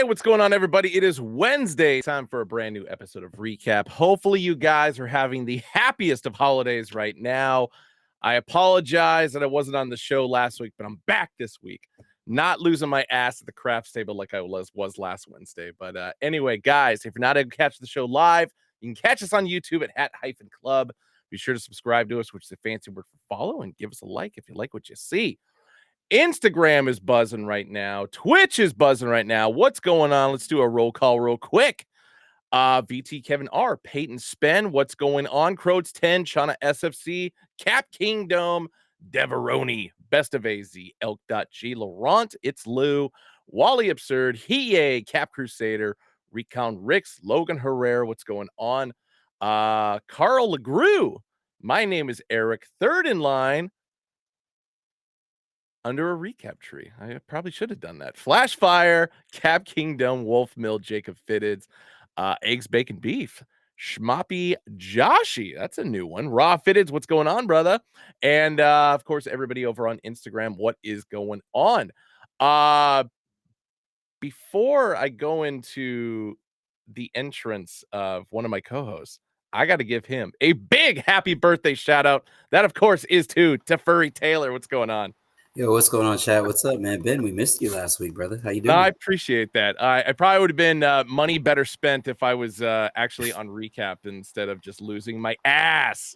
what's going on, everybody? It is Wednesday. Time for a brand new episode of Recap. Hopefully, you guys are having the happiest of holidays right now. I apologize that I wasn't on the show last week, but I'm back this week. Not losing my ass at the craps table like I was last Wednesday. But anyway, guys, if you're not able to catch the show live, you can catch us on YouTube at Hat-Club. Be sure to subscribe to us, which is a fancy word for follow, and give us a like if you like what you see. Instagram is buzzing right now. Twitch is buzzing right now. What's going on? Let's do a roll call real quick. VT Kevin R, Peyton Spen, what's going on? Croats 10, Chana SFC, Cap Kingdom, Deveroni, Best of AZ, Elk.G, Laurent, It's Lou, Wally Absurd, Hiye, Cap Crusader, Recount Ricks, Logan Herrera, what's going on? Carl LeGroux, my name is Eric, third in line. Under a recap tree. I probably should have done that. Flashfire, Cap Kingdom, Wolf Mill, Jacob Fitteds, Eggs, Bacon, Beef, Schmoppy, Joshy. That's a new one. Raw Fitteds, what's going on, brother? And of course, everybody over on Instagram, what is going on? Before I go into the entrance of one of my co-hosts, I got to give him a big happy birthday shout out. That, of course, is to Teferi Taylor. What's going on? Yo, what's going on, chat? What's up, man? Ben, we missed you last week, brother. How you No, doing? I appreciate that. I probably would have been money better spent if I was actually on recap instead of just losing my ass.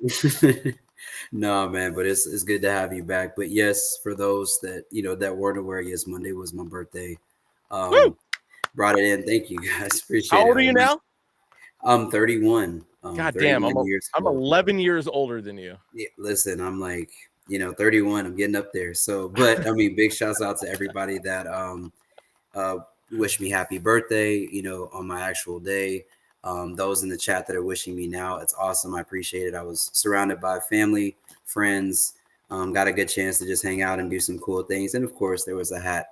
No, man, but it's good to have you back. But yes, for those that that weren't aware, yes, Monday was my birthday. Woo! Brought it in. Thank you, guys. Appreciate it. How old are you now? I'm 31. God damn, I'm 12. 11 years older than you. Yeah, listen, I'm like 31. I'm getting up there. So, but I mean, big shouts out to everybody that wish me happy birthday, on my actual day. Those in the chat that are wishing me now, it's awesome. I appreciate it. I was surrounded by family, friends, got a good chance to just hang out and do some cool things. And of course, there was a hat,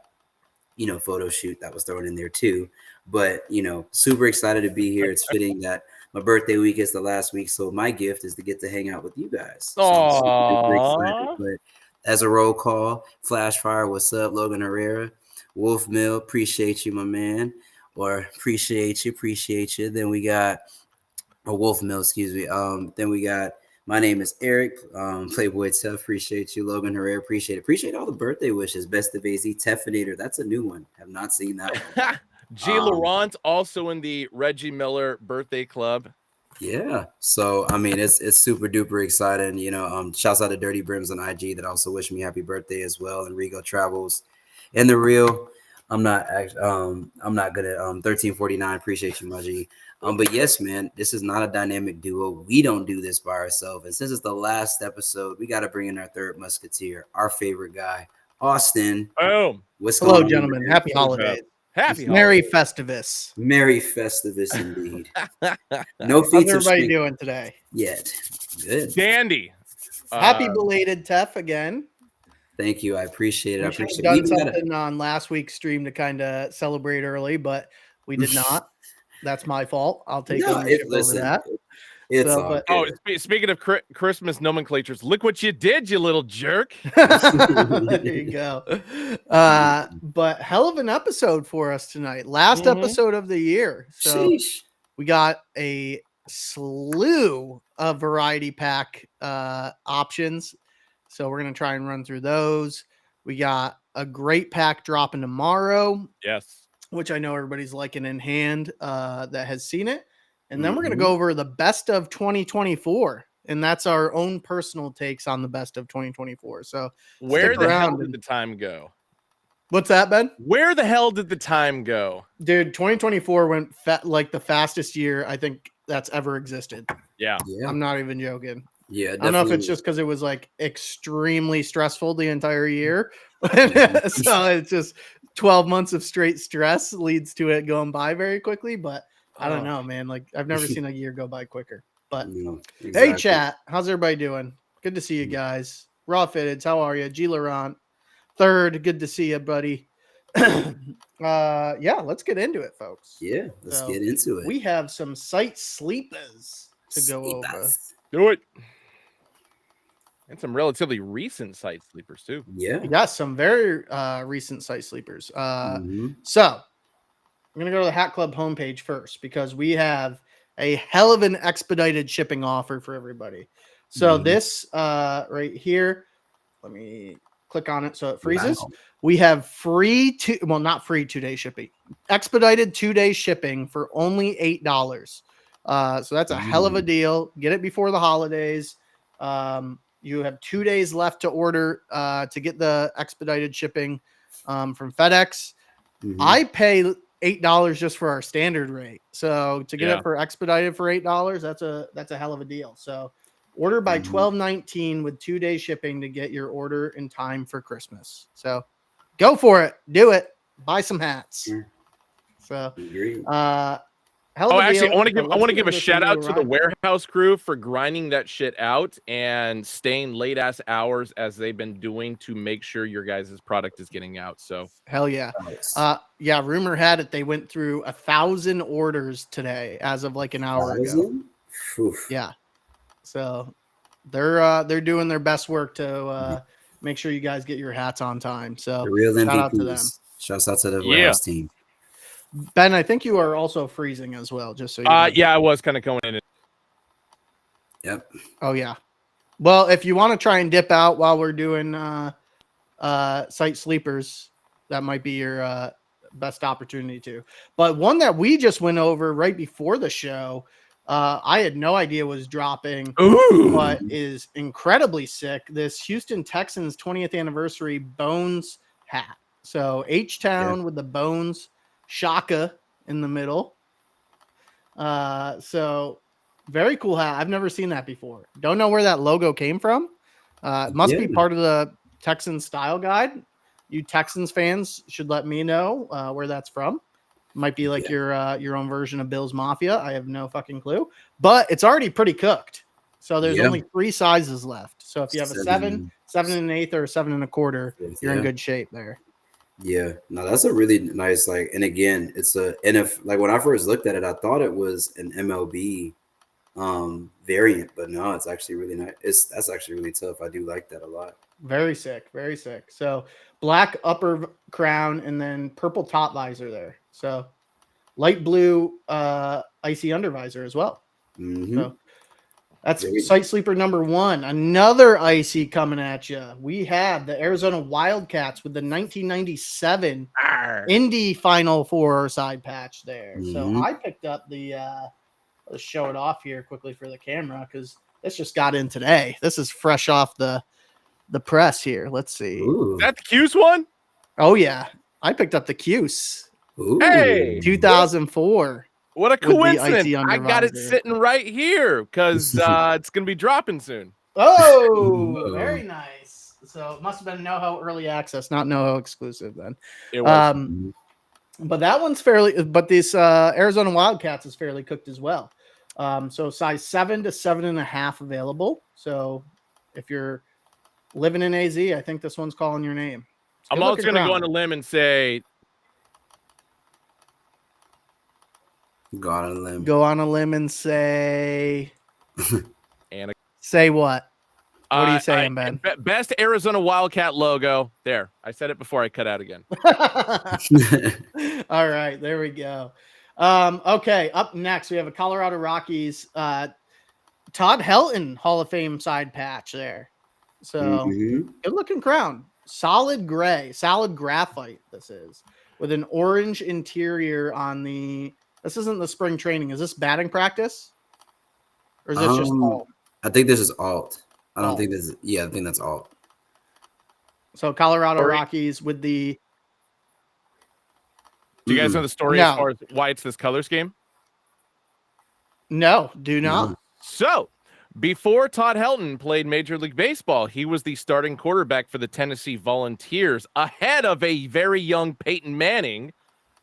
photo shoot that was thrown in there too. But, super excited to be here. It's fitting that my birthday week is the last week. So my gift is to get to hang out with you guys. So I'm super excited. But as a roll call, Flashfire, what's up? Logan Herrera, Wolf Mill, appreciate you, my man. Or appreciate you. Then we got Wolf Mill, excuse me. Then we got my name is Eric, Playboy Tough. Appreciate you, Logan Herrera. Appreciate all the birthday wishes. Best of AZ, Tefinator. That's a new one. Have not seen that one. G. Laurent also in the Reggie Miller birthday club. Yeah, so I mean it's super duper exciting. Shouts out to Dirty Brims on IG that also wish me happy birthday as well. And Rigo Travels and the real. I'm not good at 1349. Appreciate you, Maji. But yes, man, this is not a dynamic duo. We don't do this by ourselves. And since it's the last episode, we got to bring in our third musketeer, our favorite guy, Austin. Boom. Hello, gentlemen. Happy holidays. Merry Festivus. Merry Festivus indeed. No feats. How's everybody doing today? Yet. Good. Dandy. Happy belated Tef again. Thank you. I appreciate it. We should have done something on last week's stream to kind of celebrate early, but we did not. That's my fault. I'll take ownership over that. Speaking of Christmas nomenclatures, look what you did, you little jerk. There you go. But hell of an episode for us tonight. Last episode of the year. So we got a slew of variety pack options. So we're going to try and run through those. We got a great pack dropping tomorrow. Yes. Which I know everybody's liking in hand that has seen it. And then we're going to go over the best of 2024. And that's our own personal takes on the best of 2024. So where the hell did the time go? What's that, Ben? Where the hell did the time go? Dude, 2024 went like the fastest year I think that's ever existed. Yeah. I'm not even joking. Yeah, definitely. I don't know if it's just because it was like extremely stressful the entire year. So it's just 12 months of straight stress leads to it going by very quickly. But I don't know, man. Like I've never seen a year go by quicker. But exactly. Hey, chat. How's everybody doing? Good to see you guys. Raw Fitteds, how are you? G. Laurent, third. Good to see you, buddy. Yeah, let's get into it, folks. Yeah, let's get into it. We have some site sleepers to go over. Do it. And some relatively recent site sleepers too. Yeah. We got some very recent site sleepers. So I'm going to go to the Hat Club homepage first because we have a hell of an expedited shipping offer for everybody. So this right here, let me click on it so it freezes. Wow. We have not free 2-day shipping, expedited 2-day shipping for only $8. So that's a hell of a deal. Get it before the holidays. You have 2 days left to order to get the expedited shipping from FedEx. I pay $8 just for our standard rate. So to get it for expedited for $8, that's a hell of a deal. So order by 12/19 with 2-day shipping to get your order in time for Christmas. So go for it. Do it. Buy some hats. So actually, I want to give a shout out to the warehouse crew for grinding that shit out and staying late ass hours as they've been doing to make sure your guys' product is getting out. So hell yeah. Rumor had it they went through 1,000 orders today as of like an hour ago. Oof. Yeah. So they're doing their best work to make sure you guys get your hats on time. So the real MVPs. Shout out to them. Shouts out to the warehouse team. Ben, I think you are also freezing as well, just so you know. Yeah, I was kind of going in. Yep. Oh yeah. Well, if you want to try and dip out while we're doing site sleepers, that might be your best opportunity to. But one that we just went over right before the show, I had no idea was dropping, but is incredibly sick. This Houston Texans 20th anniversary Bones hat. So H-Town with the Bones Shaka in the middle. So very cool hat. I've never seen that before. Don't know where that logo came from. It must be part of the Texans style guide. You Texans fans should let me know where that's from. Might be like your own version of Bill's Mafia. I have no fucking clue. But it's already pretty cooked. So there's only 3 sizes left. So if you have a 7, 7 1/8, or a 7 1/4, you're in good shape there. Yeah, no, that's a really nice, like, and again, it's like when I first looked at it, I thought it was an MLB variant, but no, it's actually really nice. That's actually really tough. I do like that a lot. Very sick, very sick. So black upper crown and then purple top visor there. So light blue icy under visor as well. So that's site sleeper number 1. Another icy coming at you. We have the Arizona Wildcats with the 1997 Indy Final Four side patch there. So I picked up the let's show it off here quickly for the camera because this just got in today. This is fresh off the press here. Let's see. Is that the Cuse one? Oh yeah. I picked up the Cuse. Hey, 2004. What a coincidence. I got it sitting right here because it's going to be dropping soon. Oh, very nice. So it must have been NoHo early access, not NoHo exclusive then. It was. But that one's but this Arizona Wildcats is fairly cooked as well. So size 7 to 7.5 available. So if you're living in AZ, I think this one's calling your name. I'm also going to go on a limb and say, go on a limb. Go on a limb and say, say what? What are you saying, Ben? Best Arizona Wildcat logo. There, I said it before I cut out again. All right, there we go. Okay, up next we have a Colorado Rockies Todd Helton Hall of Fame side patch there. So good looking crown, solid gray, solid graphite. This is with an orange interior on the. This isn't the spring training. Is this batting practice? Or is this just alt? I think this is alt. I don't think this is, I think that's alt. So Colorado Rockies with the. Do you guys know the story as far as why it's this color scheme? No, do not. So before Todd Helton played Major League Baseball, he was the starting quarterback for the Tennessee Volunteers ahead of a very young Peyton Manning.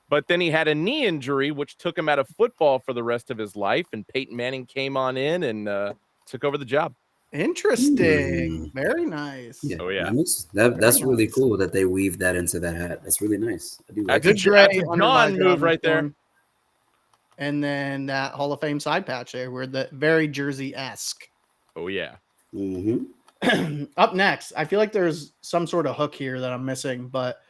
But then he had a knee injury, which took him out of football for the rest of his life. And Peyton Manning came on in and took over the job. Interesting. Very nice. Yeah. Oh, yeah. That's really cool that they weave that into that hat. That's really nice. I do like that's a John move right there. And then that Hall of Fame side patch there, where the very Jersey-esque. Oh, yeah. Up next, I feel like there's some sort of hook here that I'm missing, but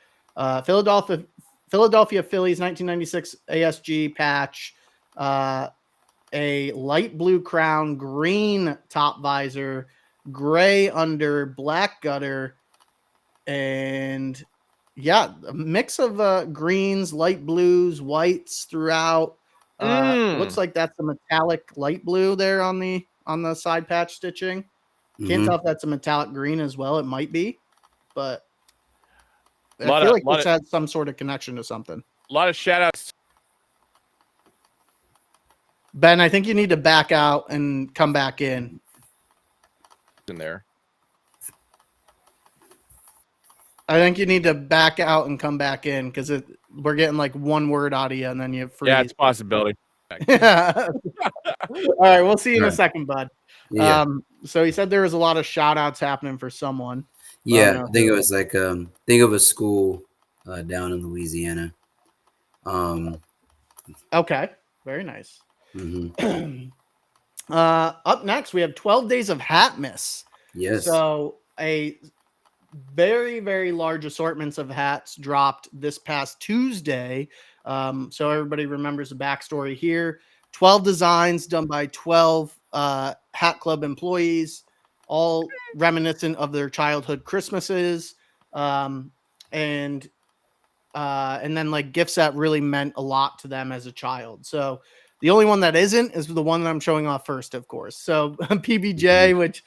Philadelphia Philadelphia Phillies 1996 ASG patch, a light blue crown, green top visor, gray under, black gutter, and yeah, a mix of greens, light blues, whites throughout. Looks like that's a metallic light blue there on the side patch stitching. Can't tell if that's a metallic green as well. It might be, but I feel like this has some sort of connection to something. A lot of shout outs. Ben, I think you need to back out and come back in there. I think you need to back out and come back in because we're getting like one word out of you and then you freeze. Yeah, it's a possibility. All right, we'll see you in a second, bud. Yeah. So he said there was a lot of shout outs happening for someone. Yeah, I think it was like think of a school down in Louisiana. Okay, very nice. Mm-hmm. Up next, we have 12 Days of Hatmas. Yes. So a very, very large assortments of hats dropped this past Tuesday. So everybody remembers the backstory here. 12 designs done by 12 Hat Club employees, all reminiscent of their childhood Christmases. And then like gifts that really meant a lot to them as a child. So the only one that isn't is the one that I'm showing off first, of course. So PBJ, which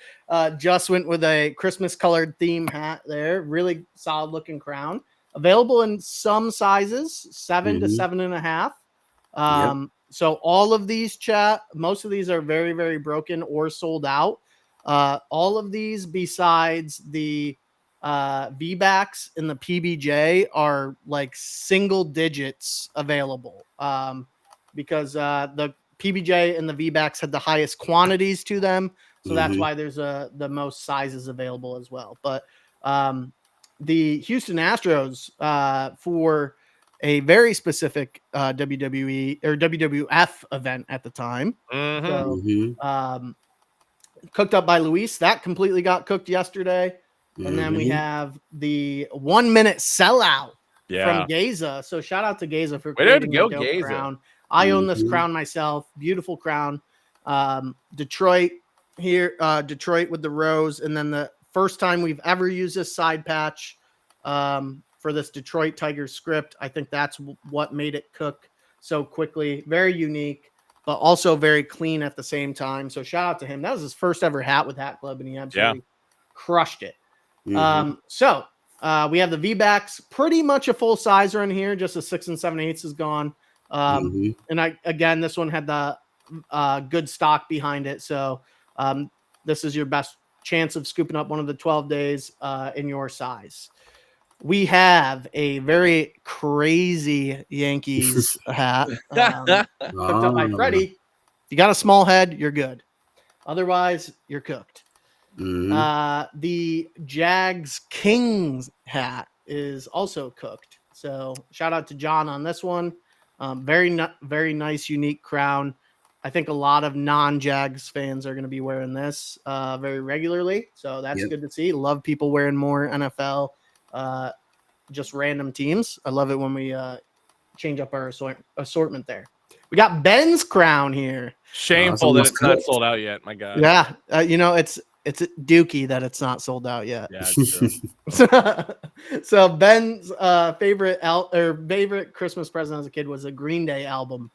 just went with a Christmas colored theme hat there. Really solid looking crown. Available in some sizes, 7 to 7.5. So all of these, chat, most of these are very, very broken or sold out. All of these besides the V-backs and the PBJ are like single digits available. Because the PBJ and the V-backs had the highest quantities to them. So that's why there's the most sizes available as well. But the Houston Astros for a very specific WWE or WWF event at the time. So, cooked up by Luis. That completely got cooked yesterday. And then we have the 1 minute sellout from Geza. So shout out to Geza for creating a dope crown. I own this crown myself. Beautiful crown. Detroit here, Detroit with the rose. And then the first time we've ever used this side patch for this Detroit Tigers script. I think that's what made it cook so quickly. Very unique, but also very clean at the same time. So shout out to him. That was his first ever hat with Hat Club, and he absolutely crushed it. So we have the V-backs, pretty much a full sizer in here. Just a 6 7/8 is gone. And again, this one had the good stock behind it. So this is your best chance of scooping up one of the 12 days in your size. We have a very crazy Yankees hat cooked up by Freddie. If you got a small head, you're good. Otherwise, you're cooked. The Jags Kings hat is also cooked. So shout out to John on this one. Very nice, unique crown. I think a lot of non-Jags fans are going to be wearing this very regularly. So that's good to see. Love people wearing more NFL, just random teams. I love it when we change up our assortment there. We got Ben's crown here. Shameful that it's not sold out yet, my God. Yeah, it's dookie that it's not sold out yet. Yeah, it's true. So Ben's favorite Christmas present as a kid was a Green Day album.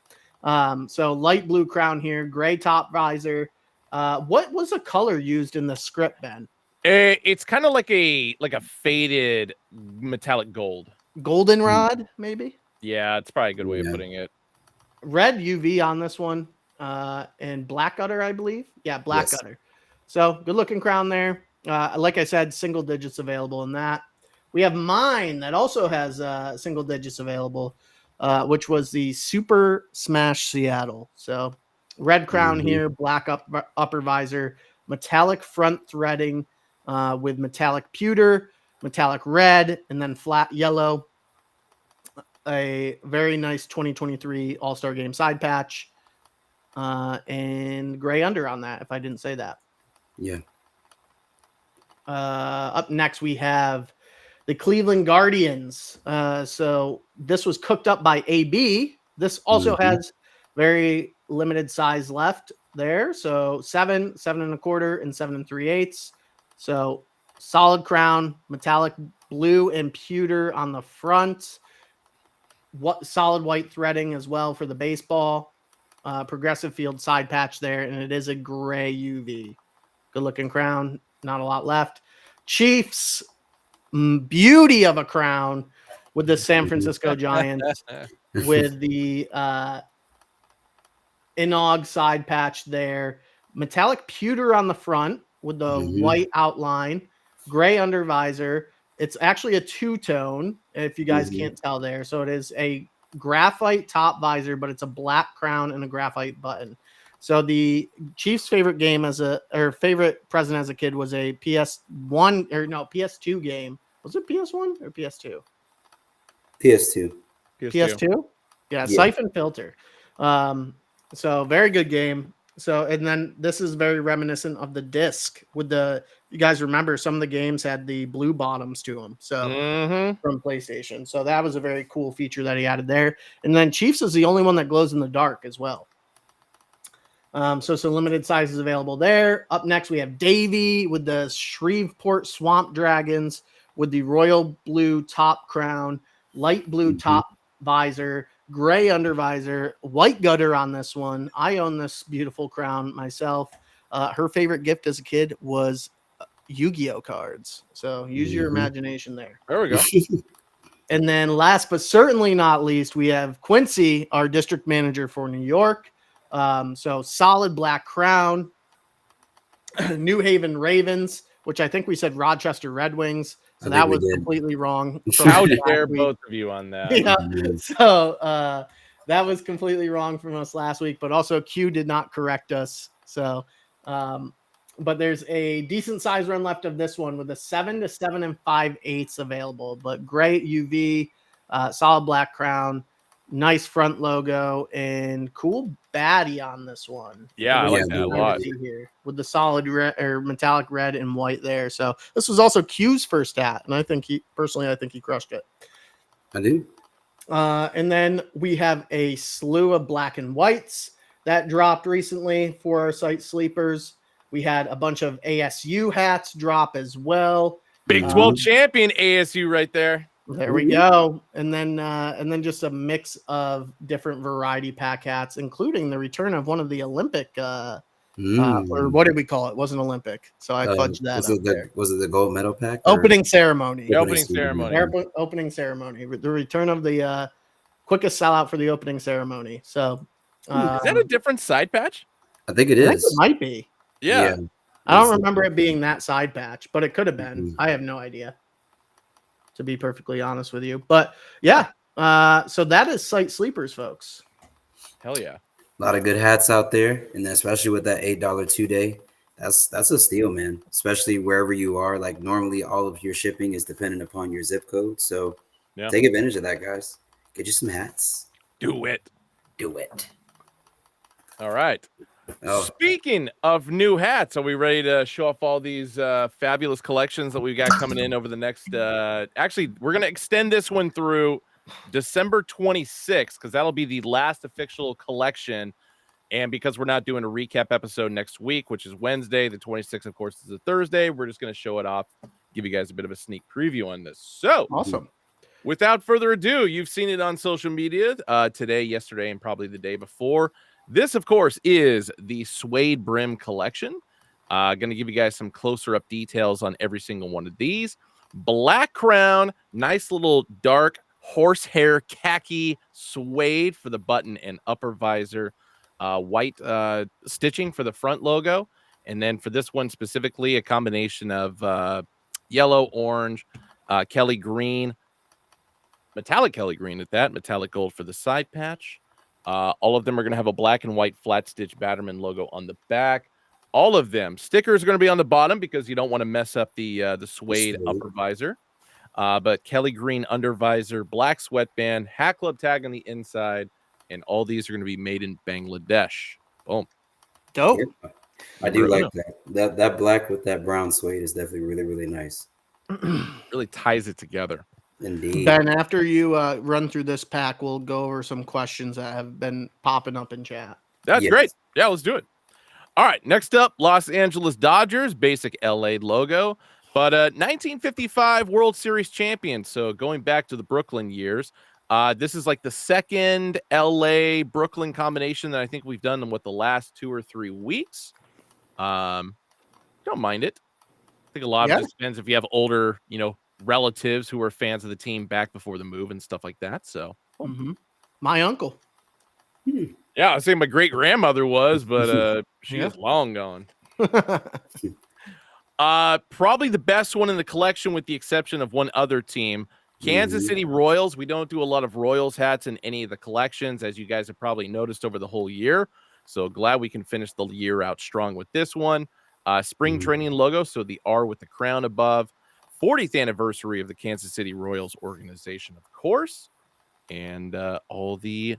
So light blue crown here, gray top visor. What was the color used in the script, Ben? It's kind of like a faded metallic gold. Goldenrod, maybe? Yeah, it's probably a good way of putting it. Red UV on this one, and black gutter, I believe. Yeah, black gutter. So good looking crown there. Like I said, single digits available in that. We have mine that also has single digits available, which was the Super Smash Seattle. So red crown here, black upper visor, metallic front threading with metallic pewter, metallic red, and then flat yellow. A very nice 2023 All-Star Game side patch, and gray under on that, if I didn't say that. Yeah. Up next, we have the Cleveland Guardians. So this was cooked up by AB. This also has very limited size left there. So 7, 7.25, and 7 3/8. So solid crown, metallic blue and pewter on the front. What solid white threading as well for the baseball. Progressive field side patch there, and it is a gray UV. Good looking crown. Not a lot left. Chiefs, beauty of a crown with the San Francisco Giants with the Inog side patch there. Metallic pewter on the front with the white outline, gray under visor. It's actually a two-tone, if you guys can't tell there. So it is a graphite top visor, but it's a black crown and a graphite button. So the Chiefs' favorite game favorite present as a kid was a PS2 game. Was it PS1 or PS2? PS2. PS2? Yeah, Siphon Filter. So very good game. So, and then this is very reminiscent of the disc with you guys remember some of the games had the blue bottoms to them. So from PlayStation. So that was a very cool feature that he added there. And then Chiefs is the only one that glows in the dark as well. So some limited sizes available there. Up next, we have Davey with the Shreveport Swamp Dragons with the royal blue top crown, light blue top visor, gray undervisor, white gutter on this one. I own this beautiful crown myself. Her favorite gift as a kid was Yu-Gi-Oh cards. So use your imagination there. There we go. And then last but certainly not least, we have Quincy, our district manager for New York. So solid black crown, New Haven Ravens, which I think we said Rochester Red Wings. So that was completely wrong. How dare both of you on that? Yeah. So that was completely wrong from us last week, but also Q did not correct us. So, but there's a decent size run left of this one with a 7 to 7 5/8 available, but great UV, solid black crown, nice front logo, and cool baddie on this one. Yeah, I like that a lot. Here with the solid red or metallic red and white there. So this was also Q's first hat, and I think he crushed it. I do. And then we have a slew of black and whites that dropped recently for our site sleepers. We had a bunch of ASU hats drop as well. Big 12 champion ASU right there. There we go. And then just a mix of different variety pack hats, including the return of one of the Olympic or what did we call it? It wasn't Olympic. So I fudged that. Was it the gold medal pack? Opening ceremony. Opening ceremony. Opening ceremony. The return of the quickest sellout for the opening ceremony. So is that a different side patch? I think it is. I think it might be. Yeah. I don't remember it being that side patch, but it could have been. I have no idea, to be perfectly honest with you. But yeah, so that is site sleepers, folks. Hell yeah. A lot of good hats out there, and especially with that $8 2-day, that's a steal, man. Especially wherever you are. Like normally, all of your shipping is dependent upon your zip code. So take advantage of that, guys. Get you some hats. Do it. All right. Speaking of new hats, are we ready to show off all these fabulous collections that we've got coming in over the next? Actually, we're going to extend this one through December 26th because that'll be the last official collection. And because we're not doing a recap episode next week, which is Wednesday, the 26th, of course, is a Thursday, we're just going to show it off, give you guys a bit of a sneak preview on this. So awesome. Without further ado, you've seen it on social media today, yesterday, and probably the day before. This, of course, is the Suede Brim collection. Going to give you guys some closer up details on every single one of these. Black crown, nice little dark horsehair khaki suede for the button and upper visor. White stitching for the front logo. And then for this one specifically, a combination of yellow, orange, Kelly green, metallic Kelly green at that, metallic gold for the side patch. All of them are going to have a black and white flat stitch Batterman logo on the back. All of them. Stickers are going to be on the bottom because you don't want to mess up the suede upper visor. But Kelly green under visor, black sweatband, Hat Club tag on the inside, and all these are going to be made in Bangladesh. Boom. Dope. Yeah. I do like that. That black with that brown suede is definitely really, really nice. Really ties it together. Indeed. Ben, after you run through this pack, we'll go over some questions that have been popping up in chat. That's Yes. great. Yeah, let's do it. All right, next up, Los Angeles Dodgers, basic LA logo, but 1955 World Series champion. So going back to the Brooklyn years, this is like the second LA Brooklyn combination that I think we've done in the last 2 or 3 weeks. Don't mind it. I think a lot of it just depends if you have older, relatives who are fans of the team back before the move and stuff like that. So My uncle. yeah, I was saying my great grandmother was, but she is long gone. Probably the best one in the collection, with the exception of one other team, Kansas City Royals. We don't do a lot of Royals hats in any of the collections, as you guys have probably noticed over the whole year. So glad we can finish the year out strong with this one. Spring training logo, so the R with the crown above. 40th anniversary of the Kansas City Royals organization, of course, and all the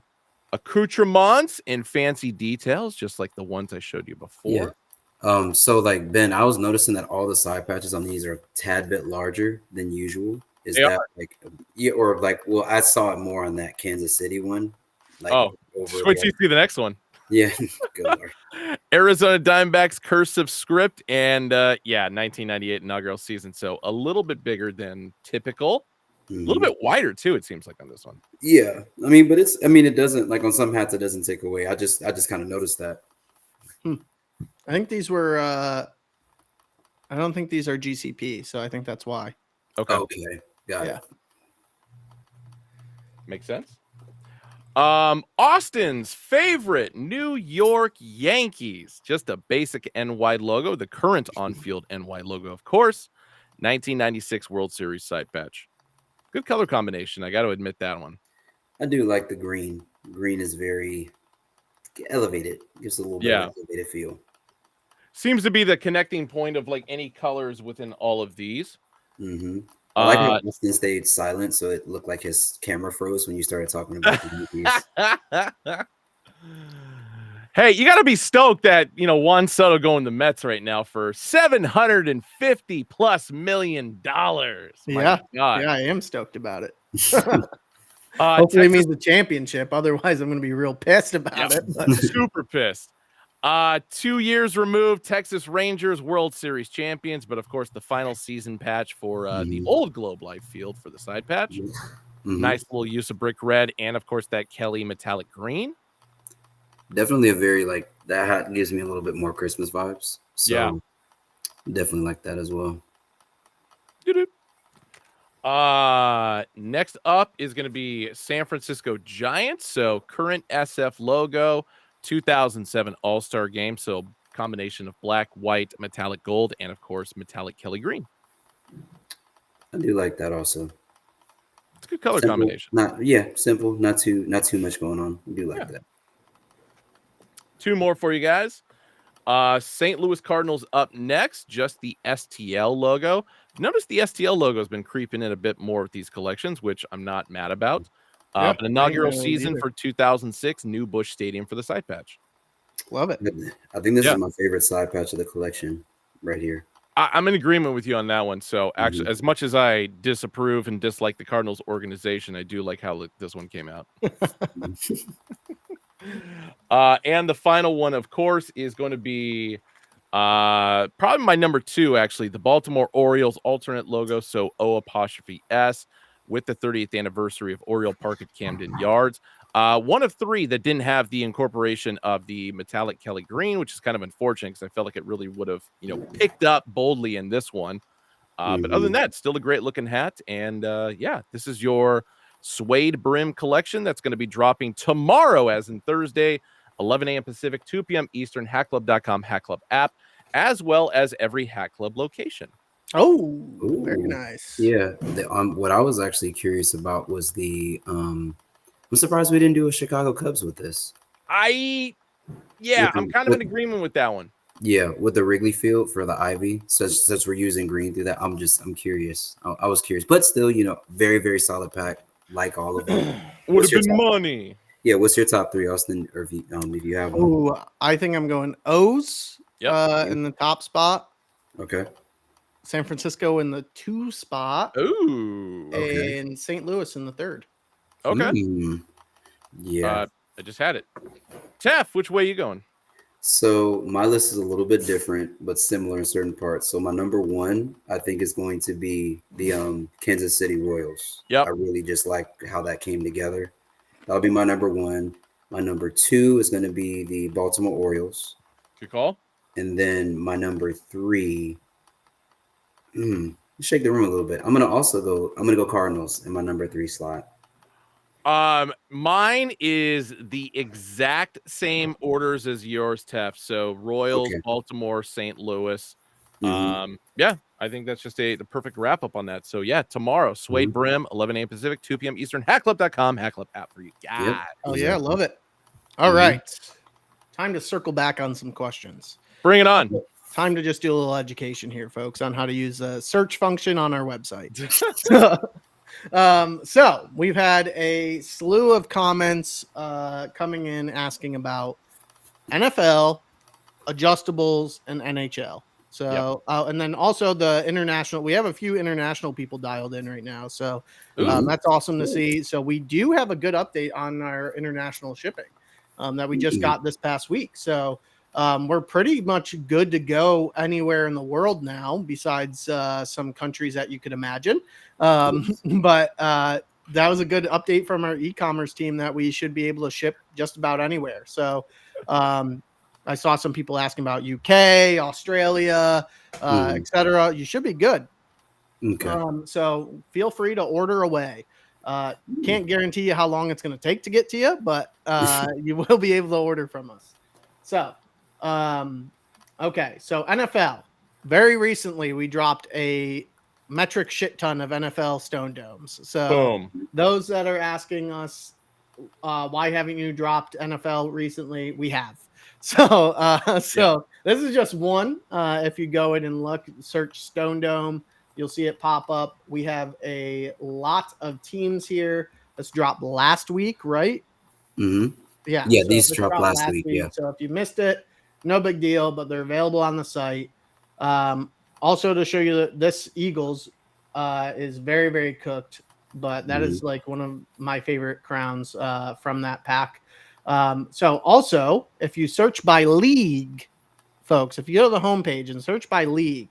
accoutrements and fancy details, just like the ones I showed you before. Yeah. So like Ben, I was noticing that all the side patches on these are a tad bit larger than usual. Is that like, yeah, or like, well, I saw it more on that Kansas City one. Like, wait till you see the next one. Yeah. Good Lord. Arizona Diamondbacks cursive script, and 1998 inaugural season. So a little bit bigger than typical. A little bit wider too, it seems like, on this one. Yeah, I mean, but it doesn't, like on some hats it doesn't take away. I just kind of noticed that. I think these were I don't think these are GCP, so I think that's why. Okay. Got it. Makes sense. Austin's favorite New York Yankees, just a basic NY logo, the current on-field NY logo, of course. 1996 World Series side patch. Good color combination, I got to admit that one. I do like the green. Green is very elevated. Gives a little bit of elevated feel. Seems to be the connecting point of like any colors within all of these. I like how Austin stayed silent, so it looked like his camera froze when you started talking about the movies. Hey, you got to be stoked that Juan Soto going to Mets right now for $750+ million. Yeah, I am stoked about it. Hopefully it means the championship. Otherwise, I'm going to be real pissed about it. But. Super pissed. 2 years removed, Texas Rangers World Series champions, but of course the final season patch for the old Globe Life Field for the side patch. Nice little use of brick red, and of course that Kelly metallic green. Definitely a very, like, that hat gives me a little bit more Christmas vibes. So definitely like that as well. Next up is going to be San Francisco Giants. So current SF logo, 2007 All-Star game. So combination of black, white, metallic gold, and of course metallic Kelly green. I do like that also. It's a good color combination. Simple. Not too much going on. I do like that. 2 more for you guys. St. Louis Cardinals up next, just the STL logo. Notice the STL logo has been creeping in a bit more with these collections, which I'm not mad about. An inaugural season for 2006, new Busch Stadium for the side patch. Love it. I think this is my favorite side patch of the collection right here. I'm in agreement with you on that one. So actually, as much as I disapprove and dislike the Cardinals organization, I do like how this one came out. And the final one, of course, is going to be probably my number 2, actually, the Baltimore Orioles alternate logo. So O''S with the 30th anniversary of Oriole Park at Camden Yards. One of 3 that didn't have the incorporation of the metallic Kelly green, which is kind of unfortunate because I felt like it really would have, picked up boldly in this one. But other than that, still a great looking hat. And this is your Suede Brim collection that's going to be dropping tomorrow, as in Thursday, 11 a.m. Pacific, 2 p.m. Eastern, hackclub.com, Hack Club app, as well as every Hack Club location. Ooh, very nice. Yeah. What I was actually curious about was I'm surprised we didn't do a Chicago Cubs with this. I'm kind of in agreement with that one. Yeah, with the Wrigley Field for the Ivy, since we're using green through that, I'm curious. I was curious, but still, very, very solid pack, like all of them. Would have been money. Yeah, what's your top 3, Austin, or if you have one? Oh, I think I'm going O's in the top spot. Okay. San Francisco in the 2 spot. Ooh. Okay. And St. Louis in the 3rd. Okay. Yeah. I just had it. Tef, which way you going? So my list is a little bit different, but similar in certain parts. So my number one, I think, is going to be the Kansas City Royals. Yep. I really just like how that came together. That'll be my number one. My number two is going to be the Baltimore Orioles. Good call. And then my number three, shake the room a little bit. I'm gonna go Cardinals in my number three slot. Mine is the exact same orders as yours, Tef. So Royals, Okay. Baltimore, St. Louis. Mhm. Yeah, I think that's just the perfect wrap up on that. So yeah, tomorrow, Suede Brim, 11 a.m. Pacific, 2 p.m. Eastern, hackclub.com, hackclub app for you guys. Yep. Oh yeah, I Exactly. love it. All right. Time to circle back on some questions. Bring it on. Time to just do a little education here, folks, on how to use the search function on our website. So we've had a slew of comments coming in asking about NFL, adjustables, and NHL. So, and then also the international. We have a few international people dialed in right now, so that's awesome to see. So we do have a good update on our international shipping that we just got this past week. So we're pretty much good to go anywhere in the world now, besides some countries that you could imagine. But that was a good update from our e-commerce team that we should be able to ship just about anywhere. So I saw some people asking about UK, Australia, etc. You should be good. Okay. So feel free to order away. Can't guarantee you how long it's going to take to get to you, but you will be able to order from us. So, okay. So NFL, very recently we dropped a metric shit ton of NFL Stone Domes. So Boom. those that are asking us, why haven't you dropped NFL recently? We have. So, this is just one. If you go in and look, search Stone Dome, you'll see it pop up. We have a lot of teams here. This dropped last week, right? Yeah. Yeah. So These this dropped last week. Yeah. So if you missed it, no big deal, but they're available on the site. Also to show you that this Eagles is very, very cooked, but that is like one of my favorite crowns from that pack. So also, if you search by league, folks, if you go to the homepage and search by league,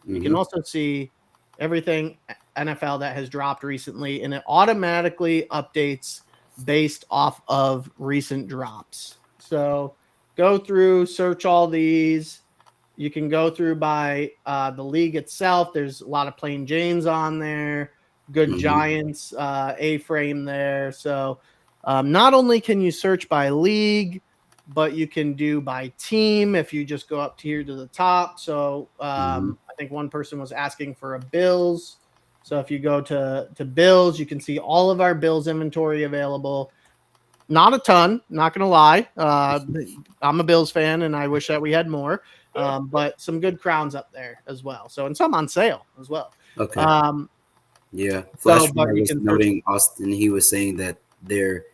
you can also see everything NFL that has dropped recently, and it automatically updates based off of recent drops. So go through, search all these. You can go through by the league itself. There's a lot of plain Janes on there, good Giants, A-frame there. So not only can you search by league, but you can do by team if you just go up here to the top. So I think one person was asking for a Bills. So if you go to Bills, you can see all of our Bills inventory available. Not a ton, not going to lie. I'm a Bills fan, and I wish that we had more. But some good crowns up there as well. So, and some on sale as well. Okay. Yeah. So, Flash but you was can noting Austin. He was saying that they're.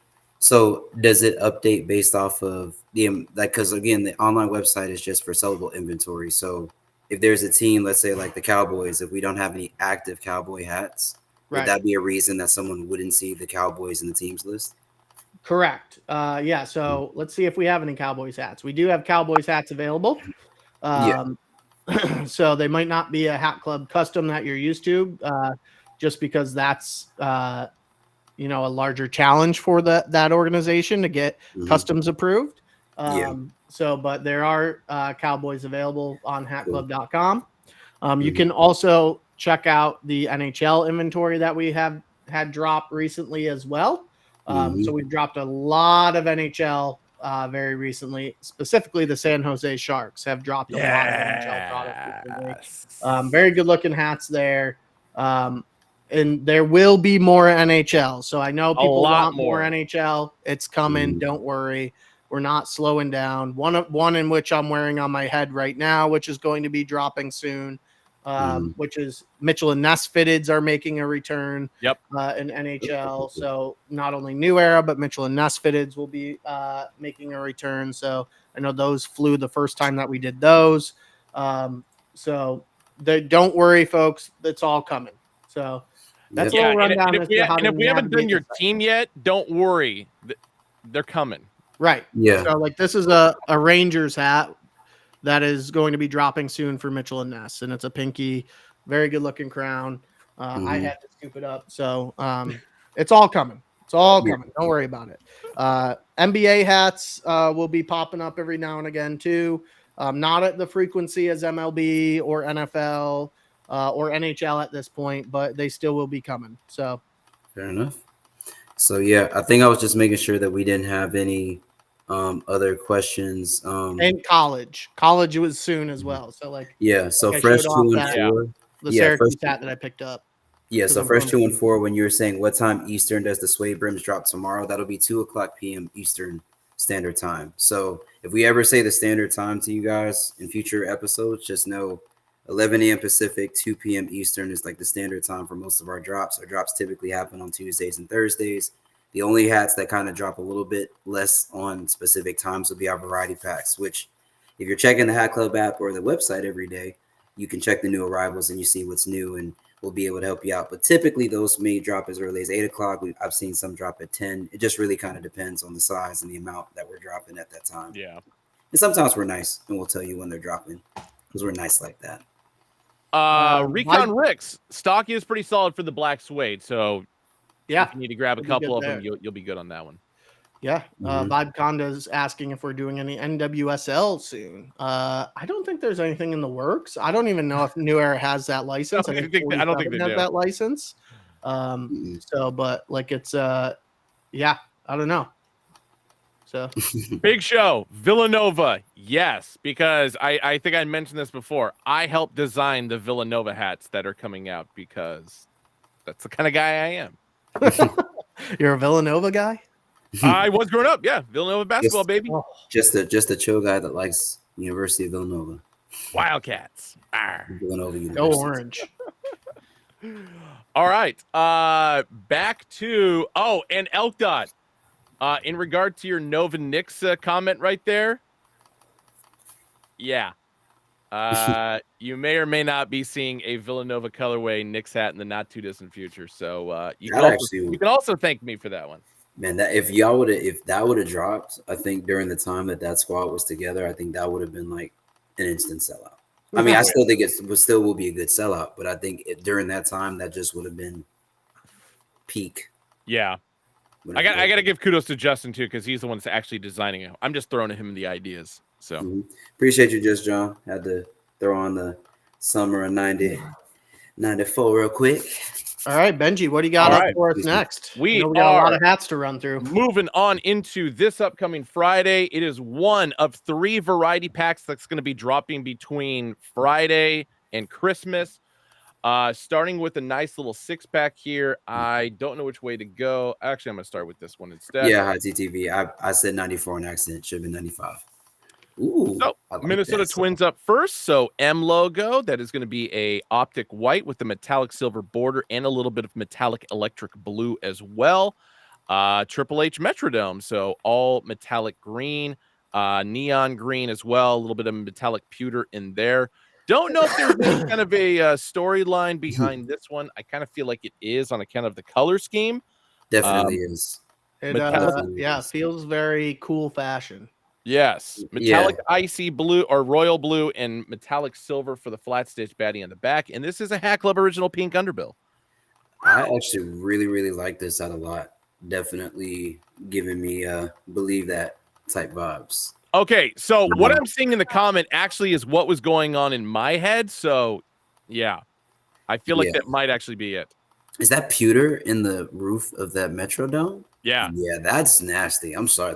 So does it update based off of the because again the online website is just for sellable inventory. So if there's a team, let's say like the Cowboys, if we don't have any active Cowboy hats, would that be a reason that someone wouldn't see the Cowboys in the teams list? Correct. Yeah. So let's see if we have any Cowboys hats. We do have Cowboys hats available. So they might not be a Hat Club custom that you're used to, just because that's a larger challenge for that organization to get customs approved. So, but there are Cowboys available on hatclub.com. You can also check out the NHL inventory that we have had drop recently as well. So we've dropped a lot of NHL very recently. Specifically, the San Jose Sharks have dropped a lot of NHL products recently. Very good looking hats there. And there will be more NHL. So I know people want more NHL. It's coming. Don't worry. We're not slowing down. One in which I'm wearing on my head right now, which is going to be dropping soon, which is Mitchell and Ness fitteds are making a return in NHL. So not only New Era, but Mitchell and Ness fitteds will be making a return. So I know those flew the first time that we did those. So don't worry, folks. That's all coming. So that's a Yeah, little rundown and as to how if to we haven't done navigate your this. team yet, don't worry. They're coming. Right. Yeah. So like this is a Rangers hat that is going to be dropping soon for Mitchell and Ness, and it's a pinky, very good looking crown. I had to scoop it up, so it's all coming. It's all coming. Don't worry about it. NBA hats will be popping up every now and again too. Not at the frequency as MLB or NFL or NHL at this point, but they still will be coming. So fair enough. So yeah, I think I was just making sure that we didn't have any other questions. and college was soon as well. So like yeah, so I fresh showed off 2 and that, 4. the Yeah, Syracuse fresh. hat that I picked up. Yeah, 'cause so I'm fresh going 2 and 4. When you were saying what time Eastern does the Suede Brims drop tomorrow, that'll be 2:00 p.m. Eastern Standard Time. So if we ever say the standard time to you guys in future episodes, just know 11 a.m. Pacific, 2 p.m. Eastern is like the standard time for most of our drops. Our drops typically happen on Tuesdays and Thursdays. The only hats that kind of drop a little bit less on specific times will be our variety packs, which if you're checking the Hat Club app or the website every day, you can check the new arrivals and you see what's new, and we'll be able to help you out. But typically those may drop as early as 8 o'clock. I've seen some drop at 10. It just really kind of depends on the size and the amount that we're dropping at that time. Yeah. And sometimes we're nice and we'll tell you when they're dropping because we're nice like that. Recon Ricks stock is pretty solid for the black suede. So Yeah, if you need to grab a it'll be couple good of them, there. you'll be good on that one. Yeah. Vibe Conda's asking if we're doing any NWSL soon. I don't think there's anything in the works. I don't even know if New Era has that license. I don't think they have do. that license. So, but like it's yeah, I don't know. So Big show, Villanova. Yes, because I think I mentioned this before. I helped design the Villanova hats that are coming out because that's the kind of guy I am. you're a Villanova guy? I was growing up, yeah. Villanova basketball, baby. Just a chill guy that likes University of Villanova. Wildcats. Villanova University. Go Orange. All right. Back to and Elk Dot. In regard to your Nova Knicks comment right there. Yeah. You may or may not be seeing a Villanova colorway Knicks hat in the not too distant future. So you can also thank me for that one. Man, that if that would have dropped, I think during the time that squad was together, I think that would have been like an instant sellout. I mean, I still think will be a good sellout, but I think during that time, that just would have been peak. Yeah, I got to give kudos to Justin too because he's the one that's actually designing it. I'm just throwing him the ideas. So appreciate you, Just John. Had to throw on the summer of 94 real quick. All right, Benji, what do you got for us next? We got a lot of hats to run through. Moving on into this upcoming Friday. It is one of 3 variety packs that's going to be dropping between Friday and Christmas. Starting with a nice little 6-pack here. I don't know which way to go. Actually, I'm going to start with this one instead. Yeah, hi, TTV. I said 94 on accident. Should have been 95. Ooh, so Minnesota Twins up first. So M logo, that is going to be a optic white with the metallic silver border and a little bit of metallic electric blue as well. Triple H Metrodome, so all metallic green, neon green as well, a little bit of metallic pewter in there. Don't know if there's any kind of a storyline behind this one. I kind of feel like it is on account of the color scheme. Definitely is. It feels very cool fashion. Yes, metallic icy blue or royal blue and metallic silver for the flat stitch baddie on the back. And this is a Hat Club original pink underbill. I actually really, really like this out a lot. Definitely giving me believe that type vibes. Okay, so what I'm seeing in the comment actually is what was going on in my head. So, yeah, I feel like that might actually be it. Is that pewter in the roof of that Metrodome? Yeah. Yeah, that's nasty. I'm sorry.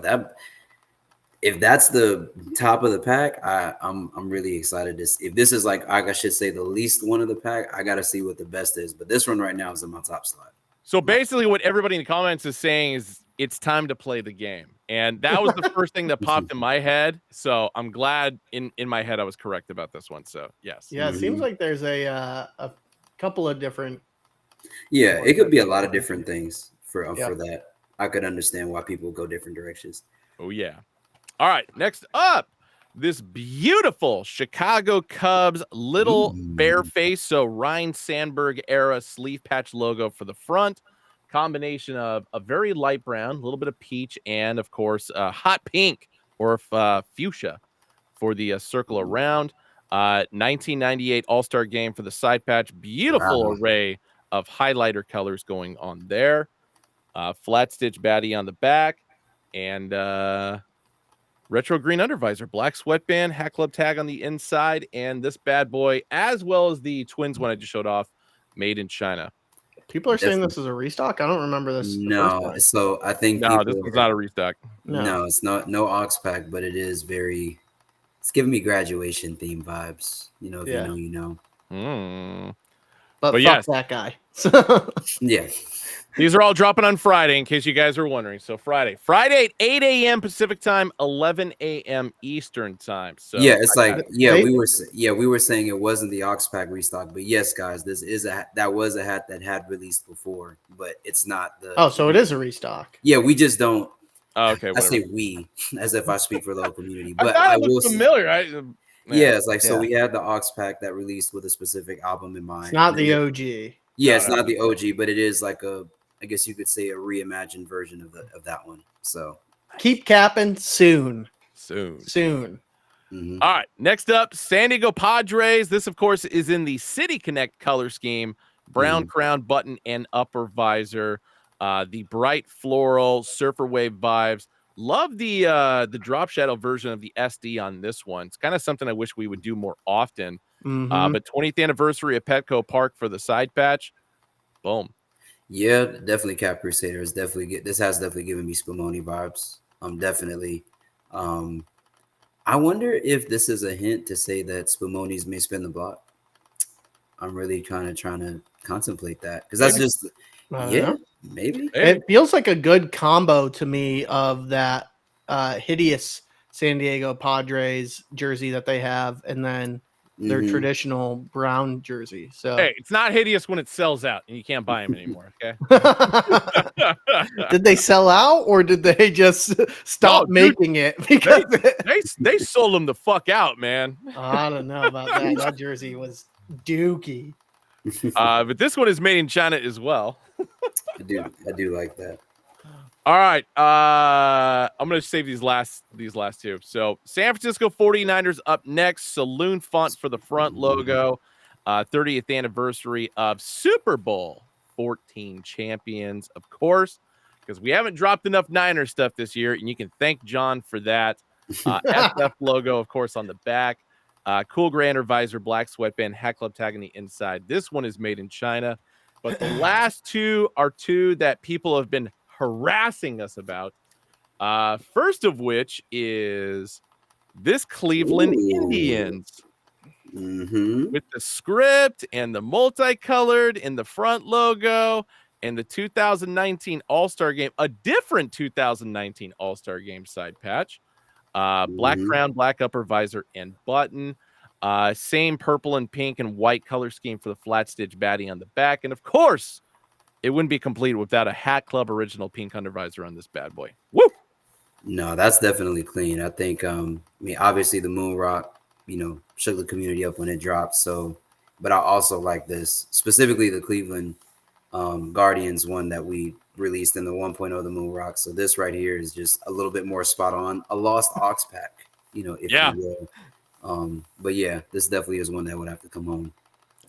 If that's the top of the pack, I'm really excited. If this is like I should say the least one of the pack, I got to see what the best is. But this one right now is in my top slot. So basically, what everybody in the comments is saying is it's time to play the game, and that was the first thing that popped in my head. So I'm glad in my head I was correct about this one. So yes, yeah, it seems like there's a couple of different. Yeah, it could be a lot of different things for that. I could understand why people go different directions. Oh yeah. All right, next up, this beautiful Chicago Cubs little bear face, so Ryan Sandberg era sleeve patch logo for the front. Combination of a very light brown, a little bit of peach, and of course hot pink or fuchsia for the circle around. 1998 All-Star Game for the side patch. Beautiful array of highlighter colors going on there. Flat stitch baddie on the back, and retro green undervisor, black sweatband, Hat Club tag on the inside, and this bad boy, as well as the Twins one I just showed off, made in China. People are saying this is a restock. I don't remember this. No, so I think no, this is not a restock. No, it's not. No Ox pack, but it is very. It's giving me graduation theme vibes. You know, if you know, you know. But fuck yes, that guy. Yeah. These are all dropping on Friday, in case you guys are wondering. So Friday at 8 a.m. Pacific time, 11 a.m. Eastern time. So yeah, it's like we were saying it wasn't the Ox pack restock, but yes, guys, this is that was a hat that had released before, but it's not the. Oh, so it is a restock. Yeah, we just don't. Oh, okay, I say we as if I speak for the whole community, but I will familiar. Yeah, it's like so we had the Ox pack that released with a specific album in mind. It's not the OG. Yeah, it's not the OG, but it is like I guess you could say a reimagined version of that one. So keep capping soon. Mm-hmm. All right, next up, San Diego Padres. This, of course, is in the City Connect color scheme. Brown crown, button, and upper visor. The bright floral surfer wave vibes. Love the drop shadow version of the SD on this one. It's kind of something I wish we would do more often. But 20th anniversary of Petco Park for the side patch. Boom. Yeah, definitely Cap Crusaders. This has definitely given me Spumoni vibes. Definitely. I wonder if this is a hint to say that Spumoni's may spin the block. I'm really trying to contemplate that because that's just maybe. It feels like a good combo to me of that hideous San Diego Padres jersey that they have, and then their traditional brown jersey. So hey, it's not hideous when it sells out and you can't buy them anymore. Okay. Did they sell out or did they just stop making it? Because they sold them the fuck out, man. I don't know about that. That jersey was dookie. But this one is made in China as well. I do like that. All right. I'm going to save these last two. So San Francisco 49ers up next. Saloon font for the front logo. 30th anniversary of Super Bowl 14 champions, of course, because we haven't dropped enough Niner stuff this year, and you can thank John for that. SF logo, of course, on the back. Cool gray visor, black sweatband, Hat Club tag on the inside. This one is made in China. But the last two are two that people have been harassing us about. First of which is this Cleveland Indians with the script and the multicolored in the front logo and the 2019 All-Star Game, a different 2019 All-Star Game side patch. Black crown, black upper visor, and button. Same purple and pink and white color scheme for the flat stitch baddie on the back. And of course, it wouldn't be complete without a Hat Club original pink undervisor on this bad boy. Woo! No, that's definitely clean. I think, obviously the Moon Rock, shook the community up when it dropped. So, but I also like this, specifically the Cleveland Guardians one that we released in the 1.0 of the Moon Rock. So this right here is just a little bit more spot on. A lost Ox pack, if you will. But yeah, this definitely is one that would have to come home.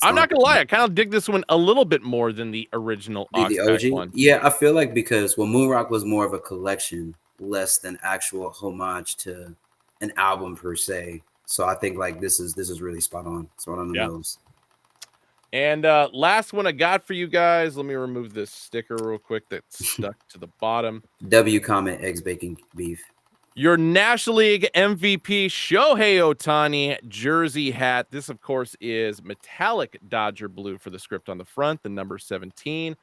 I'm not gonna lie, I kind of dig this one a little bit more than the original the OG one. Yeah, I feel like because Moon Rock was more of a collection, less than actual homage to an album per se. So I think like this is really spot on. Spot on the nose. And last one I got for you guys. Let me remove this sticker real quick that's stuck to the bottom. W comment eggs bacon beef. Your National League MVP Shohei Ohtani jersey hat. This, of course, is metallic Dodger blue for the script on the front, the number 17.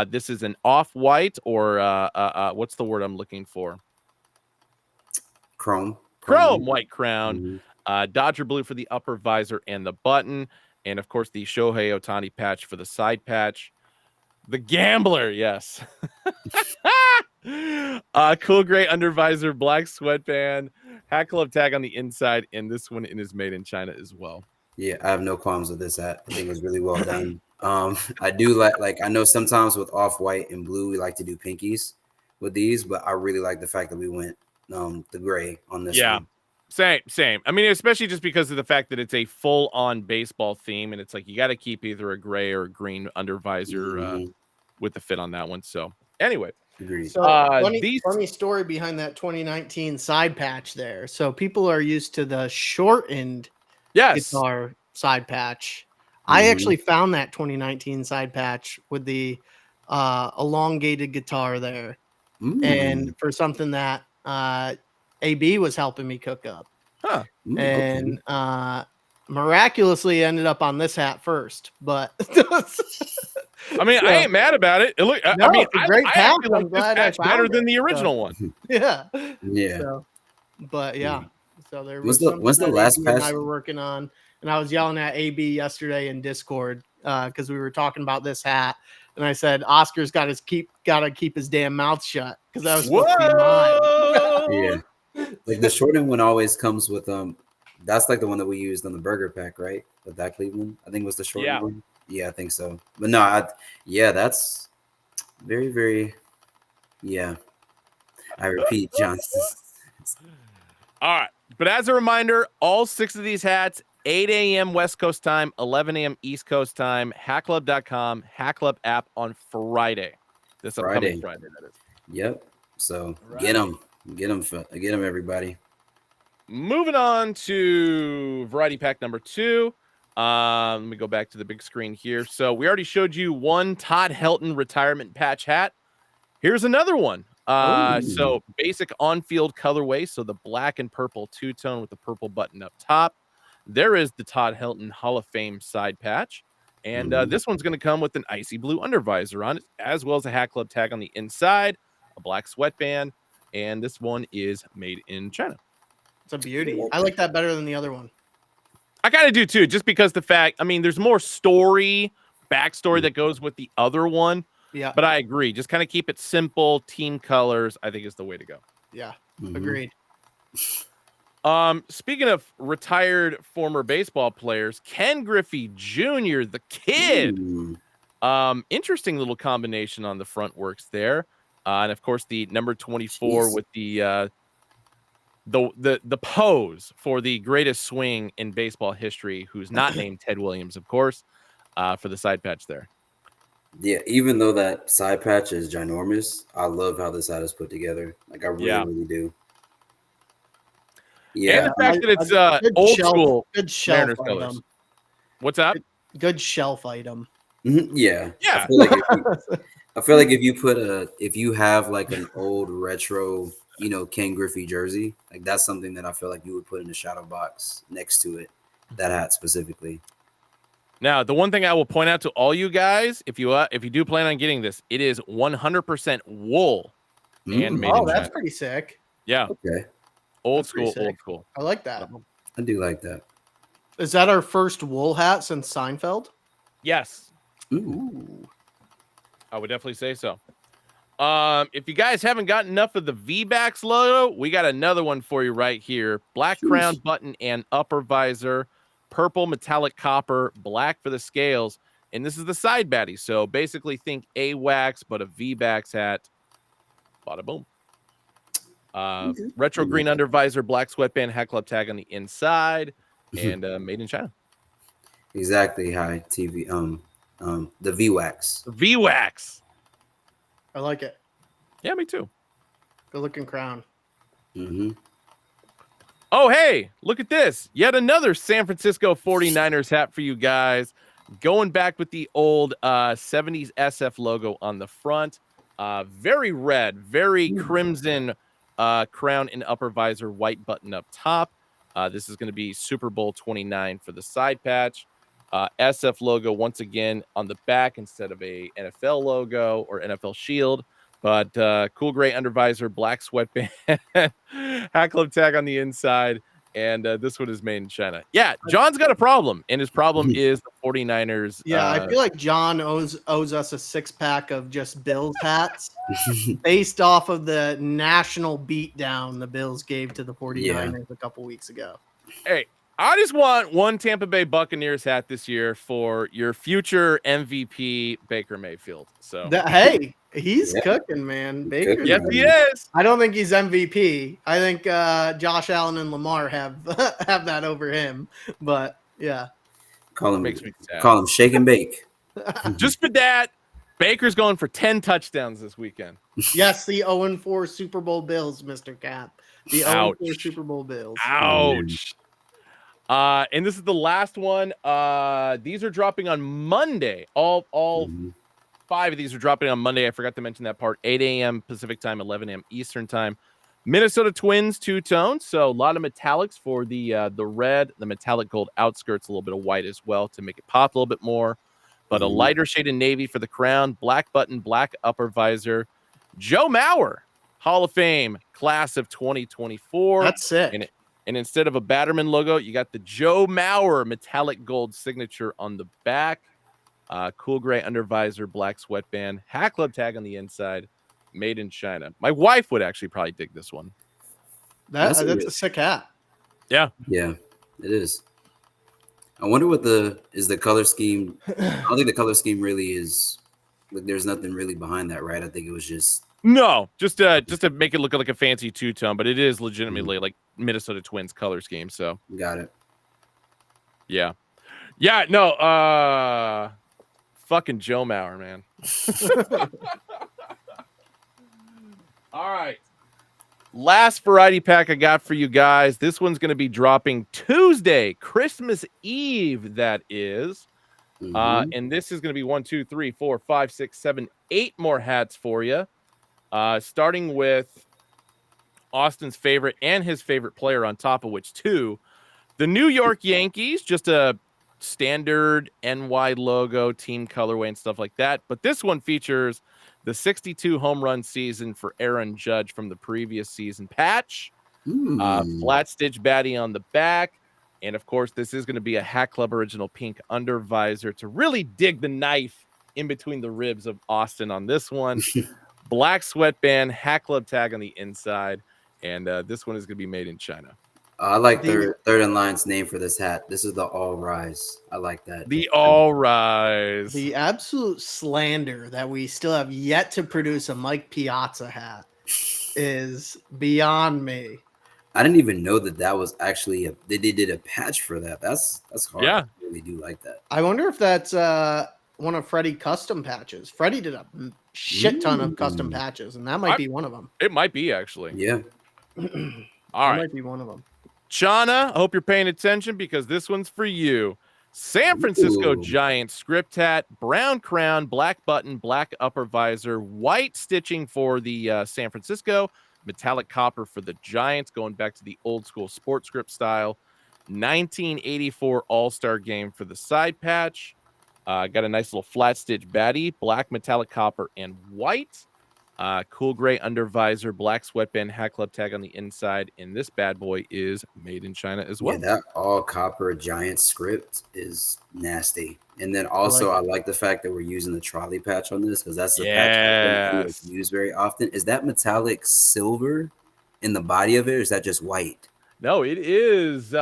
This is an off-white or what's the word I'm looking for? Chrome white crown. Dodger blue for the upper visor and the button. And, of course, the Shohei Ohtani patch for the side patch. The Gambler, yes. Cool gray undervisor, black sweatband, Hat Club tag on the inside, and this one is made in China as well. Yeah, I have no qualms with this hat. I think it was really well done. I do like I know sometimes with off-white and blue we like to do pinkies with these, but I really like the fact that we went the gray on this one. Same. I mean, especially just because of the fact that it's a full-on baseball theme, and it's like you got to keep either a gray or a green under visor with the fit on that one. So anyway, Agreed. So funny story behind that 2019 side patch there. So people are used to the shortened guitar side patch. I actually found that 2019 side patch with the elongated guitar there, and for something that AB was helping me cook up, and miraculously ended up on this hat first. But I mean, I ain't mad about it. Look, no, I mean, it's a great patch. I'm glad I found better than the original one. Yeah. So, but yeah, so there When's was the last AB patch? and I were working on, and I was yelling at AB yesterday in Discord because we were talking about this hat, and I said Oscar's got to keep his damn mouth shut because that was supposed to be mine. Yeah, like the shortened one always comes with that's like the one that we used on the burger pack, right? With that Cleveland, I think was the shortened one. Yeah, I think so. But no, that's very, very, yeah. I repeat, Johnson. All right. But as a reminder, all 6 of these hats, 8 a.m. West Coast time, 11 a.m. East Coast time, hatclub.com, Hat Club app on Friday. This upcoming Friday, that is. Yep. So get them, everybody. Moving on to variety pack number 2. Let me go back to the big screen here. So we already showed you one Todd Helton retirement patch hat. Here's another one. So basic on-field colorway. So the black and purple two-tone with the purple button up top. There is the Todd Helton Hall of Fame side patch. And this one's going to come with an icy blue undervisor on it, as well as a Hat Club tag on the inside, a black sweatband, and this one is made in China. It's a beauty. I like that better than the other one. I kind of do too, just because there's more backstory that goes with the other one. Yeah. But I agree. Just kind of keep it simple. Team colors, I think, is the way to go. Yeah. Agreed. Speaking of retired former baseball players, Ken Griffey Jr., the kid. Interesting little combination on the front works there. And of course, the number 24 with the pose for the greatest swing in baseball history, who's not named Ted Williams, of course, for the side patch there. Yeah, even though that side patch is ginormous, I love how this hat is put together. Like I really do. Yeah, and the fact that it's old school. Good shelf item. What's that? Good shelf item. Yeah. Yeah. I feel like if you have like an old retro, Ken Griffey jersey, like that's something that I feel like you would put in the shadow box next to it. That hat specifically. Now, the one thing I will point out to all you guys, if you do plan on getting this, it is 100% wool and made in that's China. pretty sick. Yeah. Okay. Old school. I like that. I do like that. Is that our first wool hat since Seinfeld? Yes. Ooh. I would definitely say so. If you guys haven't gotten enough of the V-Backs logo, we got another one for you right here. Black crown button and upper visor. Purple metallic copper, black for the scales, and this is the side baddie. So basically think AWACS, but a V-Backs hat. Bada boom. Retro green undervisor, black sweatband, Hat Club tag on the inside, and made in China. Exactly. High TV. The V-Wax. V-Wax. I like it. Yeah, me too. Good looking crown. Oh, hey, look at this. Yet another San Francisco 49ers hat for you guys. Going back with the old 70s SF logo on the front. Very red, very crimson crown and upper visor, white button up top. This is going to be Super Bowl 29 for the side patch. SF logo once again on the back instead of a NFL logo or NFL shield. But cool gray undervisor, black sweatband, Hat Club tag on the inside, And this one is made in China. Yeah, John's got a problem, and his problem is the 49ers. Yeah, I feel like John owes us a 6-pack of just Bills hats based off of the national beatdown the Bills gave to the 49ers a couple weeks ago. Hey, I just want one Tampa Bay Buccaneers hat this year for your future MVP, Baker Mayfield. So Hey, he's cooking, man. Baker. Yes, he is. I don't think he's MVP. I think Josh Allen and Lamar have have that over him. But yeah, Makes me sad. Call him Shake and Bake. Just for that, Baker's going for 10 touchdowns this weekend. Yes, the 0-4 Super Bowl Bills, Mr. Cap. The 0-4 Super Bowl Bills. Ouch. And this is the last one. These are dropping on Monday. All 5 of these are dropping on Monday. I forgot to mention that part. 8 a.m. Pacific time, 11 a.m. Eastern time. Minnesota Twins two-tone. So a lot of metallics for the red, the metallic gold outskirts, a little bit of white as well to make it pop a little bit more. But a lighter shade of navy for the crown, black button, black upper visor. Joe Mauer, Hall of Fame, class of 2024. That's sick. And instead of a Batterman logo, you got the Joe Mauer metallic gold signature on the back. Cool gray under visor, black sweatband, Hat Club tag on the inside, made in China. My wife would actually probably dig this one. That's a sick hat. Yeah. Yeah, it is. I wonder what the color scheme. I don't think the color scheme really is. Like, there's nothing really behind that, right? I think it was just. No, just to make it look like a fancy two-tone, but it is legitimately like Minnesota Twins color scheme. So Got it. yeah. No, fucking Joe Mauer, man. All right. Last variety pack I got for you guys. This one's going to be dropping Tuesday, Christmas Eve, that is. And this is going to be 1, 2, 3, 4, 5, 6, 7, 8 more hats for you. Starting with Austin's favorite and his favorite player, on top of which two. The New York Yankees, just a standard NY logo, team colorway, and stuff like that. But this one features the 62 home run season for Aaron Judge from the previous season patch. Flat stitch baddie on the back. And of course, this is going to be a Hat Club original pink under visor to really dig the knife in between the ribs of Austin on this one. Black sweatband, Hat Club tag on the inside. And this one is going to be made in China. I like third in line's name for this hat. This is the All Rise. I like that. The All Rise. The absolute slander that we still have yet to produce a Mike Piazza hat is beyond me. I didn't even know that was actually they did a patch for that. That's hard. Yeah. I really do like that. I wonder if that's one of Freddie custom patches. Freddie did a shit ton of custom patches, and that might be one of them. It might be, actually. Yeah. All right. Might be one of them. Chana, I hope you're paying attention because this one's for you. San Francisco Giants script hat, brown crown, black button, black upper visor, white stitching for the San Francisco, metallic copper for the Giants, going back to the old school sports script style. 1984 All-Star game for the side patch. Got a nice little flat stitch baddie, black metallic copper and white. Cool gray under visor, black sweatband, Hat Club tag on the inside, and this bad boy is made in China as well. Yeah, that all copper Giant script is nasty. And then also, I like the fact that we're using the trolley patch on this because that's the patch that's used very often. Is that metallic silver in the body of it, or is that just white? No, it is.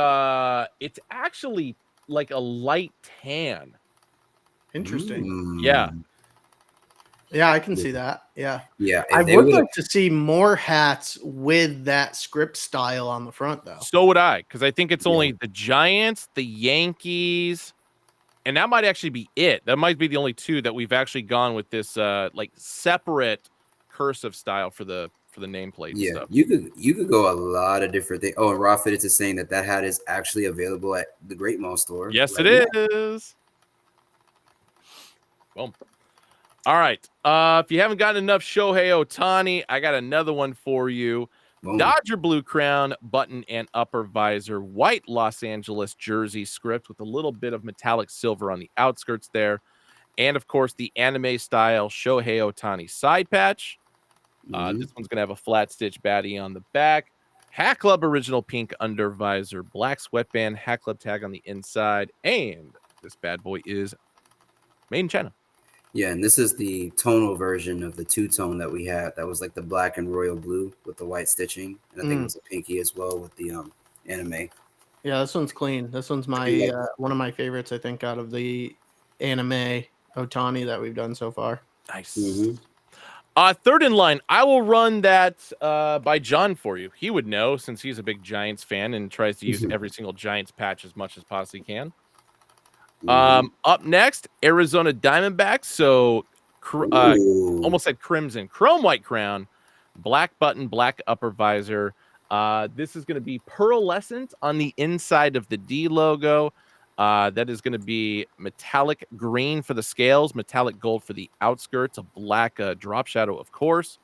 It's actually like a light tan. Interesting. Yeah. Yeah, I can see that. Yeah. Yeah. I would like to see more hats with that script style on the front, though. So would I, because I think it's only the Giants, the Yankees, and that might actually be it. That might be the only two that we've actually gone with this like separate cursive style for the nameplate. Yeah, stuff. You could go a lot of different things. Oh, and Raw Fitteds is saying that hat is actually available at the Great Mall store. Yes, it is. Boom. All right. If you haven't gotten enough Shohei Ohtani, I got another one for you. Boom. Dodger blue crown, button, and upper visor, white Los Angeles jersey script with a little bit of metallic silver on the outskirts there. And, of course, the anime style Shohei Ohtani side patch. This one's going to have a flat stitch baddie on the back. Hat Club original pink undervisor, black sweatband, Hat Club tag on the inside, and this bad boy is made in China. Yeah, and this is the tonal version of the two-tone that we had. That was like the black and royal blue with the white stitching, and I think it was a pinky as well with the anime. Yeah, this one's clean. This one's my one of my favorites, I think, out of the anime Otani that we've done so far. Nice. Mm-hmm. Third in line, I will run that by John for you. He would know since he's a big Giants fan and tries to use every single Giants patch as much as possibly can. Up next, Arizona Diamondbacks. So almost said crimson, chrome white crown, black button, black upper visor. This is going to be pearlescent on the inside of the D logo. That is going to be metallic green for the scales, metallic gold for the outskirts, a black drop shadow, of course.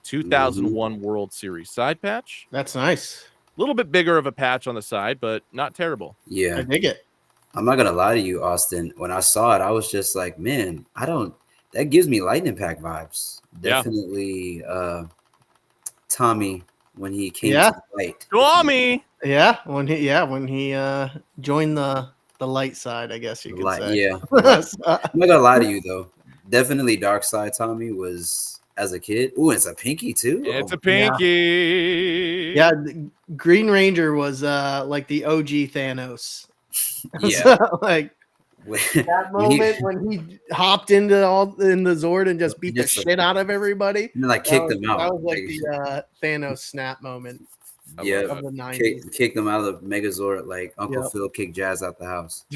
2001 World Series side patch. That's nice. A little bit bigger of a patch on the side, but not terrible. Yeah, I dig it. I'm not gonna lie to you, Austin. When I saw it, I was just like, man, that gives me Lightning Pack vibes. Definitely Tommy when he came to the light. Tommy! Yeah, when he joined the light side, I guess you could say. Yeah. I'm not gonna lie to you though. Definitely Dark Side Tommy was as a kid. Ooh, it's a pinky too. It's a pinky. Yeah, Green Ranger was like the OG Thanos. Yeah. So, like that moment when he hopped in the Zord and just beat the shit out of everybody. And then like kicked them out. That was like the Thanos snap moment. Yeah, of the 90s. Kicked them out of the Megazord like Uncle Phil kicked Jazz out the house.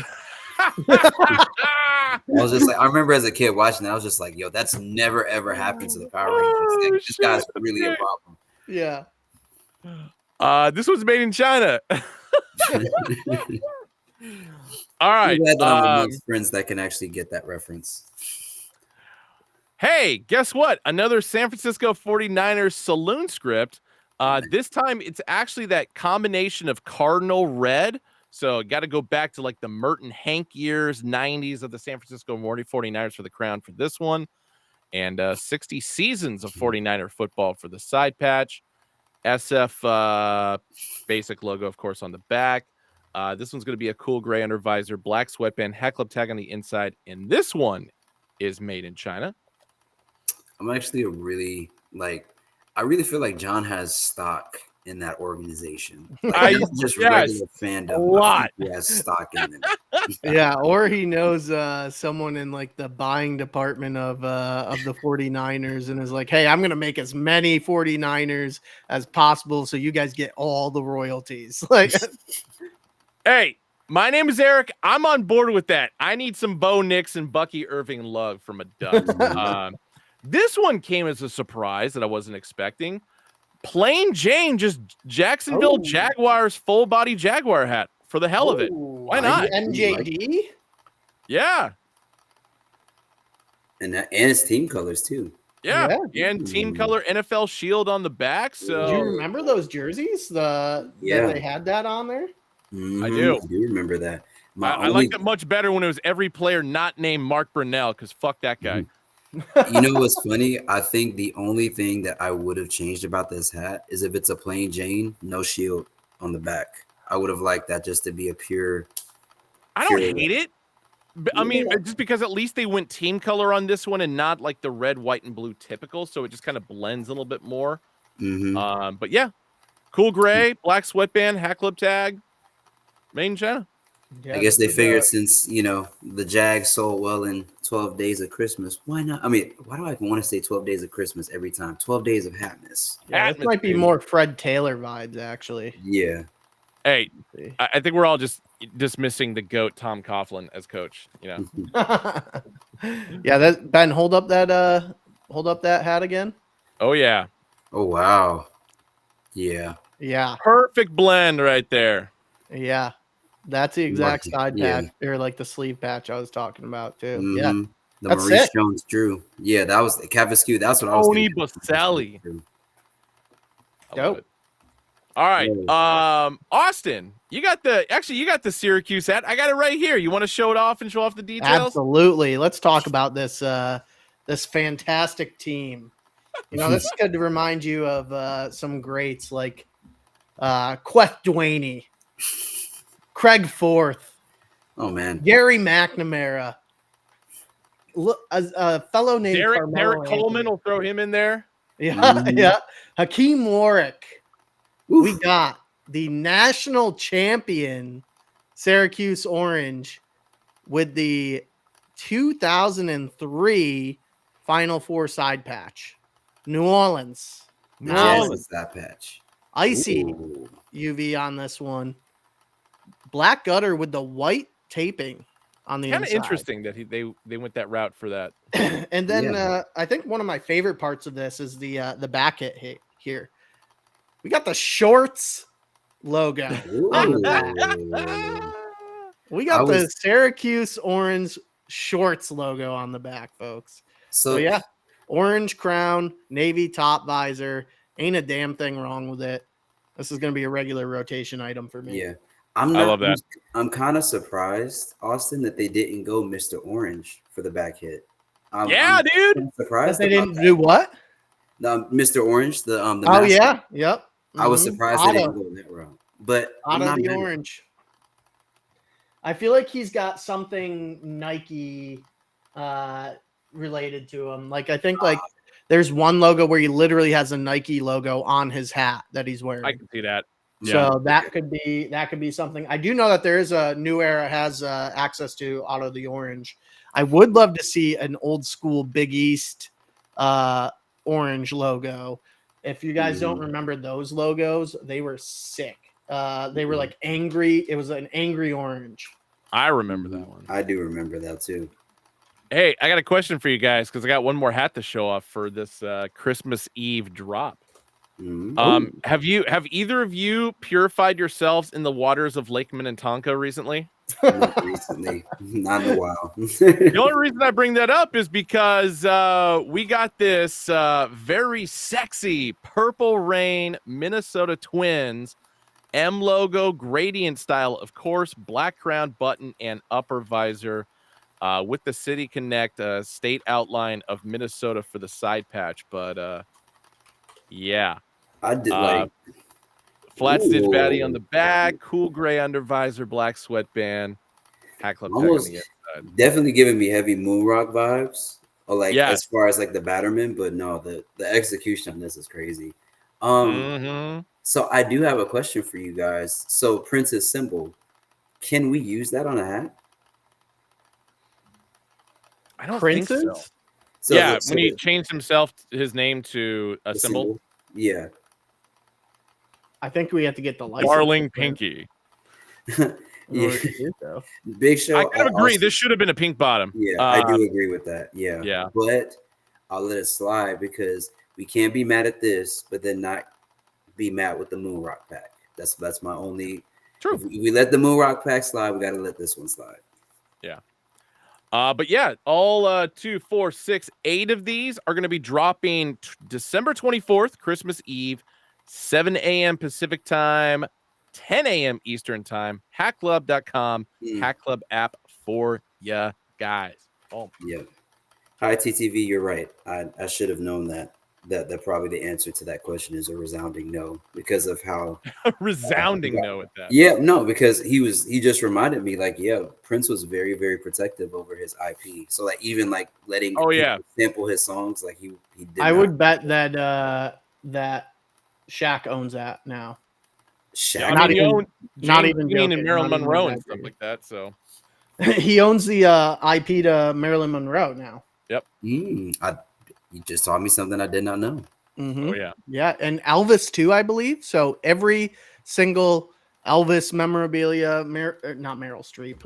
I was just like, I remember as a kid watching that, I was just like, yo, that's never ever happened to the Power Rangers. This guy's really a problem. Yeah. This was made in China. All right. I'm amongst friends that can actually get that reference. Hey, guess what? Another San Francisco 49ers saloon script. This time it's actually that combination of cardinal red. So got to go back to like the Merton Hank years, 90s of the San Francisco 49ers for the crown for this one. And 60 seasons of 49er football for the side patch. SF basic logo, of course, on the back. This one's going to be a cool gray under visor, black sweatband, Hat Club tag on the inside. And this one is made in China. I'm actually I really feel like John has stock in that organization. Like, just regular fandom. A lot. He has stock in it. Yeah, or he knows someone in like the buying department of the 49ers and is like, hey, I'm gonna make as many 49ers as possible so you guys get all the royalties. Like, hey, my name is Eric. I'm on board with that. I need some Bo Nix and Bucky Irving love from a Ducks. This one came as a surprise that I wasn't expecting. Plain Jane, just Jacksonville Jaguars full body Jaguar hat for the hell of it. Why not? NJD? Yeah. And his team colors too. Yeah. And team color NFL shield on the back. So do you remember those jerseys? That they had that on there? Mm-hmm. I do. I do remember that. I liked it much better when it was every player not named Mark Brunell, because fuck that guy. You know what's funny? I think the only thing that I would have changed about this hat is if it's a plain Jane, no shield on the back. I would have liked that just to be a pure. I don't hate it. I mean, just because at least they went team color on this one and not like the red, white, and blue typical, so it just kind of blends a little bit more. Mm-hmm. But yeah, cool gray, black sweatband, Hat Club tag, made in China. Yeah, I guess they figured since, the Jags sold well in 12 Days of Christmas, why not? I mean, why do I want to say 12 Days of Christmas every time? 12 Days of Hatness. Yeah, this might be more Fred Taylor vibes, actually. Yeah. Hey, I think we're all just dismissing the GOAT Tom Coughlin as coach, Yeah, Ben, hold up that hat again. Oh, yeah. Oh, wow. Yeah. Yeah. Perfect blend right there. Yeah. That's the exact side patch or like the sleeve patch I was talking about too. Mm-hmm. Yeah, the that's Maurice Jones Drew. Yeah, that was the Cavaskew. That's what I was thinking. Tony Boselli. Dope. All right, Austin, you got the Syracuse hat. I got it right here. You want to show it off and show off the details? Absolutely. Let's talk about this this fantastic team. This is good to remind you of some greats like Queth Dwaney, Craig Forth, Oh man. Gary McNamara, a fellow named Derek Carmelo Coleman Anthony. will throw him in there. Yeah, yeah. Hakeem Warwick. Oof. We got the national champion Syracuse Orange with the 2003 Final Four side patch. New Orleans. The New Jazz Orleans. is that patch. Icy Ooh. UV on this one. Black gutter with the white taping on the Kind of inside. interesting that they went that route for that. And then Yeah. I think one of my favorite parts of this is the back hit here. We got the shorts logo on the back. Ooh. We got I the was- Syracuse Orange shorts logo on the back, folks. So So yeah, orange crown, navy top visor. Ain't a damn thing wrong with it. This is going to be a regular rotation item for me. yeah. I love that. I'm kind of surprised, Austin, that they didn't go Mr. Orange for the back hit. I'm dude. kinda But surprised they about didn't that. do what? Mr. Orange, the Oh mascot. yeah, yep. I was Mhm. surprised they didn't go that route. But I'm Out of not the mad. orange. I feel like he's got something Nike related to him. Like I think like there's one logo where he literally has a Nike logo on his hat that he's wearing. I can see that. So that could be something. I do know that there is a New Era has access to Auto the Orange. I would love to see an old school Big East orange logo. If you guys don't remember those logos, they were sick. They were like angry. It was an angry orange. I remember that one. I do remember that too. Hey, I got a question for you guys because I got one more hat to show off for this Christmas Eve drop. Mhm. Have either of you purified yourselves in the waters of Lake Minnetonka recently? Not recently, not in a while. The only reason I bring that up is because we got this very sexy Purple Rain Minnesota Twins M logo gradient style, of course, black crown button and upper visor with the City Connect state outline of Minnesota for the side patch. But yeah. I did like Flat stitch baddie on Ooh. the back, cool gray under visor, black sweatband, hat club tag on Almost the inside. definitely giving me heavy moon rock vibes, or like Yes. as far as like the Batterman, but no, the execution on this is crazy. So I do have a question for you guys. So Prince's symbol, can we use that on a hat? I don't Prince's? think so. So Yeah, so when he changed his name to a the symbol. Yeah. I think we have to get the license. Darling Pinky. In order to do so. Big Show. I kind of agree. also- This should have been a pink bottom. Yeah, I do agree with that. Yeah. Yeah. But I'll let it slide because we can't be mad at this, but then not be mad with the Moon Rock pack. That's my only. True. If we let the Moon Rock pack slide, we got to let this one slide. Yeah. But yeah, all 2, 4, 6, 8 of these are going to be dropping December 24th, Christmas Eve, 7 a.m. Pacific time, 10 a.m. Eastern time. Hackclub.com, Hack Club app for ya guys. Oh, Yeah. Hi, TTV. You're right. I should have known that. That probably the answer to that question is a resounding no because of how resounding no at that. Yeah, no, because he just reminded me like, yeah, Prince was very, very protective over his IP. So like even like letting people sample his songs, like he did. I would bet that that Shaq owns that now. Shaq. Yeah, I mean, he owned not James even Dean joking, and Marilyn not even Monroe and exaggerating. stuff like that. So He owns the IP to Marilyn Monroe now. Yep. You just taught me something I did not know. Mm-hmm. Oh yeah. Yeah, and Elvis too, I believe. So every single Elvis memorabilia, not Meryl Streep,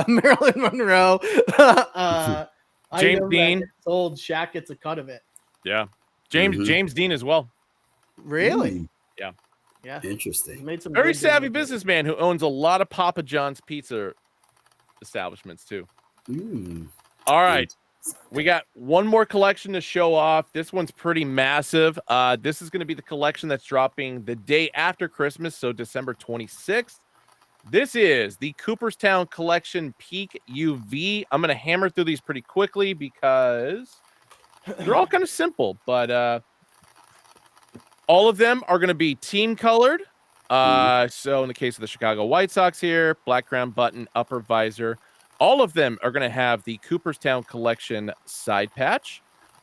Marilyn Monroe, James item that Dean. gets sold, Shaq gets a cut of it. Yeah. James Dean as well. Really? Yeah. Yeah. Interesting. Made some Very good savvy deals. businessman who owns a lot of Papa John's pizza establishments too. All right. We got one more collection to show off. This one's pretty massive. This is going to be the collection that's dropping the day after Christmas, so December 26th. This is the Cooperstown Collection Peak UV. I'm going to hammer through these pretty quickly because they're all kind of simple, but all of them are going to be team colored. So in the case of the Chicago White Sox here, black crown button, upper visor. All of them are going to have the Cooperstown Collection side patch.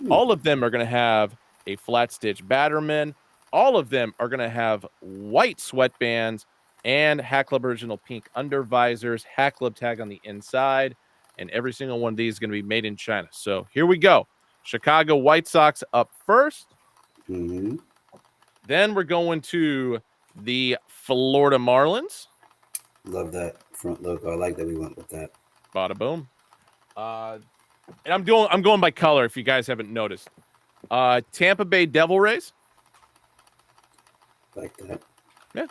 All of them are going to have a flat stitch Batterman. All of them are going to have white sweatbands and Hat Club Original pink under visors, Hat Club tag on the inside. And every single one of these is going to be made in China. So here we go. Chicago White Sox up first. Mm-hmm. Then we're going to the Florida Marlins. Love that front logo. I like that we went with that. Bada boom. And I'm going by color if you guys haven't noticed. Tampa Bay Devil Rays. Like that. Yeah.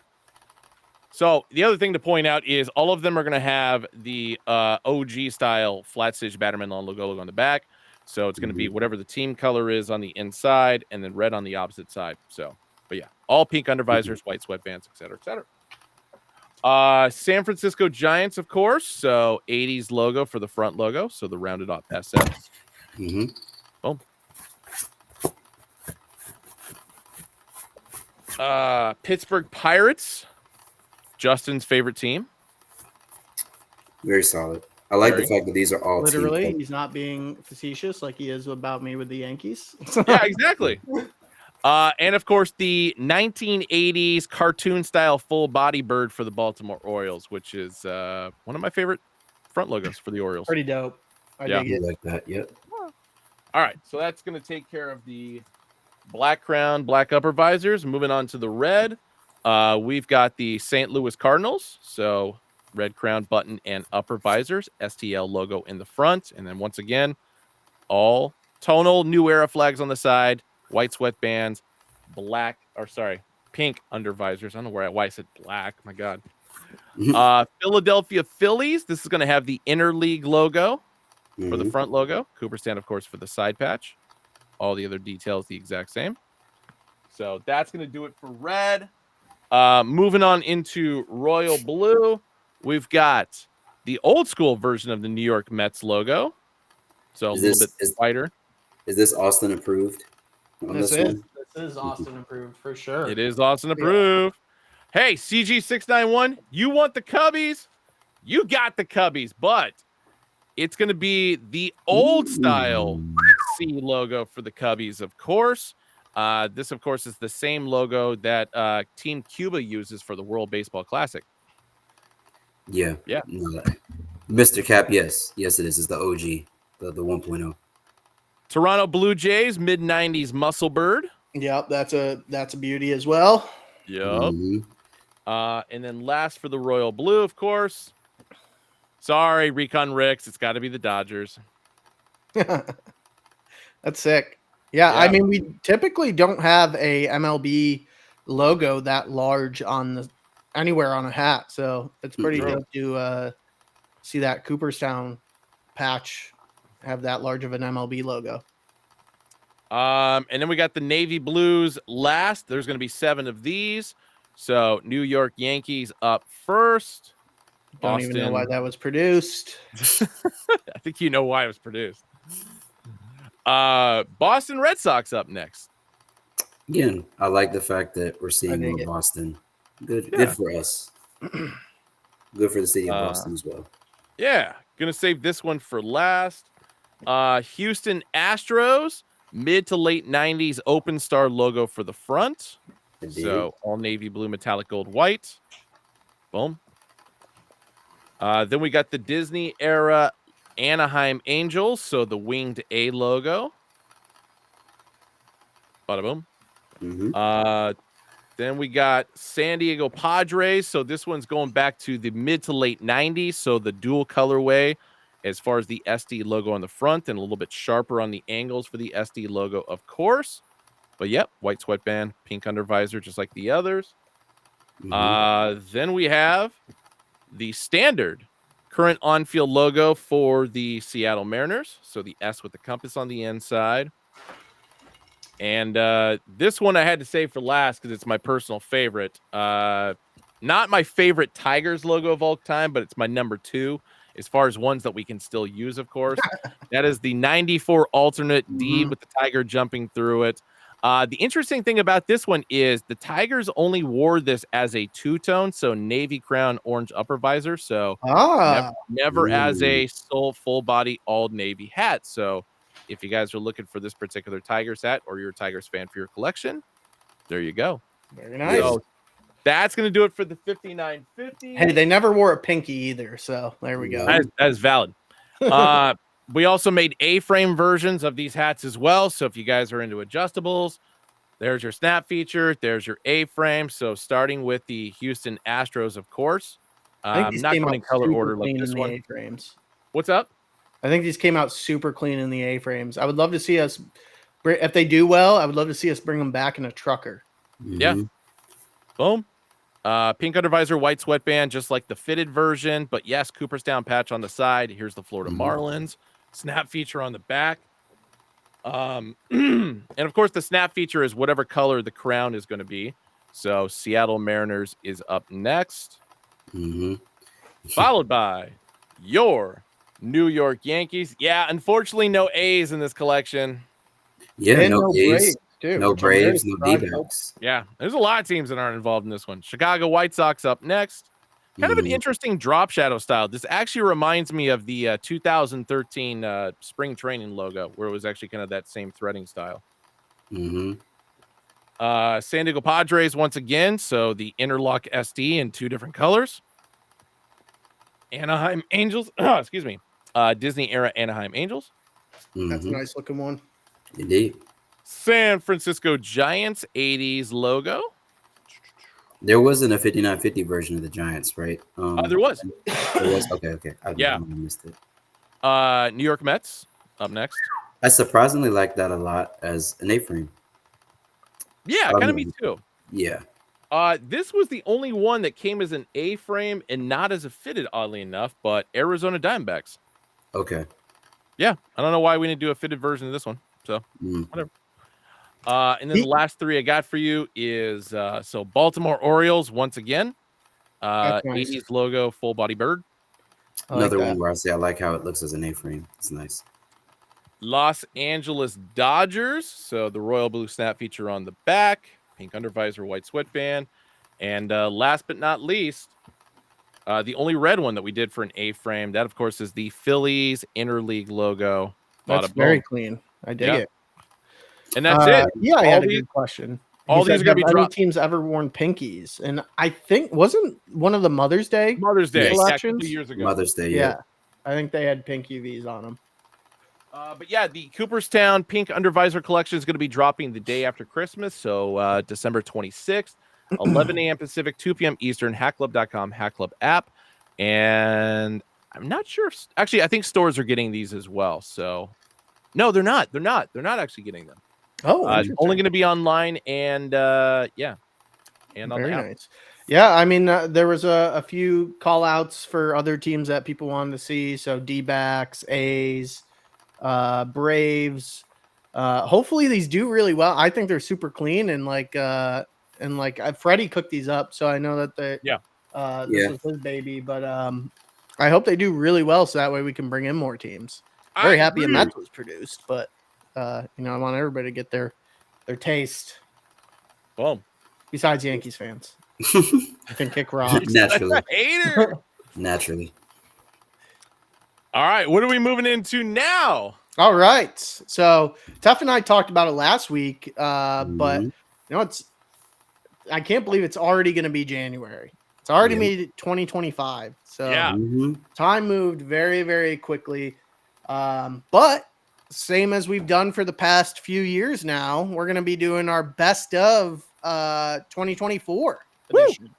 So the other thing to point out is all of them are going to have the OG style flat stitch Batterman logo on the back. So it's going to be whatever the team color is on the inside and then red on the opposite side. So, but yeah, all pink under visors, white sweatbands, et cetera, et cetera. San Francisco Giants, of course. So 80s logo for the front logo. So the rounded off SS. Mm-hmm. Boom. Pittsburgh Pirates, Justin's favorite team. Very solid. I like the fact that these are all literally. He's not being facetious like he is about me with the Yankees. Yeah, exactly. And of course, the 1980s cartoon style full body bird for the Baltimore Orioles, which is one of my favorite front logos for the Orioles. Pretty dope. I Yeah, dig it. like that. Yep. All right, so that's going to take care of the black crown, black upper visors. Moving on to the red, we've got the St. Louis Cardinals. So red crown button and upper visors, STL logo in the front. And then once again, all tonal new era flags on the side, white sweatbands, pink under visors. I don't know why I said black. My God. Philadelphia Phillies. This is going to have the interleague logo for the front logo. Cooperstown, of course, for the side patch. All the other details the exact same. So that's going to do it for red. Moving on into royal blue, we've got the old school version of the New York Mets logo. So a little bit wider. Is this Austin approved? This is Austin approved for sure. It is Austin approved. Yeah. Hey, CG691, you want the Cubbies? You got the Cubbies, but it's going to be the old style C logo for the Cubbies, of course. This, of course, is the same logo that Team Cuba uses for the World Baseball Classic. Yeah. Mr. Cap, yes. Yes, it is. It's the OG, the 1.0. Toronto Blue Jays, mid-90s muscle bird. Yep, that's a beauty as well. Yep. And then last for the royal blue, of course. Sorry, Recon Ricks. It's got to be the Dodgers. That's sick. Yeah, I mean, we typically don't have a MLB logo that large on anywhere on a hat, so it's pretty dope to see that Cooperstown patch have that large of an MLB logo. And then we got the navy blues last. There's going to be 7 of these. So New York Yankees up first. Don't even know why that was produced. I think you know why it was produced. Boston Red Sox up next. Again, I like the fact that we're seeing more Boston. Good for us. Good for the city of Boston as well. Yeah, gonna save this one for last. Houston Astros, mid to late 90s Open Star logo for the front. Indeed. So all navy blue, metallic gold, white. Boom. Then we got the Disney era Anaheim Angels, so the winged A logo. Bada boom. Then we got San Diego Padres. So this one's going back to the mid to late 90s. So the dual colorway as far as the SD logo on the front and a little bit sharper on the angles for the SD logo, of course. But yep, white sweatband, pink under visor, just like the others. Then we have the standard current on-field logo for the Seattle Mariners. So the S with the compass on the inside. And this one I had to save for last because it's my personal favorite. Not my favorite Tigers logo of all time, but it's my number 2 as far as ones that we can still use, of course. That is the 94 alternate D with the tiger jumping through it. The interesting thing about this one is the Tigers only wore this as a two-tone, so navy crown, orange upper visor. So never as a full body all navy hat. So if you guys are looking for this particular Tigers hat or you're a Tigers fan for your collection, there you go. Very nice. So that's going to do it for the 5950. Hey, they never wore a pinky either, so there we go. That is valid. We also made A-frame versions of these hats as well. So if you guys are into adjustables, there's your snap feature. There's your A-frame. So starting with the Houston Astros, of course. I'm not going in color order like this one. A-frames. What's up? I think these came out super clean in the A-frames. I would love to see us, if they do well, I would love to see us bring them back in a trucker. Yeah. Boom. Pink undervisor, white sweatband, just like the fitted version. But yes, Cooperstown patch on the side. Here's the Florida Marlins. Snap feature on the back. And of course, the snap feature is whatever color the crown is going to be. So Seattle Mariners is up next. Followed by your New York Yankees. Yeah, unfortunately, no A's in this collection. Yeah, And no A's. Braves, too, No which I'm very Braves, no surprised D-backs. Yeah, there's a lot of teams that aren't involved in this one. Chicago White Sox up next. Kind of an interesting drop shadow style. This actually reminds me of the 2013 spring training logo, where it was actually kind of that same threading style. San Diego Padres once again. So the interlock SD in two different colors. Anaheim Angels. Excuse me. Disney era Anaheim Angels. That's a nice looking one. Indeed. San Francisco Giants 80s logo. There wasn't a 5950 version of the Giants, right? There was. There was? Okay. I missed it. New York Mets up next. I surprisingly like that a lot as an A-frame. Yeah, kind of me too. Yeah. This was the only one that came as an A-frame and not as a fitted, oddly enough, but Arizona Diamondbacks. Okay. Yeah, I don't know why we didn't do a fitted version of this one. So, whatever. And then the last three I got for you is so Baltimore Orioles once again. 80s logo, full body bird. Another one where I say I like how it looks as an A-frame. It's nice. Los Angeles Dodgers. So the royal blue snap feature on the back, pink undervisor, white sweatband. And last but not least, the only red one that we did for an A-frame, that of course is the Phillies interleague logo. That's very clean. I dig it. And that's it. Yeah, I had a good question. All these are going to be dropped. Teams ever worn pinkies? And I think wasn't one of the Mother's Day collections? Yeah, years ago. Mother's Day, yeah. I think they had pink UVs on them. But yeah, the Cooperstown pink undervisor collection is going to be dropping the day after Christmas, so December 26th, 11 a.m. Pacific, 2 p.m. Eastern, hackclub.com, Hackclub app. And I'm not sure if actually I think stores are getting these as well. So no, they're not. They're not actually getting them. Oh, only going to be online and and on very the app. nice. Yeah, I mean, there was a few call outs for other teams that people wanted to see. So D-backs, A's, Braves. Hopefully these do really well. I think they're super clean and Freddie cooked these up, so I know that this was his baby. But I hope they do really well, so that way we can bring in more teams. Very happy a Mets was produced, but I want everybody to get their taste. Boom. Besides Yankees fans, I can kick rocks. Naturally. Hater. Naturally. All right, what are we moving into now? All right, so Tuff and I talked about it last week, but I can't believe it's already going to be January. It's already made 2025. So time moved very, very quickly. But same as we've done for the past few years now, we're going to be doing our best of 2024 edition.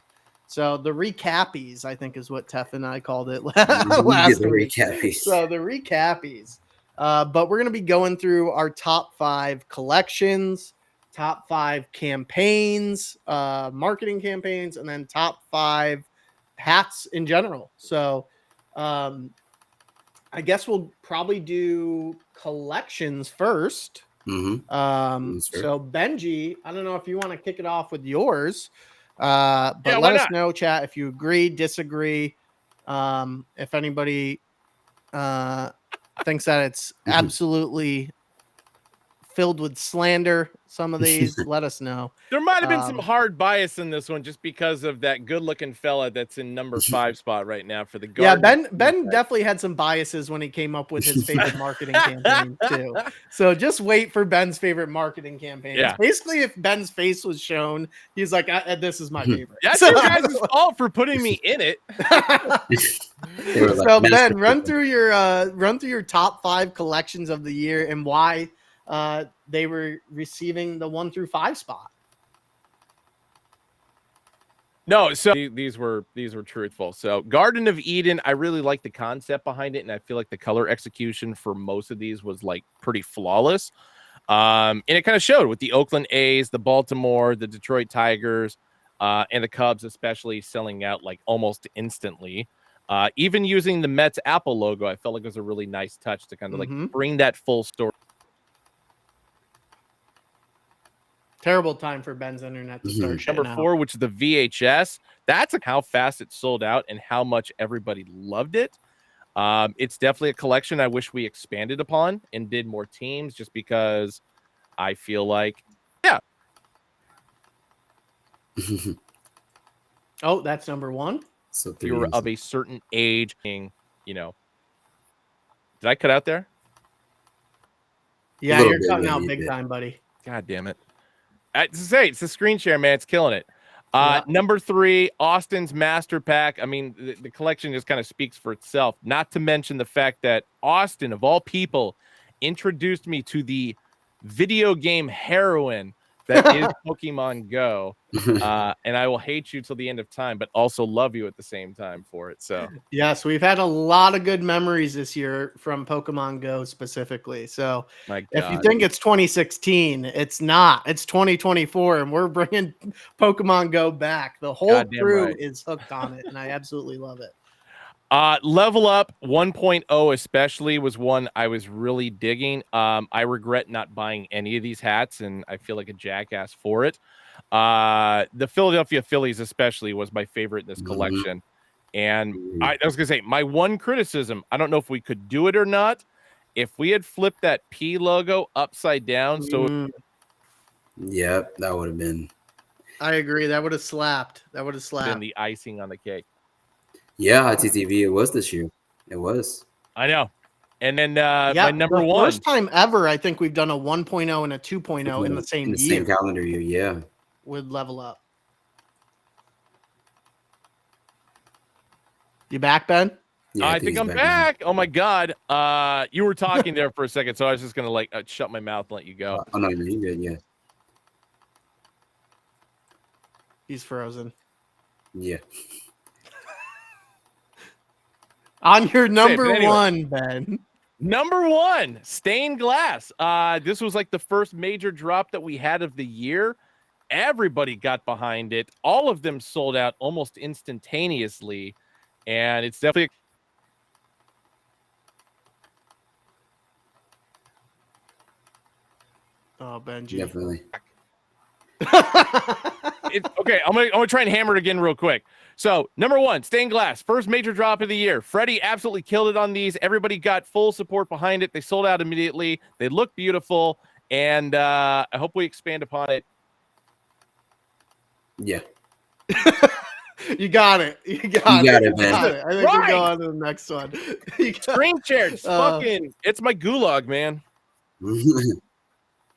So the recappies, I think, is what Teff and I called it last week. So the recappies. But we're going to be going through our top 5 collections, top 5 campaigns, marketing campaigns, and then top 5 hats in general. So I guess we'll probably do collections first. So Benji, I don't know if you want to kick it off with yours, but let us know, chat, if you agree, disagree, if anybody thinks that it's absolutely filled with slander. Some of these, let us know. There might have been some hard bias in this one just because of that good-looking fella that's in number 5 spot right now for the Yeah, Garden. Ben definitely had some biases when he came up with his favorite marketing campaign too. So just wait for Ben's favorite marketing campaign. Yeah. Basically, if Ben's face was shown, he's like, "This is my favorite." That's you guys' fault for putting me in it. So Ben, run through your top 5 collections of the year and why they were receiving the 1 through 5 spot. No, so these were truthful. So Garden of Eden, I really like the concept behind it, and I feel like the color execution for most of these was like pretty flawless. And it kind of showed with the Oakland A's, the Baltimore, the Detroit Tigers, and the Cubs especially selling out like almost instantly. Even using the Mets Apple logo, I felt like it was a really nice touch to kind of like bring that full story. Terrible time for Ben's internet to start. Number 4, which is the VHS. That's how fast it sold out and how much everybody loved it. It's definitely a collection I wish we expanded upon and did more teams, just because I feel like, yeah. Oh, that's number 1. So if you were of a certain age, you know. Did I cut out there? Yeah, you're cutting out big time, buddy. God damn it. It's the screen share, man. It's killing it. Number 3, Austin's Master Pack. I mean, the collection just kind of speaks for itself. Not to mention the fact that Austin, of all people, introduced me to the video game heroine that is Pokemon Go. And I will hate you till the end of time, but also love you at the same time for it. So yes, we've had a lot of good memories this year from Pokemon Go specifically. So if you think it's 2016, it's not. It's 2024, and we're bringing Pokemon Go back. The whole crew is hooked on it, and I absolutely love it. Level Up 1.0 especially was one I was really digging. I regret not buying any of these hats, and I feel like a jackass for it. The Philadelphia Phillies especially was my favorite in this collection. And I was gonna say, my one criticism, I don't know if we could do it or not, if we had flipped that P logo upside down. Yep, that would have been. I agree. That would have slapped. Been the icing on the cake. Yeah, ITTV, it was this year. It was. I know. And then my number 1. First time ever, I think we've done a 1.0 and a 2.0 in the same year. Same calendar year, yeah. With Level Up. You back, Ben? Yeah, I think I'm back. Oh my God. You were talking there for a second, so I was just gonna like shut my mouth and let you go. Oh no, you good, yeah. He's frozen. Yeah. On your number 1, Ben. Number 1, stained glass. This was like the first major drop that we had of the year. Everybody got behind it. All of them sold out almost instantaneously. And it's definitely Benji. Definitely. Okay, I'm gonna try and hammer it again real quick. So, number 1, stained glass, first major drop of the year. Freddie absolutely killed it on these. Everybody got full support behind it. They sold out immediately. They look beautiful, and I hope we expand upon it. Yeah. You got it. You got it, man. I think we'll go on to the next one. Screen share. It's my gulag, man.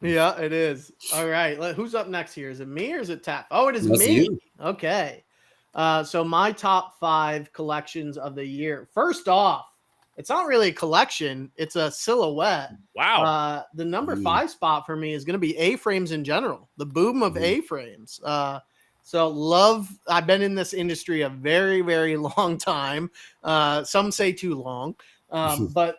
Yeah, it is. All right. Who's up next here? Is it me or is it Tap? Oh, it is me. You. Okay. So my top 5 collections of the year. First off, it's not really a collection. It's a silhouette. Wow. The number 5 spot for me is going to be A-frames in general. The boom of A-frames. So I've been in this industry a very, very long have some say too long. But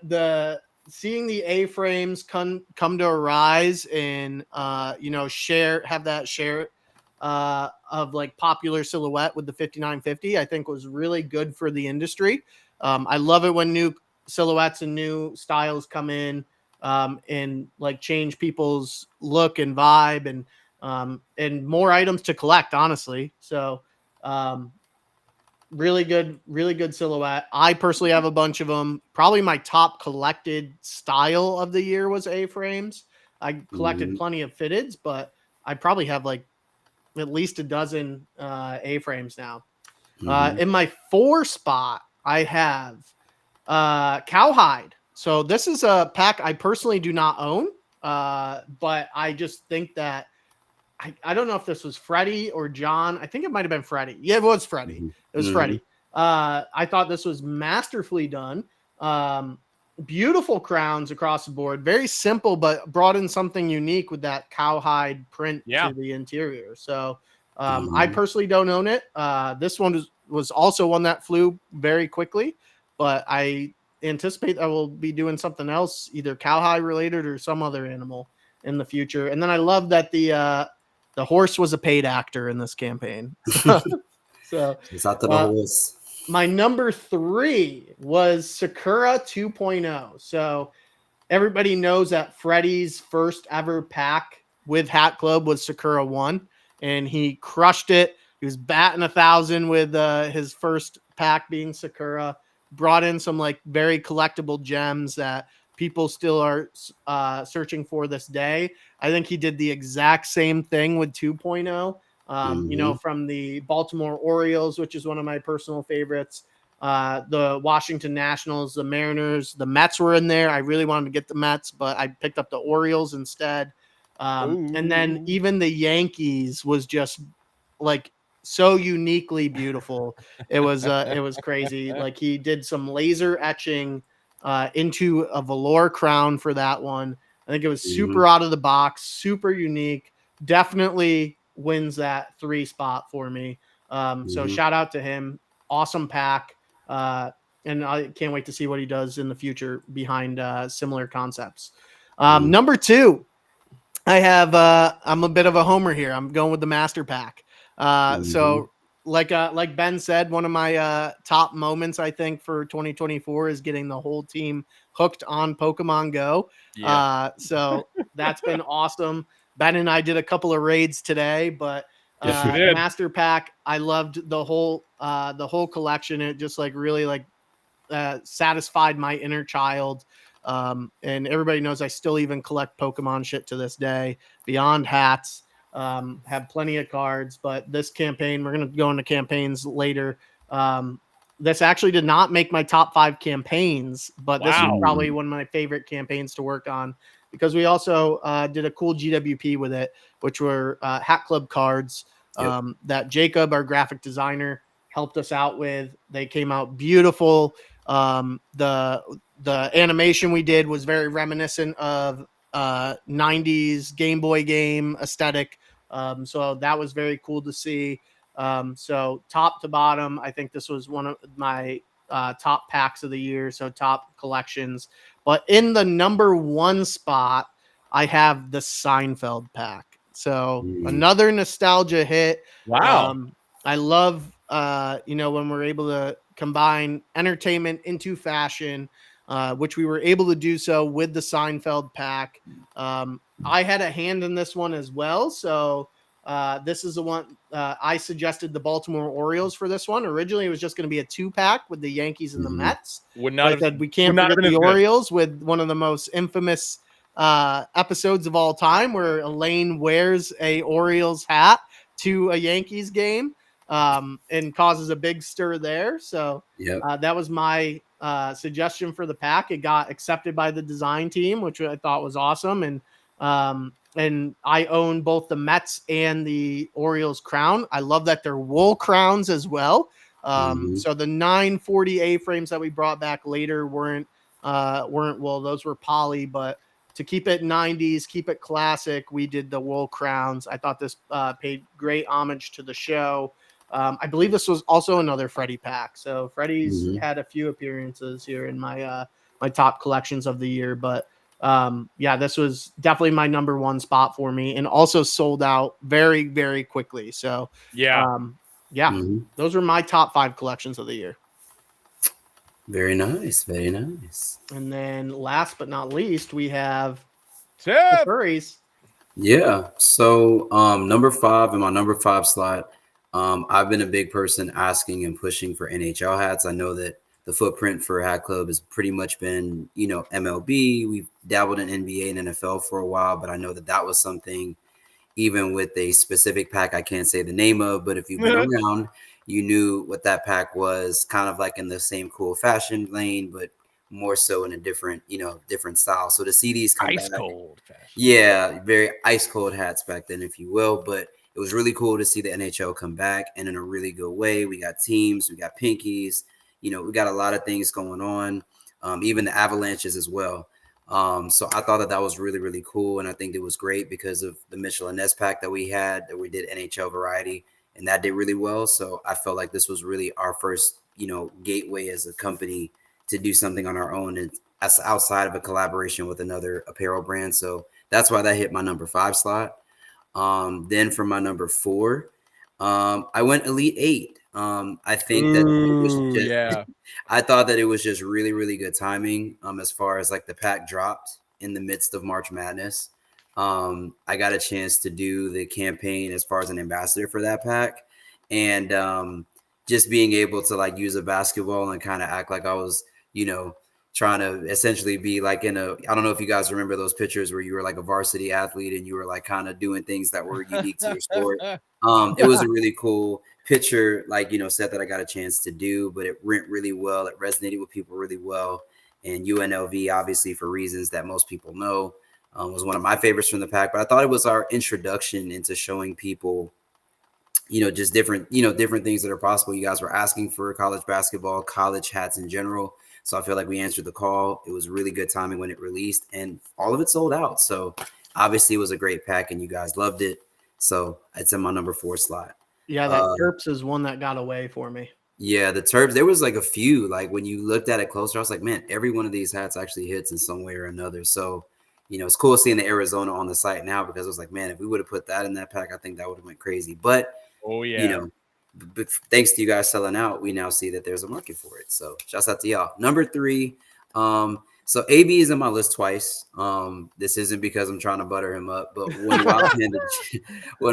seeing the A-frames come to a rise and have that share of like popular silhouette with the 5950, I think was really good for the industry. I love it when new silhouettes and new styles come in and like change people's look and vibe and more items to collect, honestly. So really good silhouette. I personally have a bunch of them. Probably my top collected style of the year was A-frames. I collected plenty of fitteds, but I probably have like at least a dozen A-frames now. In my 4 spot, I have Cowhide. So this is a pack I personally do not own, but I just think that I don't know if this was Freddie or John. I think it might have been Freddie. Yeah, it was Freddie. It was Freddie. I thought this was masterfully done. Beautiful crowns across the board. Very simple, but brought in something unique with that cowhide print to the interior. So I personally don't own it. This one was also one that flew very quickly, but I anticipate I will be doing something else, either cowhide related or some other animal in the future. And then I love that the horse was a paid actor in this campaign. So it's out to the horse. My number 3 was Sakura 2.0. So everybody knows that Freddie's first ever pack with Hat Club was Sakura 1, and he crushed it. He was batting 1,000 with his first pack being Sakura. Brought in some like very collectible gems that people still are searching for this day. I think he did the exact same thing with 2.0. You know, from the Baltimore Orioles, which is one of my personal favorites, the Washington Nationals, the Mariners, the Mets were in there. I really wanted to get the Mets, but I picked up the Orioles instead. And then even the Yankees was just like so uniquely beautiful. It was crazy. Like he did some laser etching into a velour crown for that one. I think it was super out of the box, super unique. Definitely wins that 3 spot for me. So shout out to him. Awesome pack. And I can't wait to see what he does in the future behind similar concepts. Number 2, I have I'm a bit of a homer here. I'm going with the Master Pack. So like Ben said, one of my top moments I think for 2024 is getting the whole team hooked on Pokemon Go. So that's been awesome. Ben and I did a couple of raids today, but Master Pack, I loved the whole collection. It just like really like satisfied my inner child. And everybody knows I still even collect Pokemon shit to this day beyond hats. Have plenty of cards, but this campaign, we're going to go into campaigns later. This actually did not make my top 5 campaigns, but this is probably one of my favorite campaigns to work on because we also did a cool GWP with it, which were Hat Club cards that Jacob, our graphic designer, helped us out with. They came out beautiful. The animation we did was very reminiscent of 90s Game Boy game aesthetic. So that was very cool to see. So top to bottom, I think this was one of my top packs of the year. So top collections, but in the number 1 spot, I have the Seinfeld pack. So another nostalgia hit. I love, when we're able to combine entertainment into fashion, which we were able to do so with the Seinfeld pack. I had a hand in this one as well. So this is the one I suggested the Baltimore Orioles for this one. Originally, it was just going to be a 2-pack with the Yankees and the Mets. I said we can't forget the Orioles with one of the most infamous episodes of all time where Elaine wears a Orioles hat to a Yankees game and causes a big stir there. So that was my suggestion for the pack. It got accepted by the design team, which I thought was awesome. And I own both the Mets and the Orioles crown. I love that they're wool crowns as well. So the 940 A-frames that we brought back later weren't wool. Those were poly, but to keep it 90s, keep it classic, we did the wool crowns. I thought this paid great homage to the show. I believe this was also another Freddie pack. So Freddie's had a few appearances here in my my top collections of the year. But this was definitely my number 1 spot for me, and also sold out very, very quickly. So those are my top 5 collections of the year. Very nice, very nice. And then last but not least, we have Teferi's. Yeah. So number 5 in my number 5 slot. I've been a big person asking and pushing for NHL hats. I know that the footprint for Hat Club has pretty much been, MLB. We've dabbled in NBA and NFL for a while, but I know that was something, even with a specific pack I can't say the name of, but if you've been around, you knew what that pack was, kind of like in the same cool fashion lane, but more so in a different, different style. So to see these come Ice back, cold fashion. yeah, very ice cold hats back then, if you will. But it was really cool to see the NHL come back and in a really good way. We got teams, we got pinkies, we got a lot of things going on, even the Avalanches as well. So I thought that was really, really cool. And I think it was great because of the Mitchell and Ness pack that we did NHL variety, and that did really well. So I felt like this was really our first, gateway as a company to do something on our own and as outside of a collaboration with another apparel brand. So that's why that hit my number 5 slot. Then for my number 4, I went Elite 8. I think that it was just, I thought that it was just really, really good timing. As far as like the pack dropped in the midst of March Madness. I got a chance to do the campaign as far as an ambassador for that pack. And just being able to like use a basketball and kind of act like I was, trying to essentially be like I don't know if you guys remember those pictures where you were like a varsity athlete and you were like kind of doing things that were unique to your sport. It was a really cool picture, like, set that I got a chance to do, but it went really well. It resonated with people really well. And UNLV, obviously, for reasons that most people know, was one of my favorites from the pack. But I thought it was our introduction into showing people, just different things that are possible. You guys were asking for college basketball, college hats in general. So I feel like we answered the call. It was really good timing when it released, and all of it sold out. So obviously it was a great pack and you guys loved it. So it's in my number 4 slot. Yeah, that Terps is one that got away for me. Yeah, the Terps, there was like a few, like when you looked at it closer, I was like, man, every one of these hats actually hits in some way or another. So, it's cool seeing the Arizona on the site now, because I was like, man, if we would have put that in that pack, I think that would have went crazy. But, but thanks to you guys selling out, we now see that there's a market for it. So shouts out to y'all. Number 3, so AB is in my list twice. This isn't because I'm trying to butter him up, but when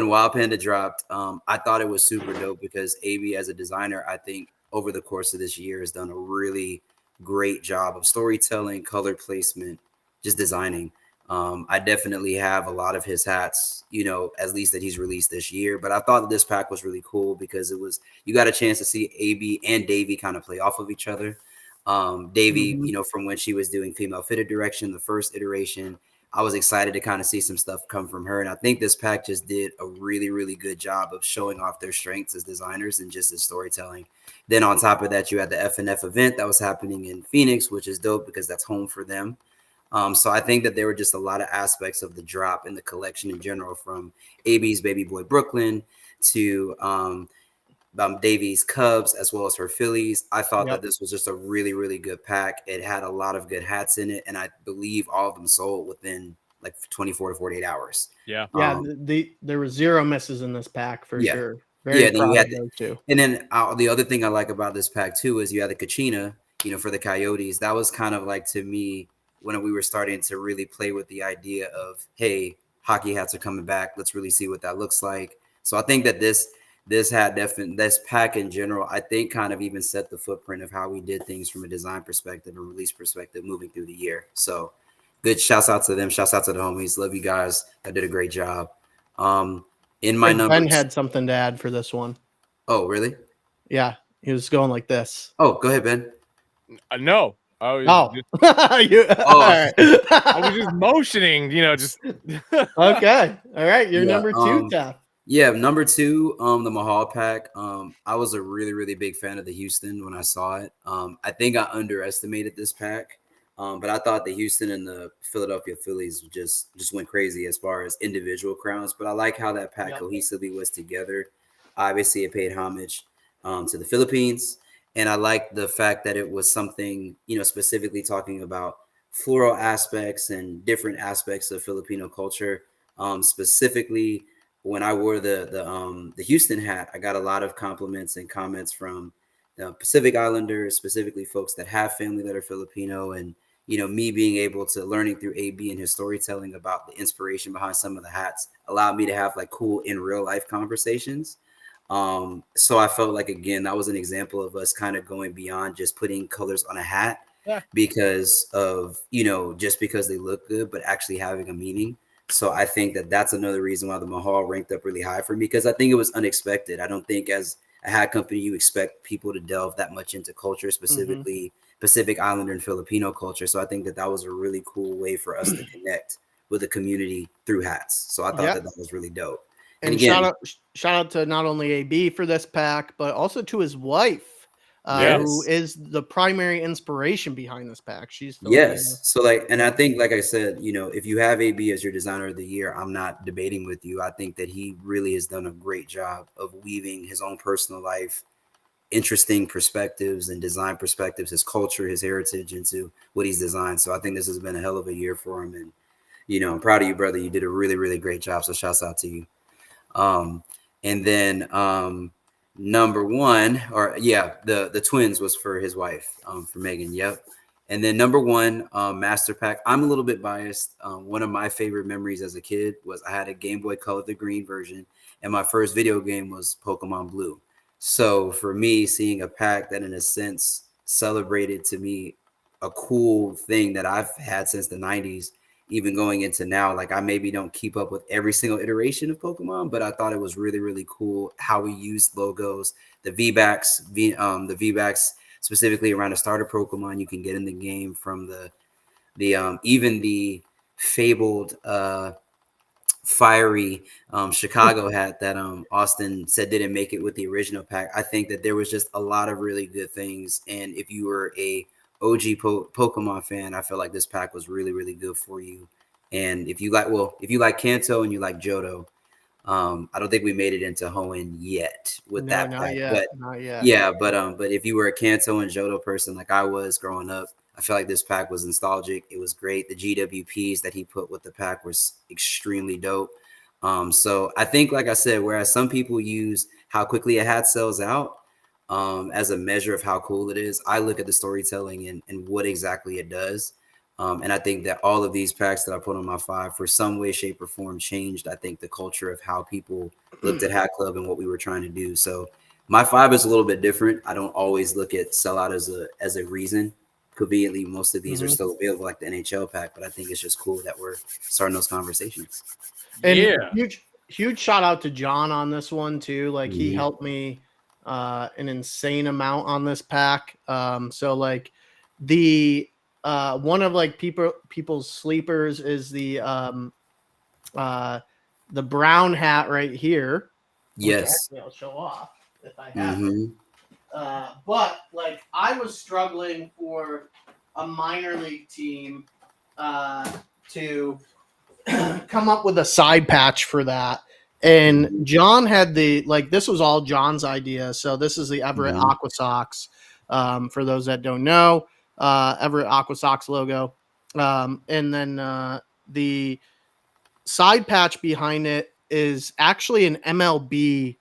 Wild Panda dropped, I thought it was super dope because AB as a designer, I think over the course of this year has done a really great job of storytelling, color placement, just designing. I definitely have a lot of his hats, at least that he's released this year. But I thought that this pack was really cool because you got a chance to see AB and Davey kind of play off of each other. Davey, from when she was doing female fitted direction, the first iteration, I was excited to kind of see some stuff come from her. And I think this pack just did a really, really good job of showing off their strengths as designers and just as storytelling. Then on top of that, you had the FNF event that was happening in Phoenix, which is dope because that's home for them. So I think that there were just a lot of aspects of the drop in the collection in general, from AB's Baby Boy Brooklyn to Davies Cubs, as well as her Phillies. I thought that this was just a really, really good pack. It had a lot of good hats in it, and I believe all of them sold within like 24 to 48 hours. Yeah. There were 0 misses in this pack for sure. Very proud of those two. And then the other thing I like about this pack too is you had the Kachina, for the Coyotes. That was kind of like, to me, when we were starting to really play with the idea of, hey, hockey hats are coming back. Let's really see what that looks like. So I think that this pack in general, I think kind of even set the footprint of how we did things from a design perspective and release perspective moving through the year. So good. Shouts out to them. Shouts out to the homies. Love you guys. I did a great job. In my numbers, Ben had something to add for this one. Oh, really? Yeah. He was going like this. Oh, go ahead, Ben. No. I was just motioning, just okay. All right. You're number 2, Tef. Yeah, number 2, the Mahal pack. I was a really, really big fan of the Houston when I saw it. I think I underestimated this pack, but I thought the Houston and the Philadelphia Phillies just went crazy as far as individual crowns. But I like how that pack cohesively was together. Obviously, it paid homage to the Philippines. And I like the fact that it was something, specifically talking about floral aspects and different aspects of Filipino culture. Specifically, when I wore the Houston hat, I got a lot of compliments and comments from the Pacific Islanders, specifically folks that have family that are Filipino. And, me being able to learning through AB and his storytelling about the inspiration behind some of the hats allowed me to have like cool in real life conversations. So I felt like, again, that was an example of us kind of going beyond just putting colors on a hat Yeah. because of, just because they look good, but actually having a meaning. So I think that that's another reason why the Mahal ranked up really high for me, because I think it was unexpected. I don't think as a hat company you expect people to delve that much into culture, specifically Pacific Islander and Filipino culture. So I think that that was a really cool way for us to connect with the community through hats. So I thought Yeah. that that was really dope. And again, shout out to not only AB for this pack, but also to his wife, who yes. is the primary inspiration behind this pack. She's Filipino. Yes. So and I think, like I said, if you have AB as your designer of the year, I'm not debating with you. I think that he really has done a great job of weaving his own personal life, interesting perspectives and design perspectives, his culture, his heritage into what he's designed. So I think this has been a hell of a year for him. And, I'm proud of you, brother. You did a really, really great job. So shouts out to you. And then number one, or yeah, the twins was for his wife, for Megan. Yep. And then number one, Master Pack. I'm a little bit biased. One of my favorite memories as a kid was I had a Game Boy Color, the green version, and my first video game was Pokemon Blue. So for me, seeing a pack that in a sense celebrated to me a cool thing that I've had since the 90s, even going into now, like I maybe don't keep up with every single iteration of Pokemon, but I thought it was really, really cool how we used logos, the V-Backs, the V-Backs specifically around the starter Pokemon you can get in the game, from the even the fabled fiery Chicago hat that Austin said didn't make it with the original pack. I think that there was just a lot of really good things, and if you were a OG Pokemon fan, I feel like this pack was really, really good for you. And if you like Kanto and you like Johto, I don't think we made it into Hoenn yet with that pack. Not yet. Yeah, but if you were a Kanto and Johto person like I was growing up, I feel like this pack was nostalgic. It was great. The GWPs that he put with the pack was extremely dope. So I think, like I said, whereas some people use how quickly a hat sells out as a measure of how cool it is, I look at the storytelling and what exactly it does. And I think that all of these packs that I put on my 5, for some way, shape, or form, changed, I think, the culture of how people looked at Hat Club and what we were trying to do. So my 5 is a little bit different. I don't always look at sellout as a reason. Conveniently, most of these are still available, like the NHL pack, but I think it's just cool that we're starting those conversations. And huge shout out to John on this one too. Like he helped me an insane amount on this pack. So like the one of like people's sleepers is the brown hat right here. Yes. Which I'll show off if I have it. But like I was struggling for a minor league team to come up with a side patch for that. And John had this was all John's idea. So this is the Everett Aqua Sox. For those that don't know, Everett Aqua Sox logo. And then the side patch behind it is actually an MLB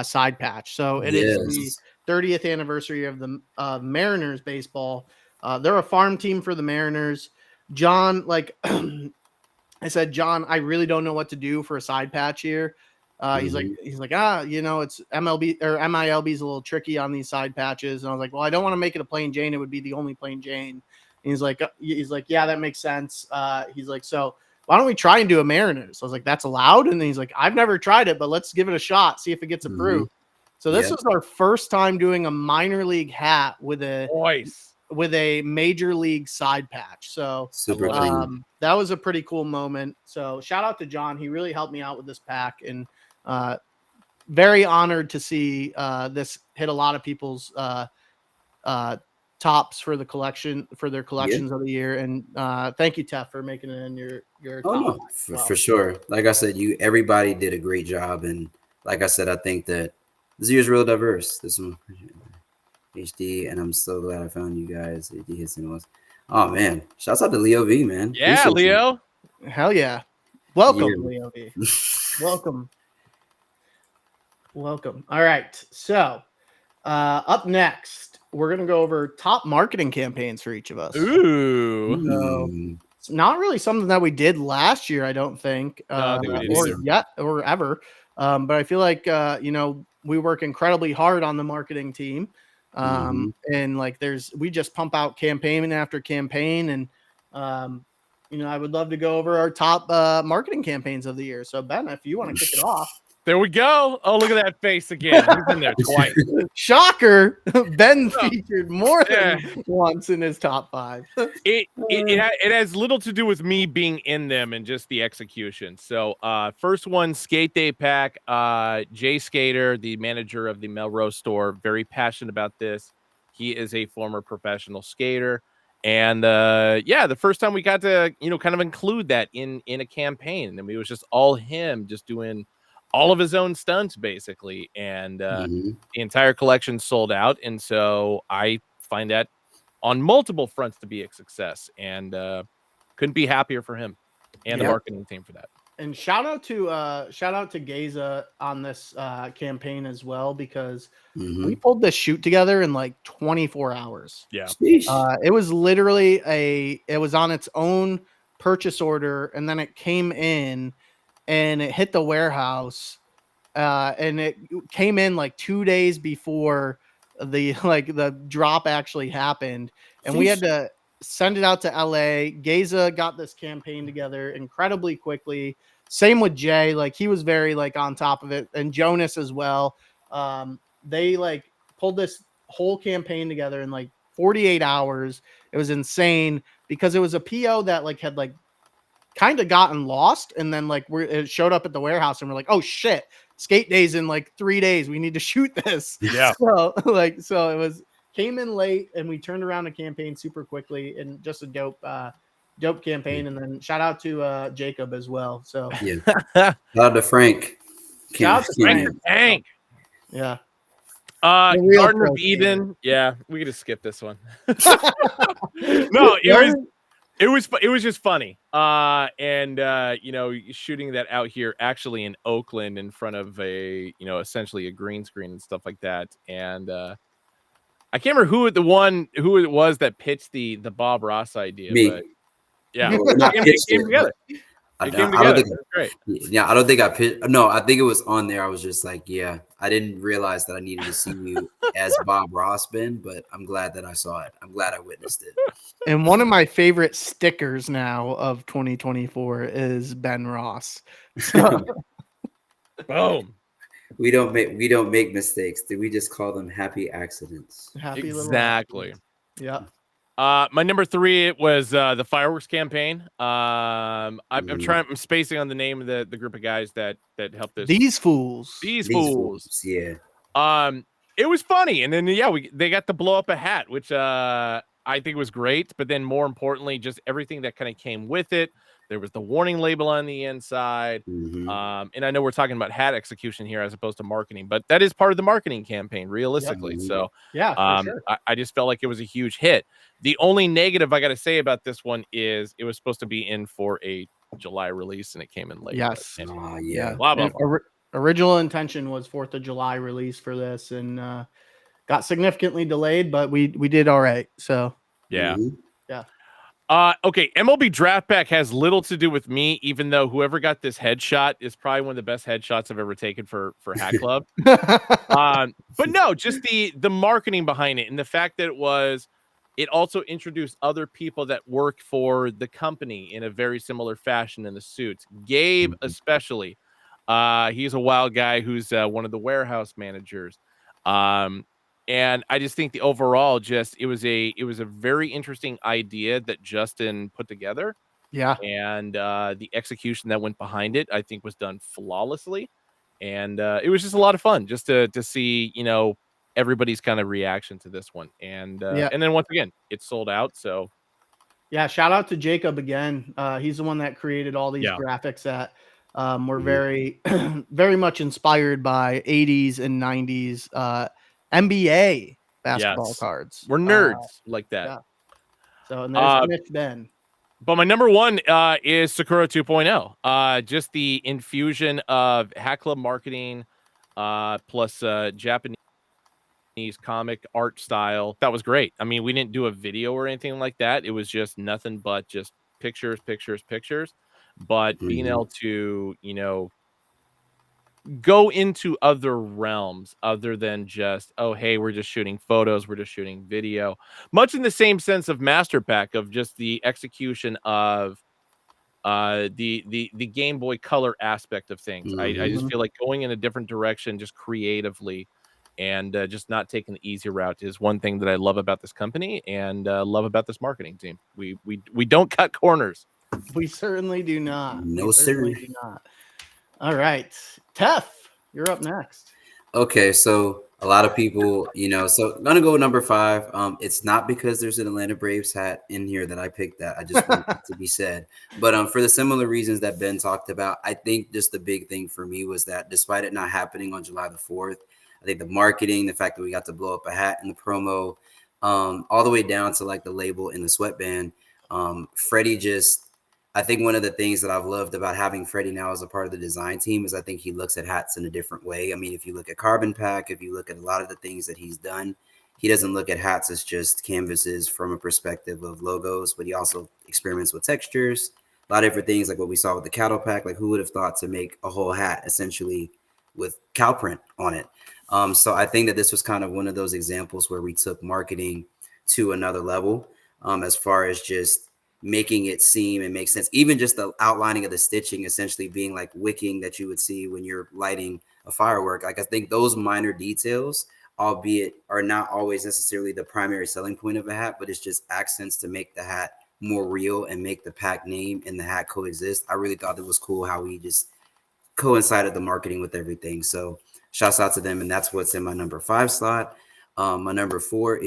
side patch. So it is the 30th anniversary of the Mariners baseball. They're a farm team for the Mariners. John, like I said, John, I really don't know what to do for a side patch here. He's like, it's MLB or MILB is a little tricky on these side patches. And I was like, well, I don't want to make it a plain Jane. It would be the only plain Jane. And he's like, yeah, that makes sense. He's like, so why don't we try and do a Mariners? So I was like, that's allowed. And then he's like, I've never tried it, but let's give it a shot. See if it gets approved. So this was our first time doing a minor league hat with a major league side patch. So super clean. That was a pretty cool moment. So shout out to John. He really helped me out with this pack, and very honored to see this hit a lot of people's tops for the collection, for their collections of the year. And thank you, Tef, for making it in your top. For sure. Like I said, everybody did a great job. And like I said, I think that this year's real diverse. This one HD, and I'm so glad I found you guys. HD hits and was. Oh man, shouts out to Leo V, man. Yeah, appreciate Leo. You. Hell yeah. Welcome, Leo V. Welcome. All right. So up next, we're gonna go over top marketing campaigns for each of us. Ooh. So it's not really something that we did last year, I don't think. No, I think we did or ever. But I feel like we work incredibly hard on the marketing team. And like we just pump out campaign after campaign, and I would love to go over our top marketing campaigns of the year. So Ben, if you want to kick it off. There we go. Oh, look at that face again. He's been there twice. Shocker. Ben featured more than once in his top 5. It has little to do with me being in them and just the execution. So first one, Skate Day Pack. Jay Skater, the manager of the Melrose store, very passionate about this. He is a former professional skater. And the first time we got to, kind of include that in a campaign. I mean, it was just all him just doing all of his own stunts, basically. And the entire collection sold out. And so I find that on multiple fronts to be a success, and couldn't be happier for him and the marketing team for that. And shout out to Geza on this campaign as well, because we pulled this shoot together in like 24 hours. Yeah. It was literally it was on its own purchase order, and then it came in and it hit the warehouse, and it came in like 2 days before the drop actually happened, and we had to send it out to LA. Geza got this campaign together incredibly quickly. Same with Jay, like he was very on top of it, and Jonas as well. They pulled this whole campaign together in 48 hours. It was insane because it was a PO that had kind of gotten lost, and then it showed up at the warehouse, and we're like, oh shit, skate days in 3 days, we need to shoot this. Yeah. So it came in late, and we turned around a campaign super quickly, and just a dope campaign. And then shout out to Jacob as well. So shout out to Frank. Shout out to Frank. Yeah. Garden of Eden. Yeah, we could just skip this one. No, it was just funny. Shooting that out here actually in Oakland in front of essentially a green screen and stuff like that. And I can't remember who it was that pitched the Bob Ross idea. Me. But yeah, it came together. I don't think I pitched. No, I think it was on there. I was just like, yeah, I didn't realize that I needed to see you as Bob Ross, Ben, but I'm glad that I saw it. I'm glad I witnessed it. And one of my favorite stickers now of 2024 is Ben Ross. Boom. We don't make mistakes. We just call them happy accidents. Exactly. Yeah. My number 3 was the fireworks campaign. I'm spacing on the name of the group of guys that helped this. These fools. Yeah. It was funny, and then they got to blow up a hat, which I think was great. But then more importantly, just everything that kind of came with it. There was the warning label on the inside. And I know we're talking about hat execution here as opposed to marketing, but that is part of the marketing campaign, realistically. Yep. So yeah, for sure. I just felt like it was a huge hit. The only negative I got to say about this one is it was supposed to be in for a July release, and it came in late. Yes. Yeah. Blah, blah, blah. Original intention was 4th of July release for this, and got significantly delayed, but we did all right. So yeah. Yeah. Okay, MLB Draft Pack has little to do with me, even though whoever got this headshot is probably one of the best headshots I've ever taken for Hat Club. But no, just the marketing behind it, and the fact that it also introduced other people that work for the company in a very similar fashion in the suits. Gabe, especially, he's a wild guy who's one of the warehouse managers. And I just think the overall, it was a very interesting idea that Justin put together. Yeah. And the execution that went behind it, I think, was done flawlessly. And it was just a lot of fun just to see, everybody's kind of reaction to this one. And and then once again, it sold out. So yeah, shout out to Jacob again. He's the one that created all these graphics that were very, very much inspired by 80s and 90s NBA basketball cards. We're nerds like that. Yeah. So, and there's Mitch Ben. But my number 1 is Sakura 2.0. Just the infusion of Hat Club marketing plus Japanese comic art style. That was great. I mean, we didn't do a video or anything like that. It was just nothing but just pictures. But being able to, go into other realms other than just, oh, hey, we're just shooting photos, we're just shooting video. Much in the same sense of Master Pack, of just the execution of the Game Boy Color aspect of things. I just Mm-hmm. feel like going in a different direction just creatively, and just not taking the easy route is one thing that I love about this company, and love about this marketing team. We don't cut corners. We certainly do not. No, sir. All right. Tef, you're up next. Okay, so a lot of people, so I'm gonna go number 5. It's not because there's an Atlanta Braves hat in here that I picked that. I just want it to be said. But for the similar reasons that Ben talked about, I think just the big thing for me was that despite it not happening on July the 4th, I think the marketing, the fact that we got to blow up a hat in the promo, all the way down to like the label in the sweatband, Freddie just I think one of the things that I've loved about having Freddie now as a part of the design team is I think he looks at hats in a different way. I mean, if you look at Carbon Pack, if you look at a lot of the things that he's done, he doesn't look at hats as just canvases from a perspective of logos, but he also experiments with textures, a lot of different things like what we saw with the cattle pack. Like who would have thought to make a whole hat essentially with cow print on it? So I think that this was kind of one of those examples where we took marketing to another level, as far as just making it seem and make sense. Even just the outlining of the stitching essentially being like wicking that you would see when you're lighting a firework. Like I think those minor details, albeit are not always necessarily the primary selling point of a hat, but it's just accents to make the hat more real and make the pack name and the hat coexist. I really thought it was cool how we just coincided the marketing with everything. So shouts out to them. And that's what's in my number 5 slot. My number 4,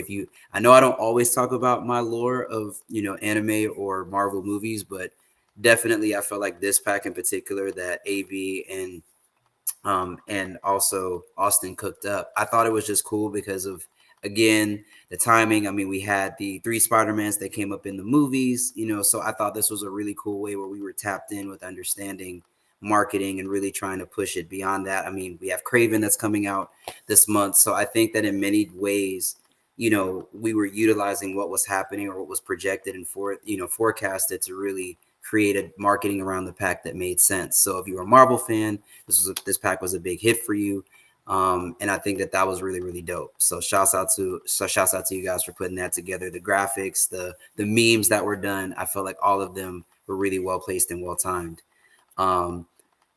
I know I don't always talk about my lore of, anime or Marvel movies, but definitely I felt like this pack in particular that AB and also Austin cooked up. I thought it was just cool because of, again, the timing. I mean, we had the 3 Spider-Mans that came up in the movies, so I thought this was a really cool way where we were tapped in with understanding marketing and really trying to push it beyond that. I mean, we have Craven that's coming out this month. So I think that in many ways, we were utilizing what was happening or what was projected and forecasted to really create a marketing around the pack that made sense. So if you were a Marvel fan, this pack was a big hit for you. And I think that was really, really dope. So shouts out to you guys for putting that together. The graphics, the memes that were done, I felt like all of them were really well placed and well timed.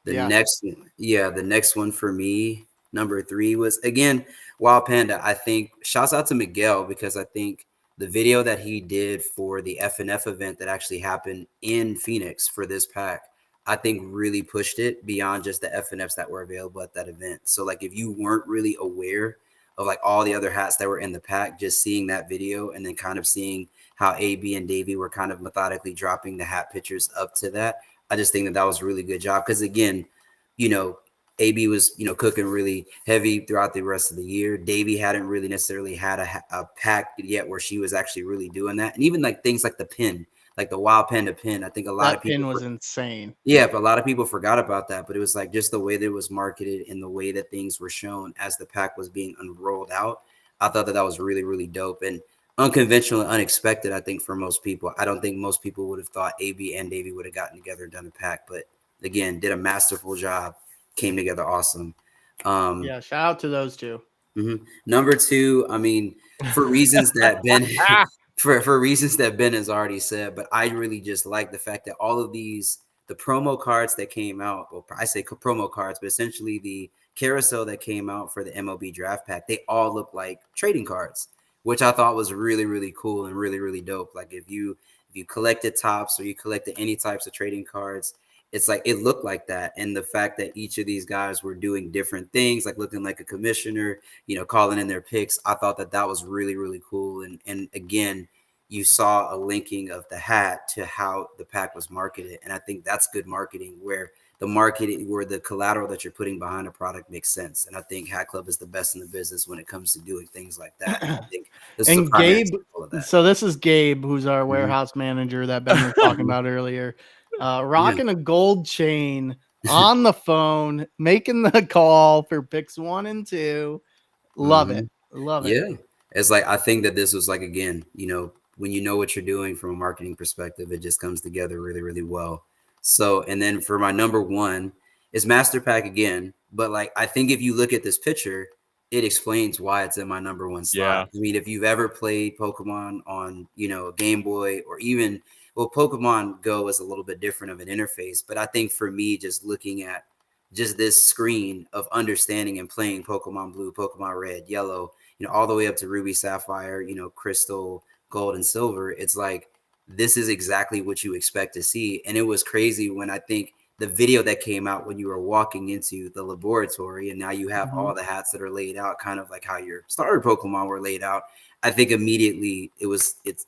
The next one for me, number 3 was again Wild Panda. I think shouts out to Miguel because I think the video that he did for the FNF event that actually happened in Phoenix for this pack, I think really pushed it beyond just the FNFs that were available at that event. So like if you weren't really aware of like all the other hats that were in the pack, just seeing that video and then kind of seeing how AB and Davey were kind of methodically dropping the hat pictures up to that, I just think that was a really good job because again, AB was, cooking really heavy throughout the rest of the year. Davey hadn't really necessarily had a pack yet where she was actually really doing that. And even like things like the pin, like the Wild Panda pin, I think a lot of people pin was insane. Yeah, but a lot of people forgot about that. But it was like just the way that it was marketed and the way that things were shown as the pack was being unrolled out. I thought that was really, really dope and unconventional and unexpected, I think, for most people. I don't think most people would have thought AB and Davey would have gotten together and done a pack. But again, did a masterful job. Came together awesome. Yeah, shout out to those two. Mm-hmm. Number 2, I mean, for reasons that Ben for reasons that Ben has already said, but I really just like the fact that all of the promo cards that came out, well, I say promo cards, but essentially the carousel that came out for the MLB draft pack, they all look like trading cards, which I thought was really, really cool and really, really dope. Like if you collected tops or you collected any types of trading cards, it's like it looked like that. And the fact that each of these guys were doing different things, like looking like a commissioner, calling in their picks, I thought that was really, really cool. And again, you saw a linking of the hat to how the pack was marketed. And I think that's good marketing where the collateral that you're putting behind a product makes sense. And I think Hat Club is the best in the business when it comes to doing things like that. And I think this is a primary example of that. So this is Gabe, who's our warehouse manager that Ben was talking about earlier. Rocking a gold chain on the phone, making the call for picks 1 and 2. Love it. Yeah. It's like, I think that this was like, again, when you know what you're doing from a marketing perspective, it just comes together really, really well. So, and then for my number 1, It's Master Pack again, but like I think if you look at this picture, it explains why it's in my number one slot. I mean, if you've ever played Pokemon on, a Game Boy or even, well, Pokemon Go is a little bit different of an interface, but I think for me, just looking at just this screen of understanding and playing Pokemon Blue, Pokemon Red, Yellow, all the way up to Ruby, Sapphire, Crystal, Gold, and Silver, it's like, this is exactly what you expect to see. And it was crazy when I think the video that came out when you were walking into the laboratory and now you have all the hats that are laid out, kind of like how your starter Pokemon were laid out. I think immediately it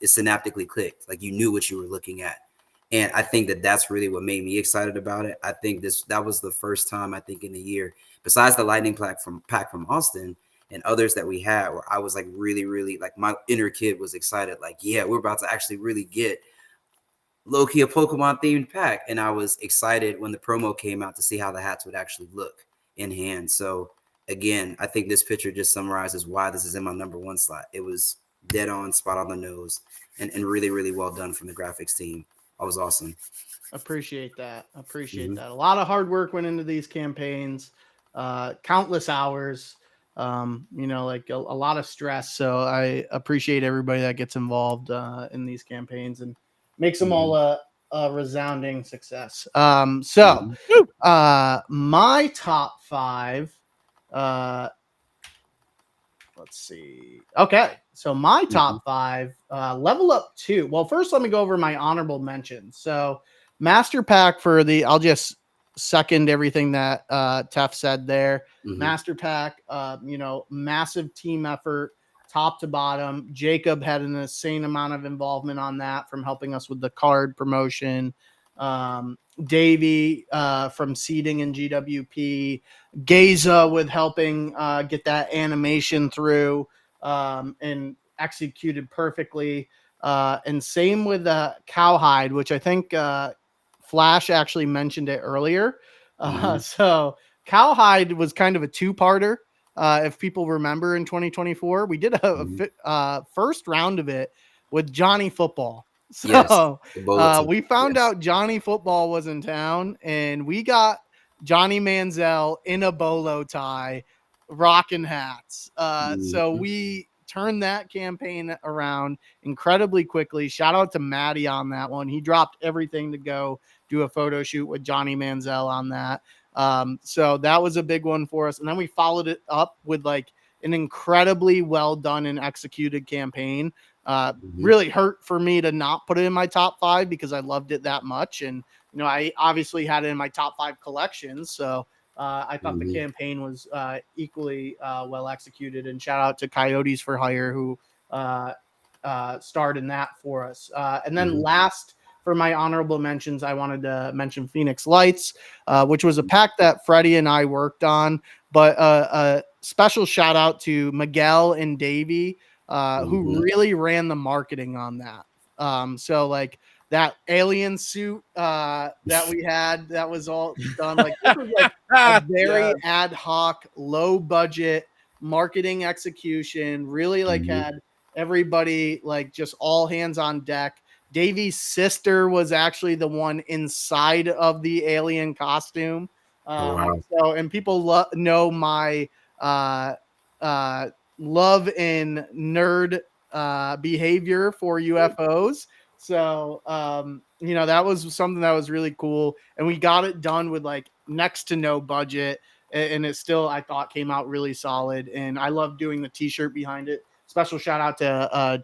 synaptically clicked. Like you knew what you were looking at. And I think that's really what made me excited about it. I think that was the first time I think in a year, besides the lightning pack from Austin and others that we had, where I was like really, really like my inner kid was excited. Like, yeah, we're about to actually really get low-key a Pokemon themed pack. And I was excited when the promo came out to see how the hats would actually look in hand. So again, I think this picture just summarizes why this is in my number one slot. It was dead on, spot on the nose, and really, really well done from the graphics team. I was awesome. Appreciate that. A lot of hard work went into these campaigns, countless hours, like a lot of stress. So I appreciate everybody that gets involved in these campaigns and makes them all a resounding success. My top 5, let's see. Okay. So my top 5, level up 2. Well, first let me go over my honorable mentions. So Master Pack I'll just second everything that Tef said there. Master Pack, massive team effort, top to bottom. Jacob had an insane amount of involvement on that, from helping us with the card promotion. Davey from seeding in GWP, Geza with helping get that animation through and executed perfectly. And same with Cowhide, which I think Flash actually mentioned it earlier. So Cowhide was kind of a two-parter. If people remember, in 2024, we did a first round of it with Johnny Football. So we found out Johnny Football was in town, and we got Johnny Manziel in a bolo tie, rocking hats. So we turned that campaign around incredibly quickly. Shout out to Maddie on that one. He dropped everything to go do a photo shoot with Johnny Manziel on that. So that was a big one for us. And then we followed it up with like an incredibly well done and executed campaign. Really hurt for me to not put it in my top 5 because I loved it that much. And, I obviously had it in my top 5 collections. So I thought the campaign was equally well executed. And shout out to Coyotes for Hire, who starred in that for us. And then last, for my honorable mentions, I wanted to mention Phoenix Lights, which was a pack that Freddie and I worked on. But a special shout out to Miguel and Davey, who really ran the marketing on that. So like that alien suit that we had, that was all done. Like this was like a very ad hoc, low budget marketing execution. Really had everybody like just all hands on deck. Davey's sister was actually the one inside of the alien costume. So, and people know my love and nerd behavior for UFOs. So, that was something that was really cool. And we got it done with like next to no budget. And it still, I thought, came out really solid. And I love doing the t-shirt behind it. Special shout out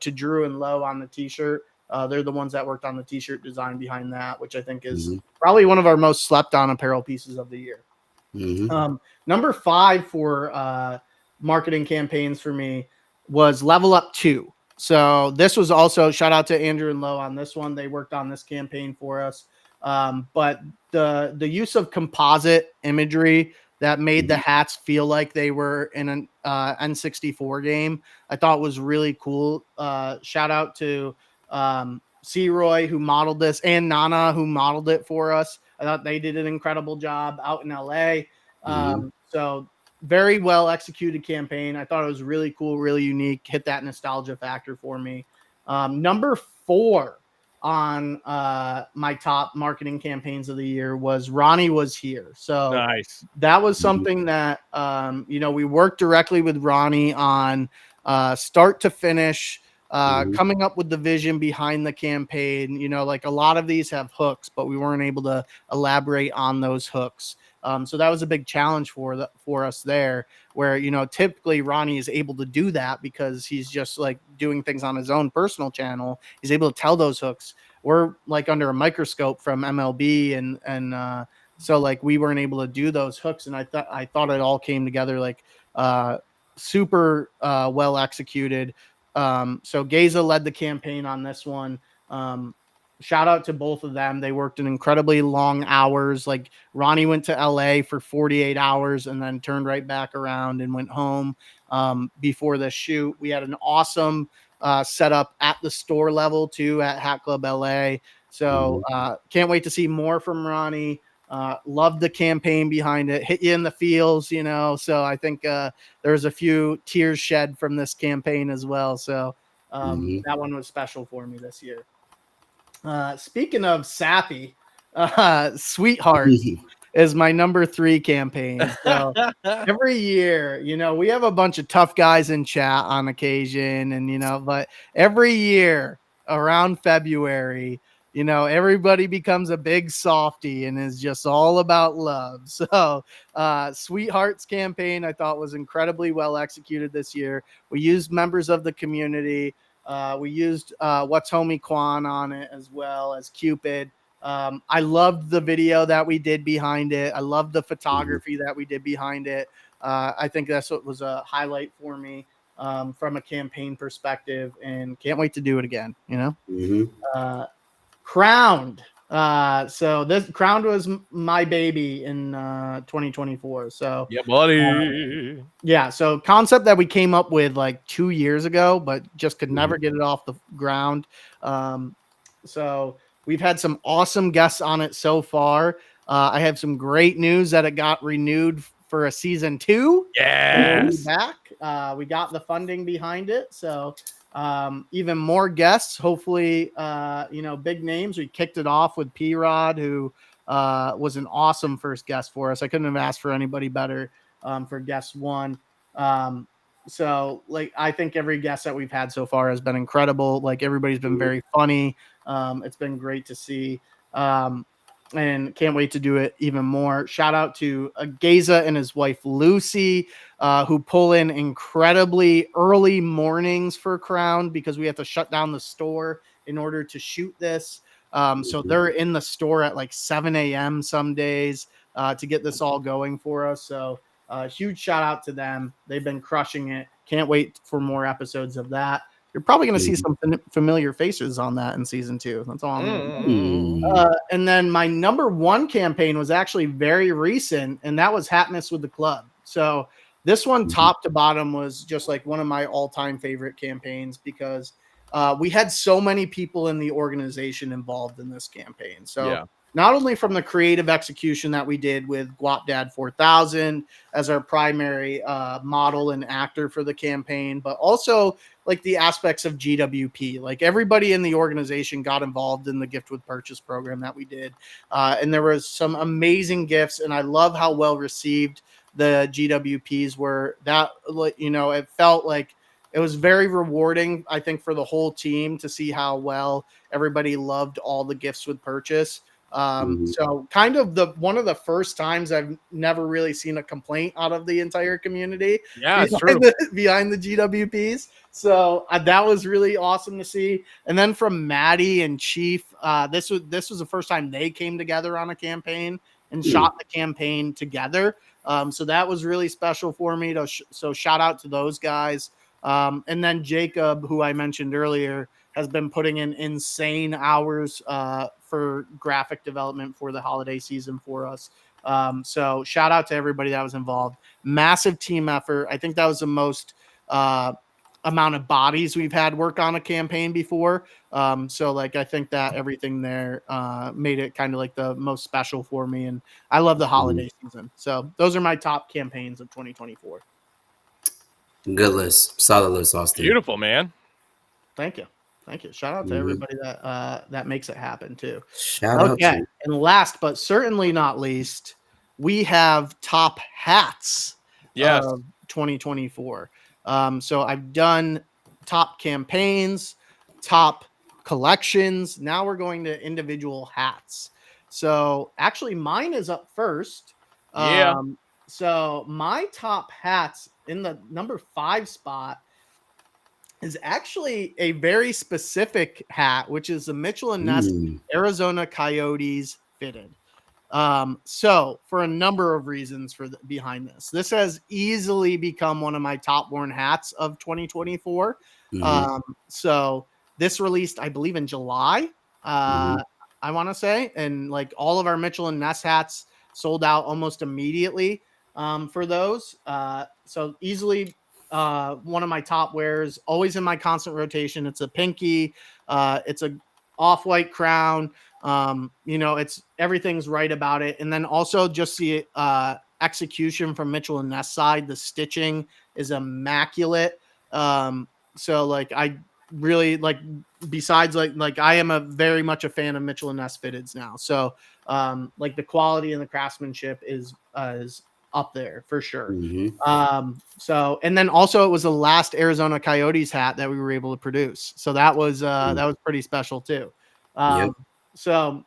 to Drew and Lowe on the t-shirt. They're the ones that worked on the t-shirt design behind that, which I think is probably one of our most slept on apparel pieces of the year. Number 5 for marketing campaigns for me was Level Up 2. So this was also, shout out to Andrew and Lowe on this one. They worked on this campaign for us. But the use of composite imagery that made the hats feel like they were in an N64 game, I thought was really cool. Shout out to C-Roy, who modeled this, and Nana, who modeled it for us. I thought they did an incredible job out in LA. So very well executed campaign. I thought it was really cool, really unique, hit that nostalgia factor for me. Number 4, on my top marketing campaigns of the year was Ronnie Was Here. So Nice. that was something that we worked directly with Ronnie on start to finish, coming up with the vision behind the campaign. Like a lot of these have hooks, but we weren't able to elaborate on those hooks. So that was a big challenge for us there, where typically Ronnie is able to do that because he's just like doing things on his own personal channel. He's able to tell those hooks. We're like under a microscope from MLB, and so like we weren't able to do those hooks, and I thought it all came together like super well executed. So Geza led the campaign on this one. Shout out to both of them. They worked in incredibly long hours. Like Ronnie went to LA for 48 hours and then turned right back around and went home before the shoot. We had an awesome setup at the store level too at Hat Club LA. So can't wait to see more from Ronnie. Loved the campaign behind it. Hit you in the feels, So I think there's a few tears shed from this campaign as well. So that one was special for me this year. Speaking of sappy, Sweetheart is my number 3 campaign. So every year, we have a bunch of tough guys in chat on occasion, and but every year around February, everybody becomes a big softy and is just all about love. So Sweetheart's campaign I thought was incredibly well executed this year. We used members of the community. We used What's Homie Quan on it as well as Cupid. I loved the video that we did behind it. I loved the photography that we did behind it. I think that's what was a highlight for me from a campaign perspective, and can't wait to do it again. Crowned. So this Crowned was my baby in 2024. So yeah, buddy. Yeah, so concept that we came up with like 2 years ago, but just could never get it off the ground. So we've had some awesome guests on it so far. I have some great news that it got renewed for a season 2. Yes. Back. We got the funding behind it. So even more guests, hopefully, big names. We kicked it off with P-Rod, who was an awesome first guest for us. I couldn't have asked for anybody better for guest 1. So like, I think every guest that we've had so far has been incredible. Like everybody's been very funny. It's been great to see. And can't wait to do it even more. Shout out to Geza and his wife Lucy, who pull in incredibly early mornings for Crown because we have to shut down the store in order to shoot this. So they're in the store at like 7 a.m. some days to get this all going for us. So huge shout out to them. They've been crushing it. Can't wait for more episodes of that. You're probably going to see some familiar faces on that in season 2. That's all I'm and then my number 1 campaign was actually very recent, and that was Happiness with the Club. So this one, top to bottom, was just like one of my all-time favorite campaigns because we had so many people in the organization involved in this campaign. So not only from the creative execution that we did with Guap Dad 4000 as our primary model and actor for the campaign, but also like the aspects of GWP. Like everybody in the organization got involved in the gift with purchase program that we did. And there was some amazing gifts, and I love how well received the GWPs were. That, it felt like it was very rewarding, I think, for the whole team to see how well everybody loved all the gifts with purchase. So kind of one of the first times I've never really seen a complaint out of the entire community behind the GWPs. So that was really awesome to see. And then from Maddie and Chief, this was the first time they came together on a campaign and shot the campaign together. So that was really special for me. So shout out to those guys. And then Jacob, who I mentioned earlier, has been putting in insane hours for graphic development for the holiday season for us. So shout out to everybody that was involved. Massive team effort. I think that was the most amount of bodies we've had work on a campaign before. So like, I think that everything there made it kind of like the most special for me. And I love the holiday season. So those are my top campaigns of 2024. Good list. Solid list, Austin. Beautiful, man. Thank you. Thank you. Shout out to everybody that makes it happen too. Shout out Okay, to and last but certainly not least, we have top hats Yes. of 2024. So I've done top campaigns, top collections. Now we're going to individual hats. So actually, mine is up first. Yeah. So my top hats in the number 5 spot is actually a very specific hat, which is the Mitchell and Ness Arizona Coyotes fitted. So for a number of reasons behind this has easily become one of my top worn hats of 2024. So this released, I believe, in July. I want to say, and like all of our Mitchell and Ness hats sold out almost immediately for those. So easily one of my top wears, always in my constant rotation. It's a pinky. It's a off-white crown. It's everything's right about it. And then also just the execution from Mitchell and Ness side, the stitching is immaculate. So like I really like, besides like I am a very much a fan of Mitchell and Ness fitteds now. So like the quality and the craftsmanship is up there for sure. So and then also it was the last Arizona Coyotes hat that we were able to produce. So that was pretty special too. So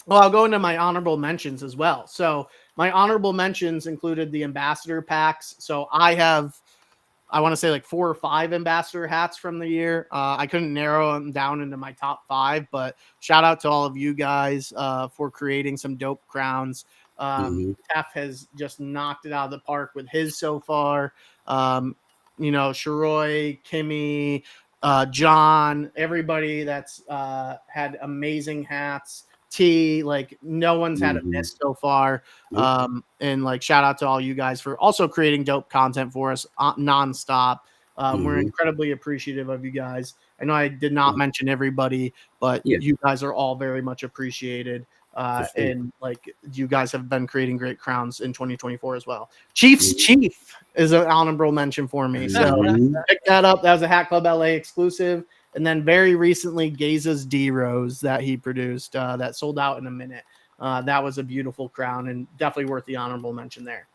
well, I'll go into my honorable mentions as well. So my honorable mentions included the ambassador packs. So I want to say like 4 or 5 ambassador hats from the year. I couldn't narrow them down into my top 5, but shout out to all of you guys for creating some dope crowns. Tef has just knocked it out of the park with his so far. Sharoi, Kimmy, John, everybody that's had amazing hats. Like no one's had a miss so far. And like shout out to all you guys for also creating dope content for us nonstop. We're incredibly appreciative of you guys. I know I did not mention everybody, but you guys are all very much appreciated. And like you guys have been creating great crowns in 2024 as well. Chief's Chief is an honorable mention for me. So pick that up. That was a Hat Club LA exclusive. And then very recently, Gaza's D Rose that he produced that sold out in a minute. That was a beautiful crown and definitely worth the honorable mention there.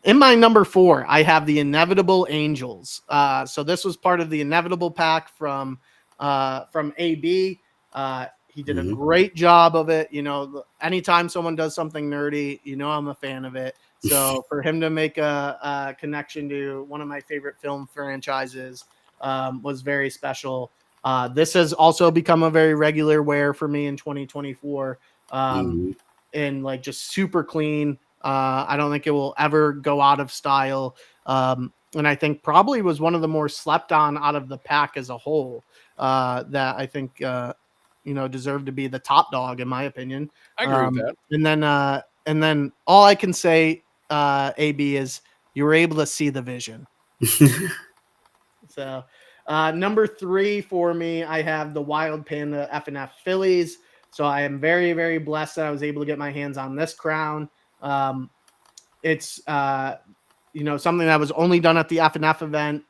In my number 4, I have the Inevitable Angels. So this was part of the Inevitable pack from AB. He did a great job of it. Anytime someone does something nerdy, I'm a fan of it. So for him to make a connection to one of my favorite film franchises was very special. This has also become a very regular wear for me in 2024. And like just super clean. I don't think it will ever go out of style. And I think probably was one of the more slept on out of the pack as a whole that I think, deserved to be the top dog in my opinion. I agree with that. And then all I can say, AB, is you were able to see the vision. So number 3 for me, I have the Wild Panda F&F Phillies. So I am very, very blessed that I was able to get my hands on this crown. It's something that was only done at the F&F event.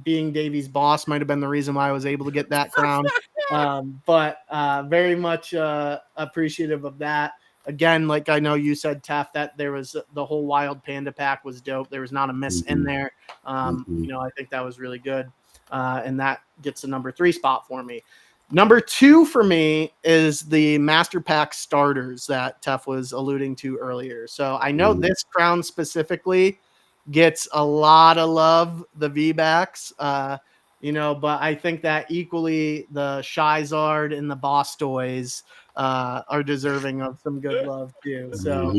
Being Davey's boss might have been the reason why I was able to get that crown. But very much appreciative of that. Again, like I know you said, Tef, that there was the whole Wild Panda pack was dope. There was not a miss in there. I think that was really good. And that gets the number 3 spot for me. Number 2 for me is the Master Pack starters that Tef was alluding to earlier. So I know this crown specifically gets a lot of love, the V-backs, but I think that equally the Shizard and the Bostoys are deserving of some good love too. So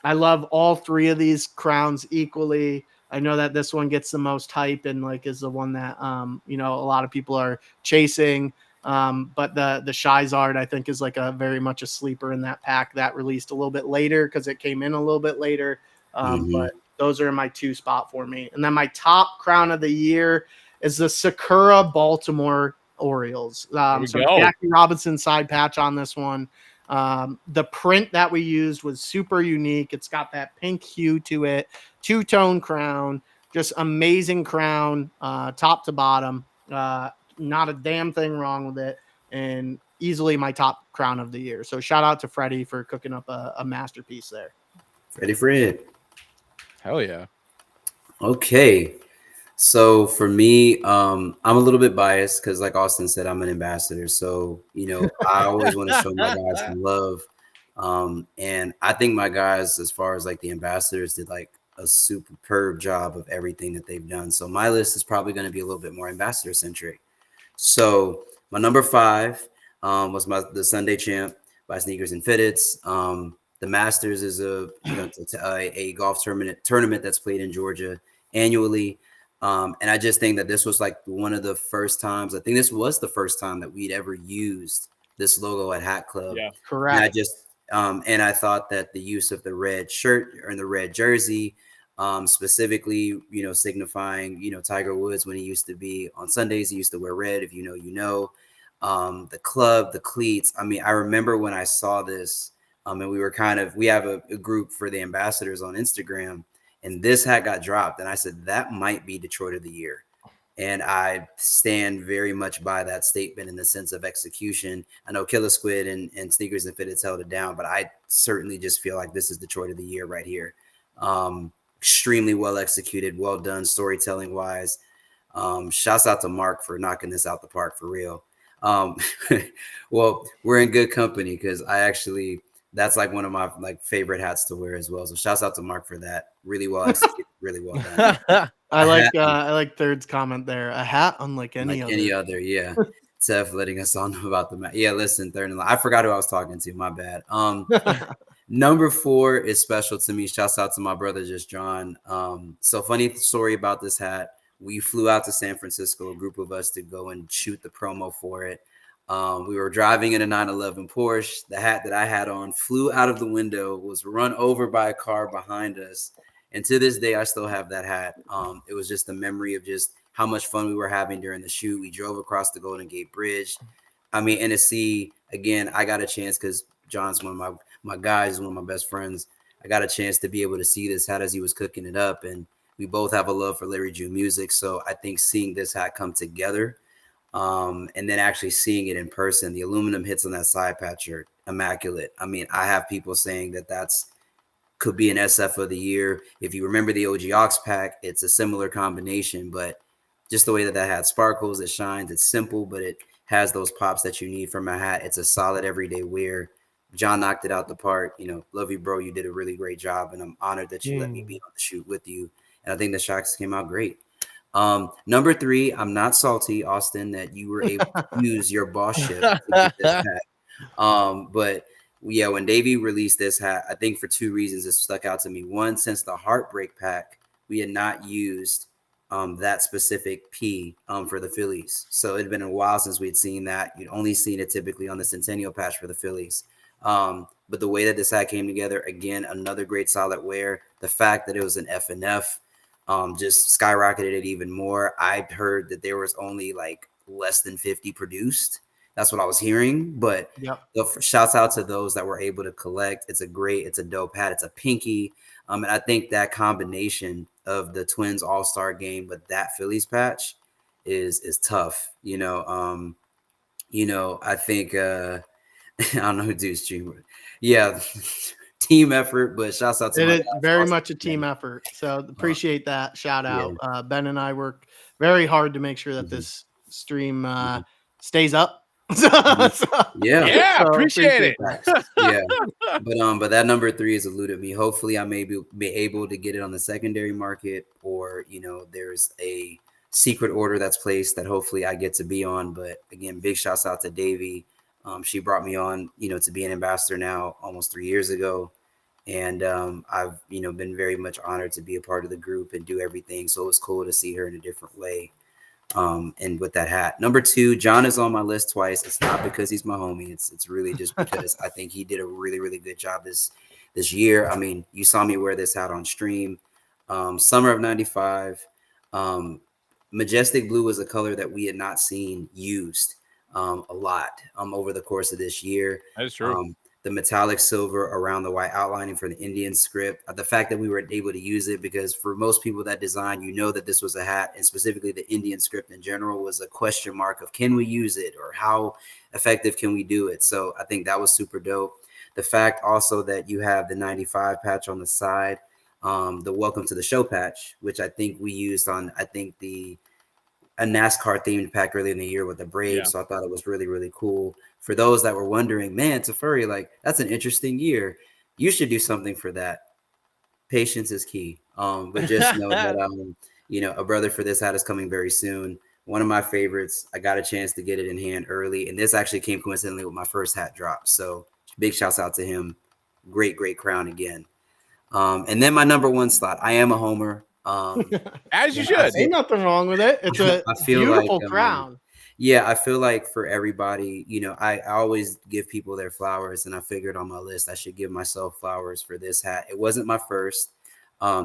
I love all 3 of these crowns equally. I know that this one gets the most hype and like is the one that a lot of people are chasing. But the Shizard I think is like a very much a sleeper in that pack that released a little bit later because it came in a little bit later. But those are my 2 spot for me. And then my top crown of the year is the Sakura Baltimore Orioles. So Jackie Robinson side patch on this one. The print that we used was super unique. It's got that pink hue to it, 2-tone crown, just amazing crown, top to bottom. not a damn thing wrong with it, and easily my top crown of the year. So shout out to Freddie for cooking up a masterpiece there. Freddie Fred. Hell yeah. Okay. So for me, I'm a little bit biased because, like Austin said, I'm an ambassador. So, I always want to show my guys some love. And I think my guys, as far as like the ambassadors, did like a superb job of everything that they've done. So my list is probably going to be a little bit more ambassador centric. So my number 5 was the Sunday Champ by Sneakers and Fitteds. The Masters is a golf tournament that's played in Georgia annually. And I just think that this was like one of the first times. I think this was the first time that we'd ever used this logo at Hat Club. Yeah, correct. And I just and I thought that the use of the red shirt and the red jersey, specifically, signifying, Tiger Woods when he used to be on Sundays, he used to wear red. If you know, you know. The club, the cleats. I mean, I remember when I saw this, and we have a group for the ambassadors on Instagram. And this hat got dropped. And I said, that might be Detroit of the year. And I stand very much by that statement in the sense of execution. I know Killer Squid and Sneakers and Fitteds held it down, but I certainly just feel like this is Detroit of the year right here. Extremely well executed, well done storytelling wise. Shouts out to Mark for knocking this out the park for real. Well, we're in good company because that's like one of my like favorite hats to wear as well. So shouts out to Mark for that. Really well executed, really well done. I like Third's comment there. A hat unlike any other. Yeah. Tef letting us all know about the mat. Yeah, listen, Third in line. I forgot who I was talking to. My bad. Number 4 is special to me. Shouts out to my brother Just John. So funny story about this hat. We flew out to San Francisco, a group of us, to go and shoot the promo for it. We were driving in a 911 Porsche. The hat that I had on flew out of the window, was run over by a car behind us. And to this day, I still have that hat. It was just a memory of just how much fun we were having during the shoot. We drove across the Golden Gate Bridge. I mean, and to see, again, I got a chance because John's one of my guys, one of my best friends. I got a chance to be able to see this hat as he was cooking it up. And we both have a love for Larry June music. So I think seeing this hat come together, and then actually seeing it in person, the aluminum hits on that side patch are immaculate. I mean, I have people saying that could be an SF of the year. If you remember the OG Ox pack, it's a similar combination, but just the way that hat sparkles, it shines, it's simple, but it has those pops that you need from a hat. It's a solid everyday wear. John knocked it out the park. Love you, bro. You did a really great job, and I'm honored that you let me be on the shoot with you. And I think the shots came out great. Number 3, I'm not salty, Austin, that you were able to use your bossship to get this hat. But yeah, when Davey released this hat, I think for 2 reasons it stuck out to me. One, since the Heartbreak pack, we had not used that specific P for the Phillies. So it had been a while since we had seen that. You'd only seen it typically on the Centennial patch for the Phillies. But the way that this hat came together, again, another great solid wear. The fact that it was an F&F just skyrocketed it even more. I heard that there was only like less than 50 produced. That's what I was hearing. But shouts out to those that were able to collect. It's a dope hat. It's a pinky. And I think that combination of the Twins All-Star game with that Phillies patch is tough. I think I don't know who do stream. Yeah. Team effort, but shouts out to it. Very much a team effort. So appreciate that. Shout out. Yeah. Ben and I work very hard to make sure that this stream stays up. Yeah, appreciate it. Yeah, but that number 3 has eluded me. Hopefully, I may be able to get it on the secondary market, or there's a secret order that's placed that hopefully I get to be on. But again, big shouts out to Davey. She brought me on, to be an ambassador now almost 3 years ago. And I've, been very much honored to be a part of the group and do everything. So it was cool to see her in a different way. And with that hat. Number 2, John is on my list twice. It's not because he's my homie. It's really just because I think he did a really, really good job this year. I mean, you saw me wear this hat on stream. Summer of 95. Majestic blue was a color that we had not seen used a lot over the course of this year. That is true. the metallic silver around the white outlining for the Indian script. The fact that we were able to use it, because for most people that design, you know that this was a hat, and specifically the Indian script in general was a question mark of can we use it or how effective can we do it. So I think that was super dope. The fact also that you have the 95 patch on the side, the welcome to the show patch, which I think we used on, I think a NASCAR themed pack earlier in the year with the Braves. Yeah. So I thought it was really, really cool. For those that were wondering, man, Teferi, like that's an interesting year. You should do something for that. Patience is key. But just know that a brother for this hat is coming very soon. One of my favorites. I got a chance to get it in hand early, and this actually came coincidentally with my first hat drop. So big shouts out to him. Great, great crown again. And then my number one slot. I am a homer. As you should. Ain't nothing wrong with it. It's a beautiful crown. Yeah, I feel like for everybody, I always give people their flowers, and I figured on my list I should give myself flowers for this hat. It wasn't my first.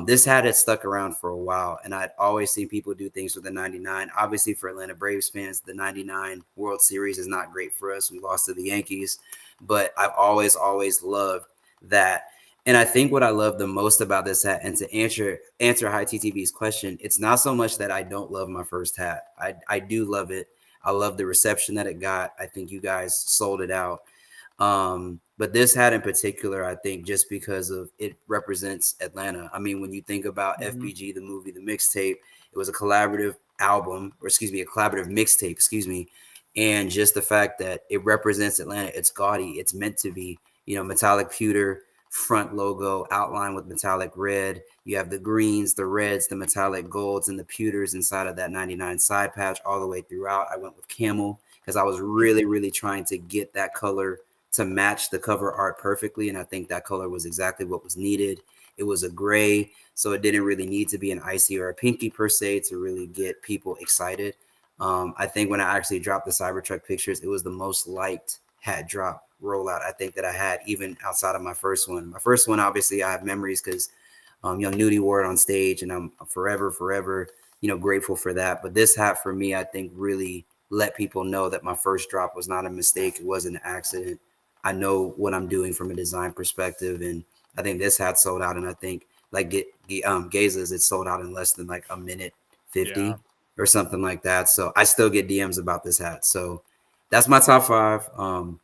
This hat had stuck around for a while, and I'd always seen people do things with the 99. Obviously, for Atlanta Braves fans, the 99 World Series is not great for us. We lost to the Yankees, but I've always loved that. And I think what I love the most about this hat, and to answer High TTV's question, it's not so much that I don't love my first hat. I do love it. I love the reception that it got. I think you guys sold it out. But this hat in particular, I think just because of it represents Atlanta. I mean, when you think about FBG, the movie, the mixtape, it was a collaborative album, a collaborative mixtape, and just the fact that it represents Atlanta, it's gaudy, it's meant to be, metallic pewter, front logo outlined with metallic red. You have the greens, the reds, the metallic golds, and the pewters inside of that 99 side patch all the way throughout. I went with camel because I was really, really trying to get that color to match the cover art perfectly. And I think that color was exactly what was needed. It was a gray, so it didn't really need to be an icy or a pinky per se to really get people excited. I think when I actually dropped the Cybertruck pictures, it was the most liked hat drop rollout I think that I had, even outside of my first one. My first one, obviously, I have memories because Young Nudie wore it on stage, and I'm forever, grateful for that. But this hat for me, I think, really let people know that my first drop was not a mistake. It wasn't an accident. I know what I'm doing from a design perspective, and I think this hat sold out. And I think like Gaza's, it sold out in less than like a minute 50 or something like that. So I still get DMs about this hat. So that's my top 5.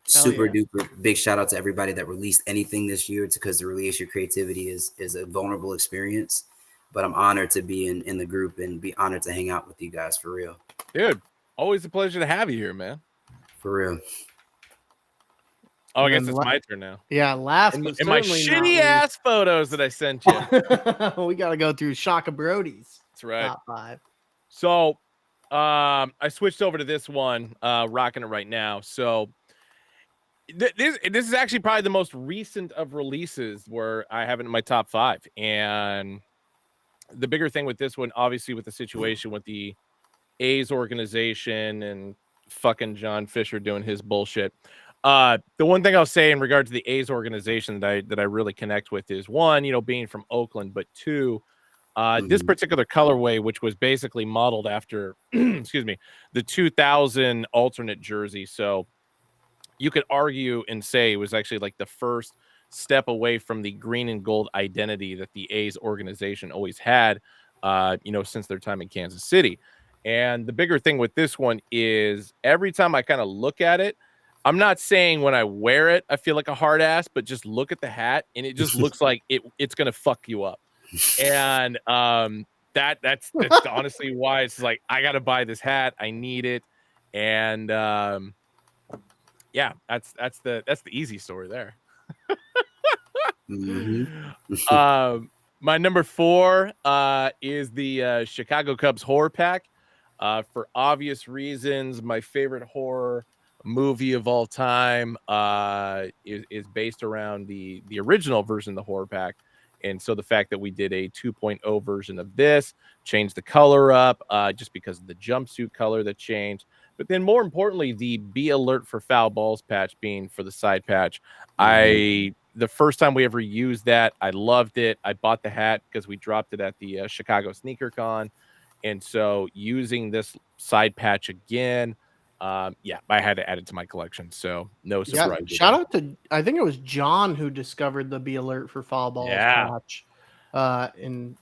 Super duper big shout out to everybody that released anything this year, because to release your creativity is a vulnerable experience. But I'm honored to be in the group and be honored to hang out with you guys, for real. Dude, always a pleasure to have you here, man. For real. Oh, I guess it's my turn now. Yeah, last in but my shitty ass photos that I sent you. We got to go through Shaka Brody's. That's right. Top 5. So, I switched over to this one, rocking it right now. So, this is actually probably the most recent of releases where I have it in my top 5. And the bigger thing with this one, obviously, with the situation with the A's organization and fucking John Fisher doing his bullshit. The one thing I'll say in regard to the A's organization that I really connect with is, one, being from Oakland, but two, this particular colorway, which was basically modeled after, excuse me, the 2000 alternate jersey. So you could argue and say it was actually like the first step away from the green and gold identity that the A's organization always had, since their time in Kansas City. And the bigger thing with this one is every time I kind of look at it, I'm not saying when I wear it, I feel like a hard ass, but just look at the hat and it just looks like it's going to fuck you up. And that's honestly why it's like, I got to buy this hat. I need it. And yeah, that's the easy story there. My number 4 is the Chicago Cubs horror pack. For obvious reasons, my favorite horror movie of all time is based around the original version of the horror pack. And so the fact that we did a 2.0 version of this, changed the color up just because of the jumpsuit color that changed. But then more importantly, the Be Alert for Foul Balls patch being for the side patch. The first time we ever used that, I loved it. I bought the hat because we dropped it at the Chicago Sneaker Con. And so using this side patch again, Yeah, I had to add it to my collection, so no Yeah, surprise. shout out to I think it was John who discovered the Be Alert for Foul Balls patch. And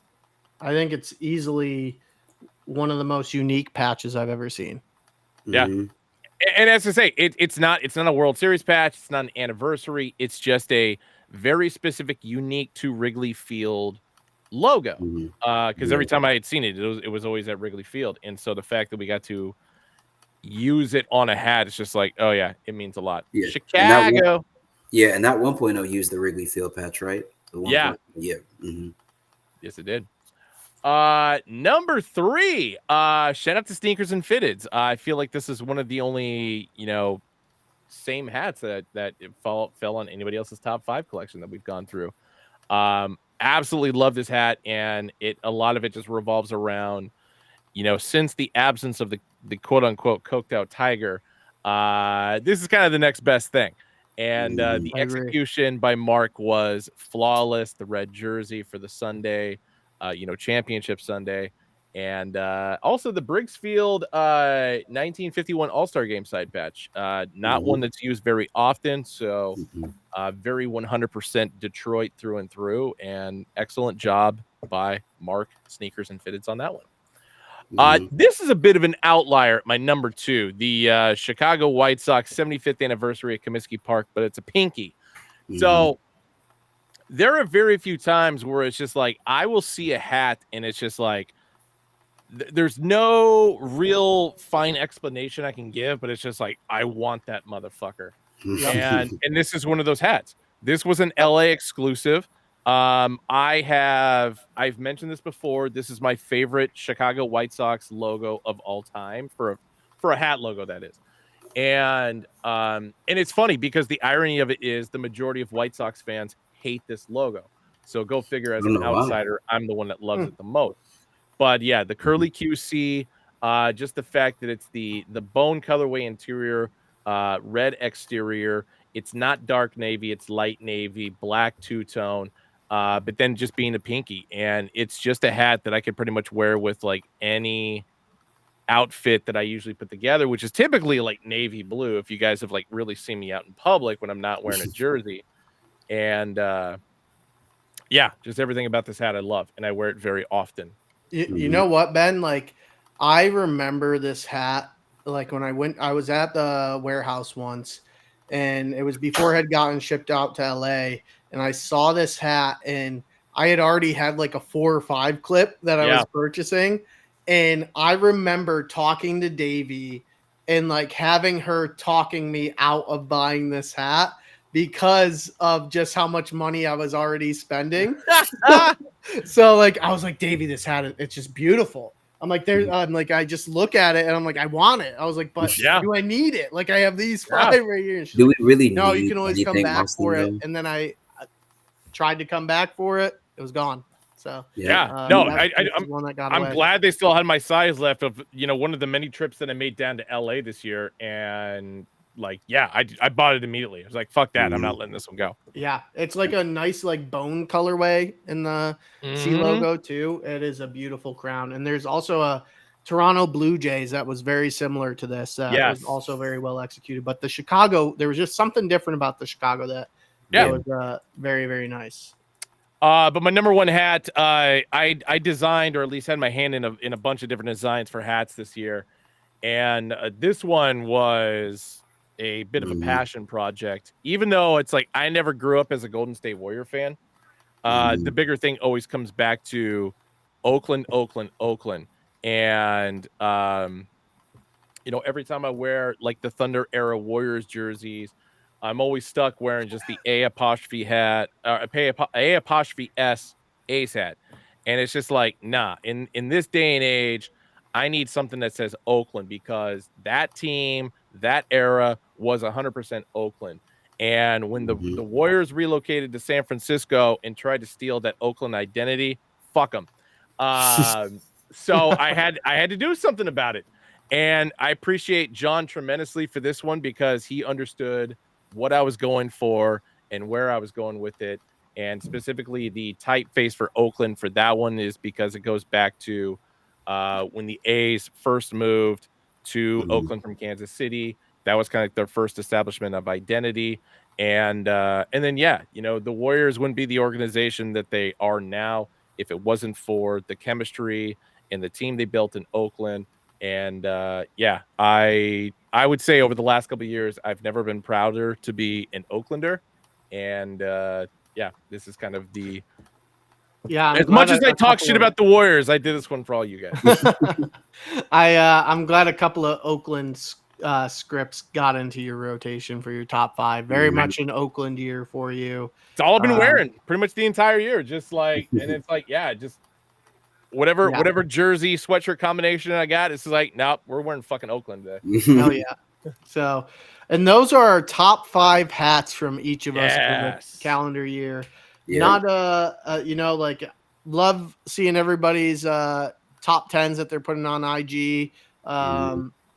I think it's easily one of the most unique patches I've ever seen. Yeah. Mhm. And as I say, it's not a World Series patch, it's not an anniversary, it's just a very specific, unique to Wrigley Field logo. Mhm. Because every Yeah. time I had seen it, it was always at Wrigley Field, and so the fact that we got to use it on a hat, it's just like, oh yeah, it means a lot. Yeah. And that one, Chicago. yeah, and that 1.0 used the Wrigley Field patch, right? The Yeah. 1.0. Yeah. Mhm. Yes, it did. Number 3, shout out to Sneakers and Fitteds. I feel like this is one of the only, same hats that it fell on anybody else's top 5 collection that we've gone through. Absolutely love this hat, and a lot of it just revolves around, since the absence of the quote unquote coked out tiger, this is kind of the next best thing. And Mhm. the I agree. execution by Mark was flawless. The red jersey for the Sunday, championship Sunday. And also the Briggsfield 1951 All-Star Game side patch. Not one Mhm. that's used very often. So Mhm. very 100% Detroit through and through. And excellent job by Mark Sneakers and Fitteds on that one. Mhm. This is a bit of an outlier at my number 2, the Chicago White Sox 75th anniversary at Comiskey Park, but it's a pinky. Mhm. So there are very few times where it's just like I will see a hat and it's just like there's no real fine explanation I can give, but it's just like I want that motherfucker. Yep. And this is one of those hats. This was an Yep. LA exclusive. I've mentioned this before. This is my favorite Chicago White Sox logo of all time for a hat logo, that is. And it's funny because the irony of it is the majority of White Sox fans hate this logo. So go figure, I as don't an know why. outsider, I'm the one that loves Hmm. it the most. But yeah, the Mhm. curly QC, just the fact that it's the bone colorway interior, red exterior. It's not dark navy, it's light navy, black two-tone. But then just being a pinky. And it's just a hat that I could pretty much wear with like any outfit that I usually put together, which is typically like navy blue. If you guys have like really seen me out in public when I'm not wearing a jersey. And yeah, just everything about this hat I love, and I wear it very often. You Mhm. know what, Ben? Like, I remember this hat. Like when I was at the warehouse once, and it was before it had gotten shipped out to LA, and I saw this hat, and I had already had like a 4 or 5 clip that I Yeah. was purchasing, and I remember talking to Davey and like having her talking me out of buying this hat because of just how much money I was already spending. So like I was like, Davey, this hat, it's just beautiful. Mhm. I'm like, I just look at it and I'm like, I want it. I was like, but Yeah. do I need it? Like I have these Yeah. 5 right here. And she's Do like, we really no, you need can always come anything, back Austin, for it. though? And then I tried to come back for it. It was gone. So Yeah. Yeah. No, Mm. this is one that got I'm away. glad they still had my size left of, one of the many trips that I made down to LA this year. And like, yeah, I bought it immediately. I was like, fuck that. I'm Mhm. not letting this one go. Yeah, it's like a nice like bone colorway in the C Hmm. logo too. It is a beautiful crown, and there's also a Toronto Blue Jays that was very similar to this. That was Yes. also very well executed. But the Chicago, there was just something different about the Chicago that Yeah. Yeah. was very very nice. But my number one hat, I designed, or at least had my hand in a bunch of different designs for hats this year, and this one was a bit of a Mhm. passion project. Even though it's like I never grew up as a Golden State Warrior fan, the Mhm. bigger thing always comes back to Oakland, Oakland, Oakland, and every time I wear like the Thunder era Warriors jerseys, I'm always stuck wearing just the A apostrophe hat, A apostrophe S Ace hat. And it's just like, nah, in this day and age, I need something that says Oakland because that team, that era was 100% Oakland. And when Mhm. the Warriors relocated to San Francisco and tried to steal that Oakland identity, fuck them. So I had to do something about it. And I appreciate John tremendously for this one because he understood what I was going for and where I was going with it. And specifically, the typeface for Oakland for that one is because it goes back to when the A's first moved to Oakland from Kansas City. That was kind of their first establishment of identity. And then, yeah, you know, the Warriors wouldn't be the organization that they are now if it wasn't for the chemistry and the team they built in Oakland. And yeah, I would say over the last couple of years, I've never been prouder to be an Oaklander. And yeah, this is kind of the as much as I talk shit about the Warriors, I did this one for all you guys. I'm glad a couple of Oakland scripts got into your rotation for your top 5. Very much an Oakland year for you. It's all I've been wearing pretty much the entire year. Just like, and it's like, yeah, just whatever jersey sweatshirt combination I got. It's like, nope, we're wearing fucking Oakland today. Hell yeah. So, and those are our top 5 hats from each of us for the calendar year. Yeah. Not you know, like, love seeing everybody's top 10s that they're putting on IG.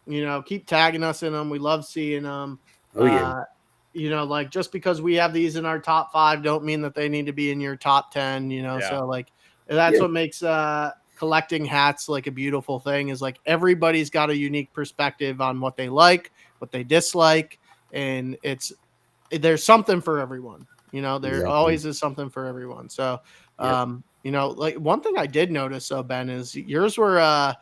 You know, keep tagging us in them. We love seeing them. You know, like, just because we have these in our top 5 don't mean that they need to be in your top 10, you know. So like, that's what makes collecting hats like a beautiful thing, is like everybody's got a unique perspective on what they like, what they dislike, and there's something for everyone. You know, there always is something for everyone. So, you know, like, one thing I did notice, though, Ben, is yours were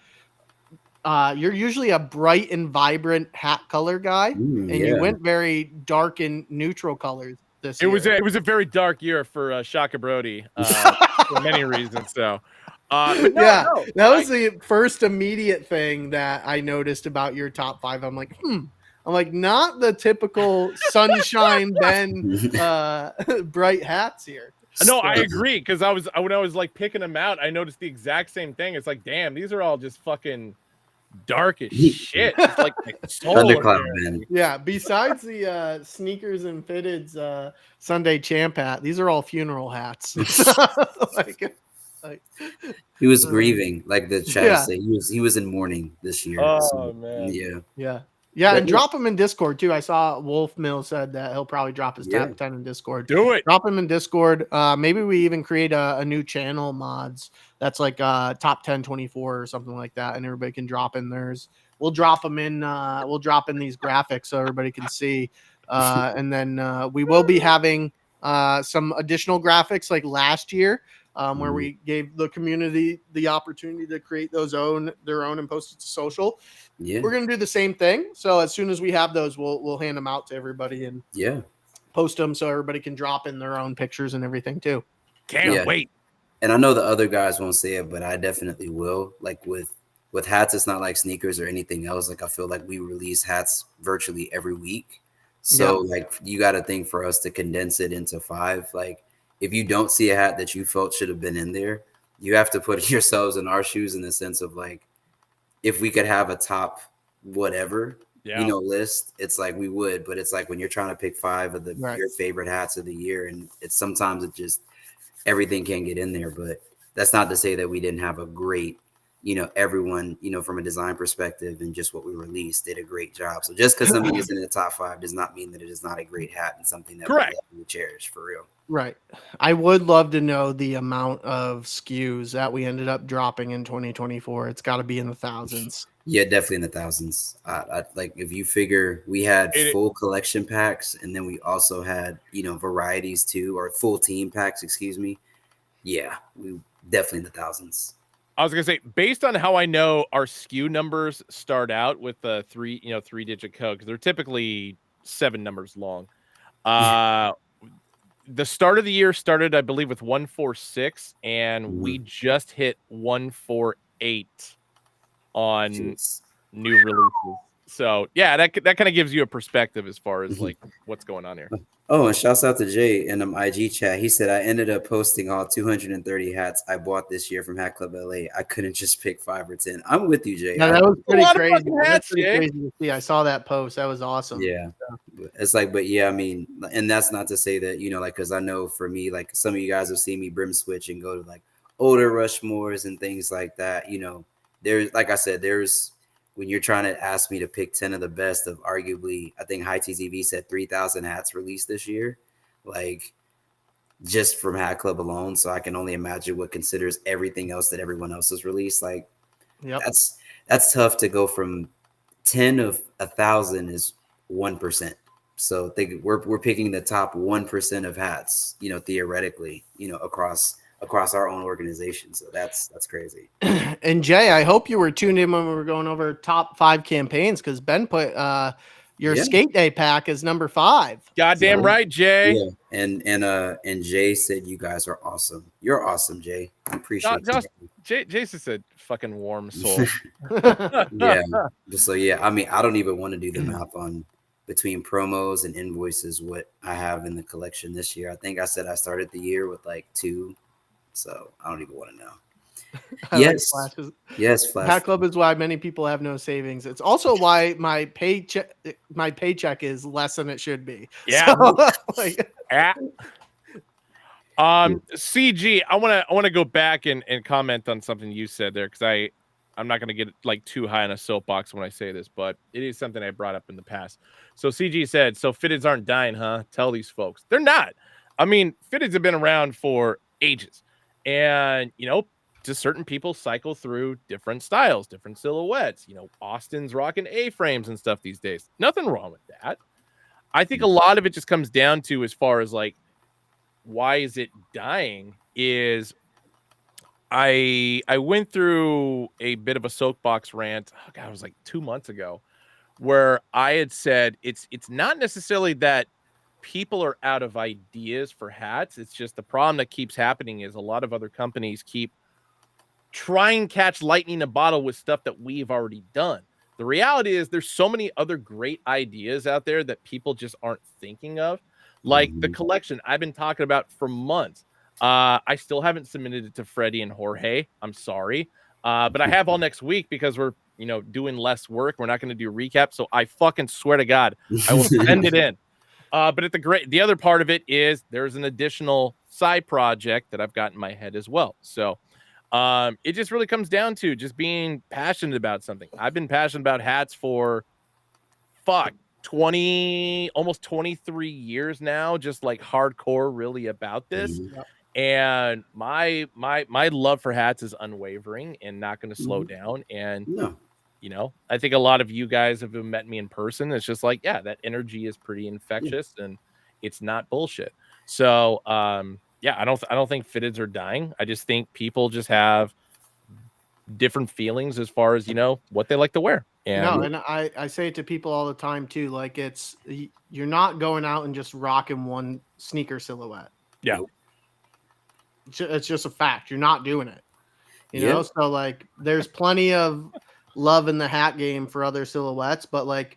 you're usually a bright and vibrant hat color guy, and you went very dark and neutral colors this year. It was a very dark year for Shaka Brody for many reasons. So, but that was the first immediate thing that I noticed about your top 5. I'm like, I'm like, not the typical sunshine Ben bright hats here. No, I agree, because when I was like picking them out, I noticed the exact same thing. It's like, damn, these are all just fucking dark as shit. It's like thundercloud, man. Yeah, besides the sneakers and fitteds Sunday champ hat, these are all funeral hats. like, he was grieving, like the chat said. He was in mourning this year. Oh man. Yeah, and drop him in Discord too. I saw Wolf Mill said that he'll probably drop his top 10 in Discord. Do it. Drop him in Discord. Maybe we even create a new channel mods that's like top 10 24 or something like that, and everybody can drop in theirs. We'll drop them in. We'll drop in these graphics so everybody can see. And then we will be having some additional graphics like last year. Where we gave the community the opportunity to create their own and post it to social. Yeah, we're gonna do the same thing. So as soon as we have those, we'll hand them out to everybody and post them so everybody can drop in their own pictures and everything too. Can't wait. And I know the other guys won't say it, but I definitely will. Like with hats, it's not like sneakers or anything else. Like, I feel like we release hats virtually every week. So like, you got to think, for us to condense it into 5, like, if you don't see a hat that you felt should have been in there, you have to put yourselves in our shoes, in the sense of, like, if we could have a top whatever, you know, list, it's like we would. But it's like when you're trying to pick 5 of your favorite hats of the year, and it's sometimes it just, everything can't get in there. But that's not to say that we didn't have a great, you know, everyone, you know, from a design perspective and just what we released did a great job. So just because something is in the top 5 does not mean that it is not a great hat and something that we cherish, for real. Right. I would love to know the amount of SKUs that we ended up dropping in 2024. It's got to be in the thousands. Yeah, definitely in the thousands. Like, if you figure, we had full collection packs, and then we also had, you know, varieties too, or full team packs, excuse me. Yeah, we definitely in the thousands. I was gonna say, based on how I know our SKU numbers start out with the 3-digit code, because they're typically 7 numbers long. The start of the year started, I believe, with 146, and we just hit 148 on new releases. So yeah, that kind of gives you a perspective as far as like what's going on here. Oh, and shouts out to Jay in IG chat. He said, I ended up posting all 230 hats I bought this year from Hat Club LA. I couldn't just pick 5 or 10. I'm with you, Jay. Yeah, that was pretty crazy. That's pretty crazy to see. I saw that post. That was awesome. Yeah. It's like, but yeah, I mean, and that's not to say that, you know, like, because I know for me, like, some of you guys have seen me brim switch and go to like older Rushmores and things like that. You know, there's, like I said, when you're trying to ask me to pick 10 of the best of, arguably, I think High TTV said 3,000 hats released this year, like, just from Hat Club alone. So I can only imagine what considers everything else that everyone else has released. Like, that's tough to go from 10 of 1,000 is 1%. So we're picking the top 1% of hats, theoretically, across our own organization. So that's crazy. And Jay, I hope you were tuned in when we were going over top 5 campaigns, because Ben put your skate day pack is number 5. Goddamn right, Jay. Yeah, and Jay said you guys are awesome. You're awesome, Jay. I appreciate it. Jason's a fucking warm soul. Yeah. So yeah, I mean, I don't even want to do the math on between promos and invoices what I have in the collection this year. I think I said I started the year with like 2, so I don't even want to know. Yes, Flash. Hat Club is why many people have no savings. It's also why my paycheck is less than it should be. Yeah. So, CG, I want to go back and comment on something you said there, because I'm not going to get like too high on a soapbox when I say this, but it is something I brought up in the past. So CG said, so fitteds aren't dying, huh? Tell these folks. They're not. I mean, fitteds have been around for ages, and just certain people cycle through different styles, different silhouettes. Austin's rocking A-frames and stuff these days. Nothing wrong with that. I think a lot of it just comes down to, as far as like, why is it dying, is I went through a bit of a soapbox rant. Oh God, it was like 2 months ago, where I had said it's not necessarily that people are out of ideas for hats. It's just the problem that keeps happening is a lot of other companies keep trying to catch lightning in a bottle with stuff that we've already done. The reality is there's so many other great ideas out there that people just aren't thinking of. Like the collection I've been talking about for months. I still haven't submitted it to Freddie and Jorge. I'm sorry. But I have all next week, because we're, doing less work. We're not going to do recap. So I fucking swear to God, I will send it in. But the other part of it is there's an additional side project that I've got in my head as well. So it just really comes down to just being passionate about something. I've been passionate about hats for almost 23 years now, just like hardcore really about this. And my love for hats is unwavering and not going to slow down. And I think a lot of you guys have met me in person. It's just like, yeah, that energy is pretty infectious and it's not bullshit. So I don't think fitteds are dying. I just think people just have different feelings as far as what they like to wear. And I say it to people all the time too. Like, you're not going out and just rocking one sneaker silhouette. Yeah, it's just a fact. You're not doing it. So like, there's plenty of love in the hat game for other silhouettes, but like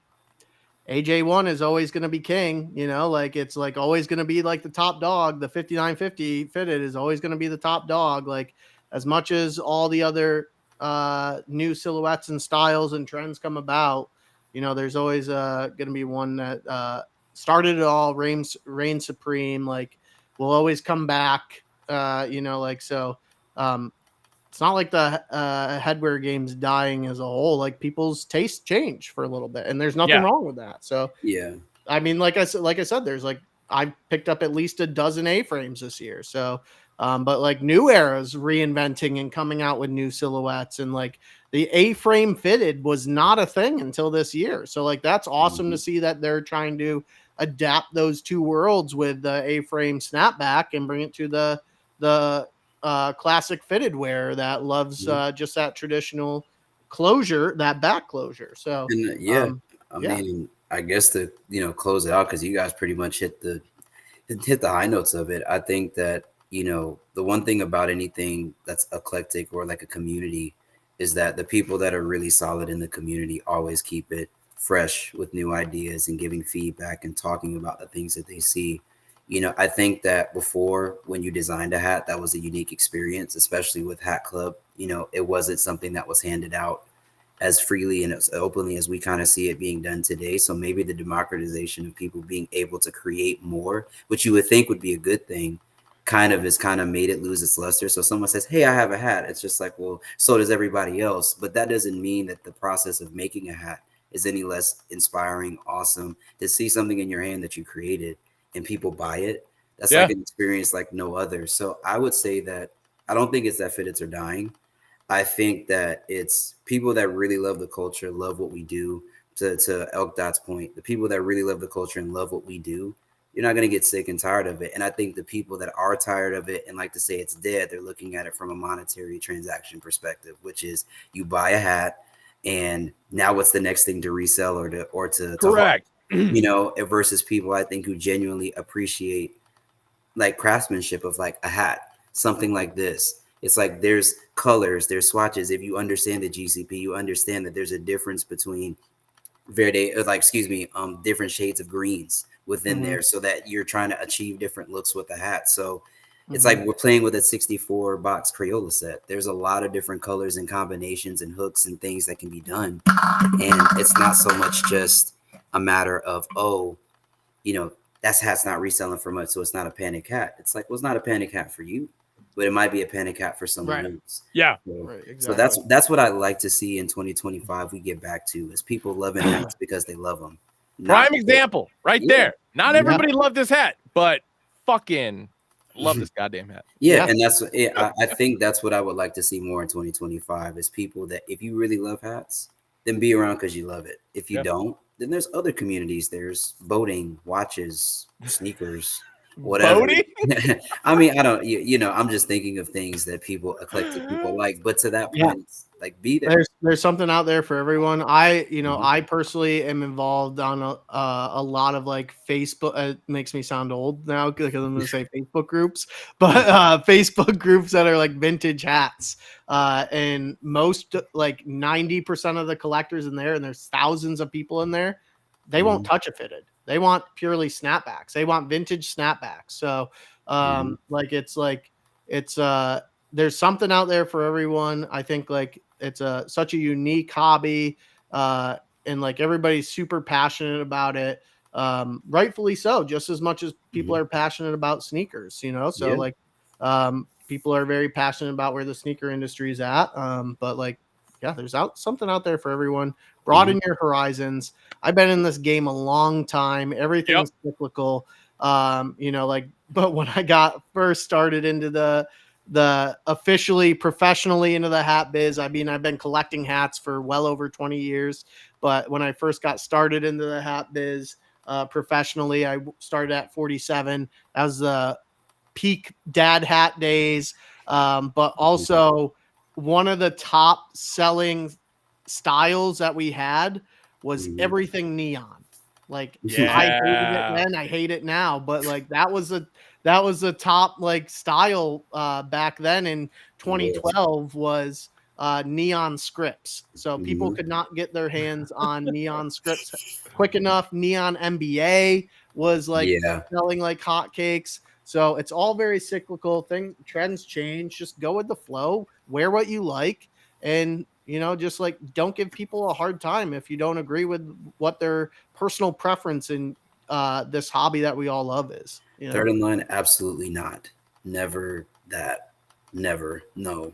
AJ1 is always going to be king. Like, it's like always going to be like the top dog. The 5950 fitted is always going to be the top dog. Like, as much as all the other new silhouettes and styles and trends come about, there's always going to be one that started it all, reign supreme. Like, will always come back. So it's not like the headwear game's dying as a whole. Like, people's tastes change for a little bit, and there's nothing wrong with that. So yeah, I mean, like I said, there's like, I picked up at least a dozen A-frames this year. So but like New Era's reinventing and coming out with new silhouettes, and like the A-frame fitted was not a thing until this year. So like, that's awesome to see that they're trying to adapt those two worlds with the A-frame snapback and bring it to the classic fitted wear that loves just that traditional closure, that back closure. So I mean, I guess to close it out, because you guys pretty much hit the high notes of it. I think that the one thing about anything that's eclectic or like a community is that the people that are really solid in the community always keep it fresh with new ideas and giving feedback and talking about the things that they see. I think that before, when you designed a hat, that was a unique experience, especially with Hat Club. It wasn't something that was handed out as freely and as openly as we kind of see it being done today. So maybe the democratization of people being able to create more, which you would think would be a good thing, kind of made it lose its luster. So someone says, hey, I have a hat. It's just like, well, so does everybody else. But that doesn't mean that the process of making a hat is any less inspiring, awesome. To see something in your hand that you created and people buy it, that's like an experience like no other. So I would say that I don't think it's that fitteds are dying. I think that it's people that really love the culture, love what we do, to Elk Dot's point, the people that really love the culture and love what we do, you're not going to get sick and tired of it. And I think the people that are tired of it and like to say it's dead, they're looking at it from a monetary transaction perspective, which is you buy a hat and now what's the next thing to resell or to Correct. you know, versus people I think who genuinely appreciate like craftsmanship of like a hat, something like this. It's like there's colors, there's swatches. If you understand the GCP, you understand that there's a difference between different shades of greens within there, so that you're trying to achieve different looks with the hat. So it's like we're playing with a 64 box Crayola set. There's a lot of different colors and combinations and hooks and things that can be done. And it's not so much just a matter of, oh, you know, that hat's not reselling for much, so it's not a panic hat. It's like, well, it's not a panic hat for you, but it might be a panic hat for someone else. Yeah. So that's what I like to see in 2025. We get back to is people loving hats because they love them. Prime example right there. Not everybody loved this hat, but fucking love this goddamn hat. Yeah, and that's I think that's what I would like to see more in 2025 is people that if you really love hats, then be around because you love it. If you don't, then there's other communities. There's boating, watches, sneakers, whatever. I mean, I don't, you know, I'm just thinking of things that eclectic people like. But to that point, like be there. There's something out there for everyone. I personally am involved on a lot of like Facebook. It makes me sound old now because I'm going to say Facebook groups, but Facebook groups that are like vintage hats. And most like 90% of the collectors in there, and there's thousands of people in there, they won't touch a fitted. They want purely snapbacks. They want vintage snapbacks. So there's something out there for everyone. I think like it's such a unique hobby, and like everybody's super passionate about it. Rightfully so, just as much as people are passionate about sneakers, you know. So people are very passionate about where the sneaker industry is at. But like, yeah, there's something out there for everyone. Broaden your horizons. I've been in this game a long time. Everything's cyclical. You know, like, but when I got first started into the officially professionally into the hat biz, I mean, I've been collecting hats for well over 20 years, but when I first got started into the hat biz professionally, I started at 47 as the peak dad hat days. But also one of the top selling styles that we had was everything neon. Like I hated it then, I hate it now, but like that was the top like style back then in 2012 was neon scripts. So people could not get their hands on neon scripts quick enough. Neon NBA was like selling like hotcakes. So it's all very cyclical. Trends change. Just go with the flow. Wear what you like, and you know, just like don't give people a hard time if you don't agree with what their personal preference in this hobby that we all love is. You know? Third in line, absolutely not. Never that. Never. No.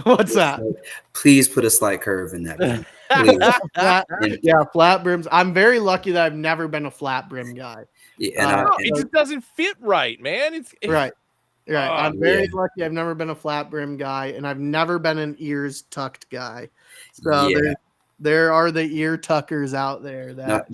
What's that? Please put a slight curve in that. Flat brims. I'm very lucky that I've never been a flat brim guy. Yeah, it just doesn't fit right, man. It's right. I'm very lucky. I've never been a flat brim guy, and I've never been an ears tucked guy. So there are the ear tuckers out there that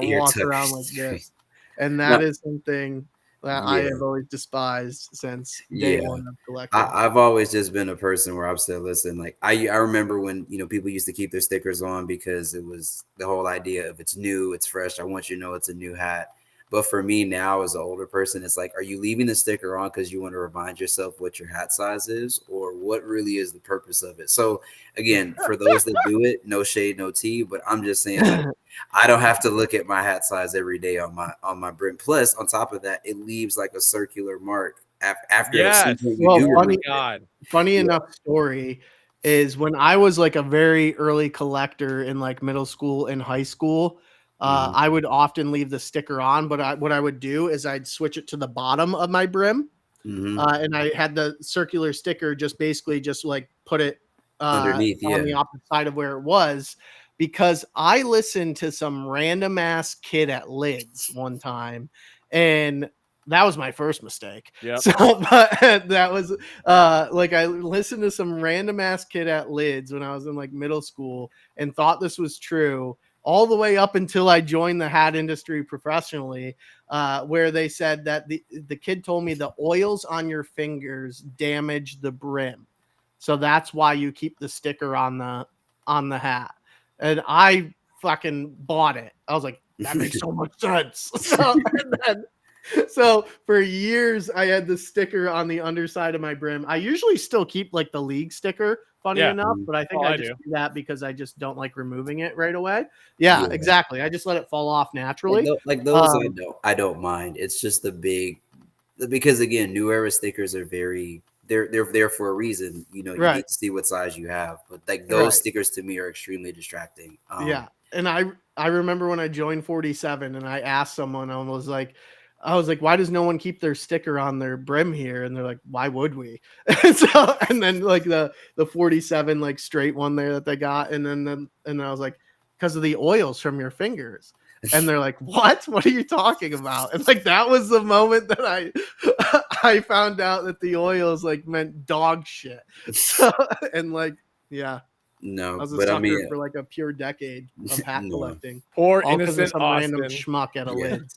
walk around like this, and that is something that I have always despised since day one of collecting. I've always just been a person where I've said, listen, like I remember when, you know, people used to keep their stickers on because it was the whole idea of it's new, it's fresh. I want you to know it's a new hat. But for me now as an older person, it's like, are you leaving the sticker on because you want to remind yourself what your hat size is, or what really is the purpose of it? So again, for those that do it, no shade, no tea, but I'm just saying, like, I don't have to look at my hat size every day on my brim. Plus, on top of that, it leaves like a circular mark after. Funny enough story is when I was like a very early collector in like middle school and high school, I would often leave the sticker on, but what I would do is I'd switch it to the bottom of my brim, and I had the circular sticker just like put it underneath on the opposite side of where it was, because I listened to some random ass kid at Lids one time, and that was my first mistake. Yep. So but that was like I listened to some random ass kid at Lids when I was in like middle school and thought this was true all the way up until I joined the hat industry professionally, where they said that the kid told me the oils on your fingers damage the brim. So that's why you keep the sticker on the hat. And I fucking bought it. I was like, that makes so much sense. So for years I had the sticker on the underside of my brim. I usually still keep like the league sticker, funny enough, but I think I just do that because I just don't like removing it right away. Yeah, exactly. I just let it fall off naturally. Like those, I don't mind. It's just because again, New Era stickers are they're there for a reason. You know, you need to see what size you have. But like those stickers to me are extremely distracting. Yeah, and I remember when I joined 47 and I asked someone, I was like, why does no one keep their sticker on their brim here? And they're like, why would we? And then like the 47 like straight one there that they got, and I was like, because of the oils from your fingers. And they're like, what are you talking about? And like that was the moment that I found out that the oils like meant dog shit. So, and like, yeah. No, I was a sucker for like a pure decade of hat collecting. Or all innocent some random schmuck at a lid.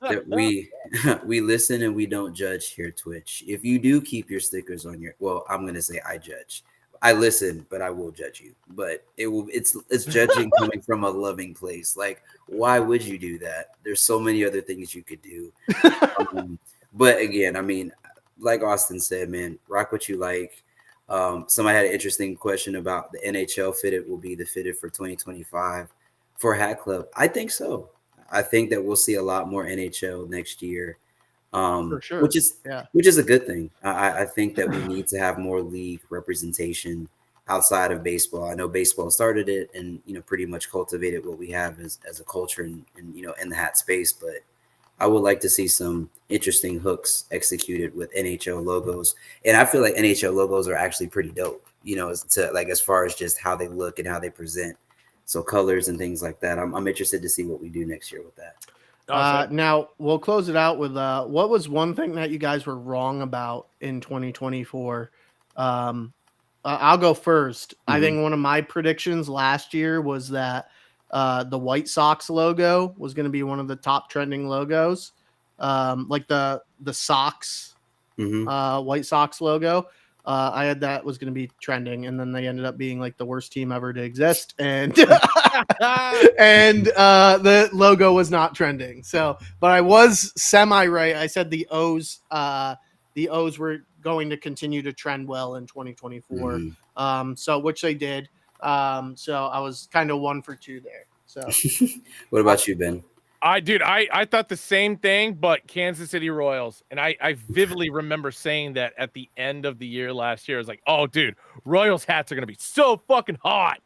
We listen and we don't judge here, Twitch. If you do keep your stickers on I'm gonna say I judge. I listen, but I will judge you. But it's judging coming from a loving place. Like, why would you do that? There's so many other things you could do. But again, I mean, like Austin said, man, rock what you like. Somebody had an interesting question about the NHL fitted will be the fitted for 2025 for Hat Club. I think so. I think that we'll see a lot more NHL next year, for sure. which is a good thing. I think that we need to have more league representation outside of baseball. I know baseball started it and pretty much cultivated what we have as a culture and in the hat space, but I would like to see some interesting hooks executed with NHL logos. And I feel like NHL logos are actually pretty dope, as far as just how they look and how they present. So colors and things like that. I'm interested to see what we do next year with that. Now we'll close it out with what was one thing that you guys were wrong about in 2024? I'll go first. Mm-hmm. I think one of my predictions last year was that the White Sox logo was going to be one of the top trending logos, like the Sox, White Sox logo. I had that was going to be trending, and then they ended up being like the worst team ever to exist, and and the logo was not trending. So, but I was semi right. I said the O's were going to continue to trend well in 2024. So which they did. So I was kind of 1 for 2 there. So what about you, Ben? I thought the same thing, but Kansas City Royals. And I vividly remember saying that at the end of the year last year. I was like, oh, dude, Royals hats are going to be so fucking hot.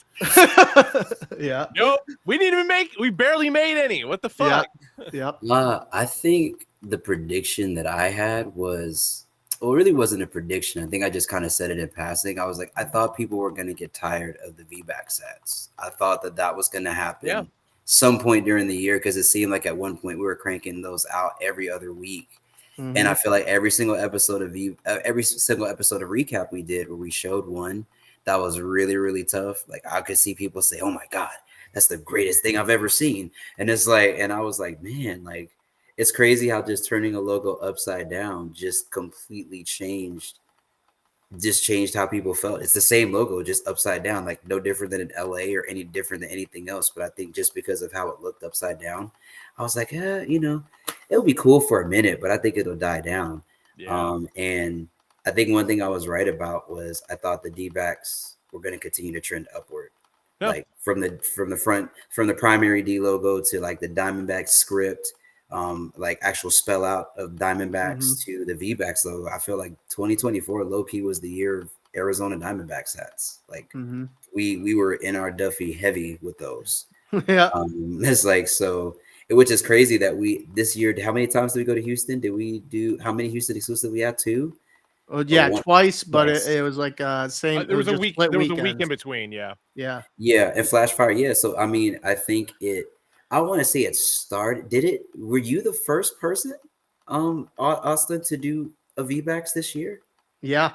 Yeah. Nope. We barely made any. What the fuck? Yep. I think the prediction that I had was, well, it really wasn't a prediction. I think I just kind of said it in passing. I was like, I thought people were going to get tired of the VBAC sets. I thought that was going to happen some point during the year, because it seemed like at one point we were cranking those out every other week. Mm-hmm. And I feel like every single episode of ReCap we did where we showed one that was really, really tough. Like I could see people say, oh my God, that's the greatest thing I've ever seen. And it's like, and I was like, man, like, it's crazy how just turning a logo upside down just completely changed how people felt. It's the same logo, just upside down, like no different than in LA or any different than anything else. But I think just because of how it looked upside down, I was like, it'll be cool for a minute, but I think it'll die down. Yeah. And I think one thing I was right about was I thought the D-backs were going to continue to trend upward. Yeah. Like from the primary D logo to like the Diamondback script, like actual spell out of Diamondbacks to the V-backs logo. I feel like 2024 low-key was the year of Arizona Diamondbacks hats. Like we were in our Duffy heavy with those. Yeah. It's like, so, which is crazy that this year, how many times did we go to Houston? How many Houston exclusive we had? 2? Well, yeah, twice, but it was like same. There was a week. There was a week in between. Yeah. And Flash Fire. Yeah. So I mean, I think I want to say it started. Were you the first person? Austin, to do a VBAX this year? Yeah.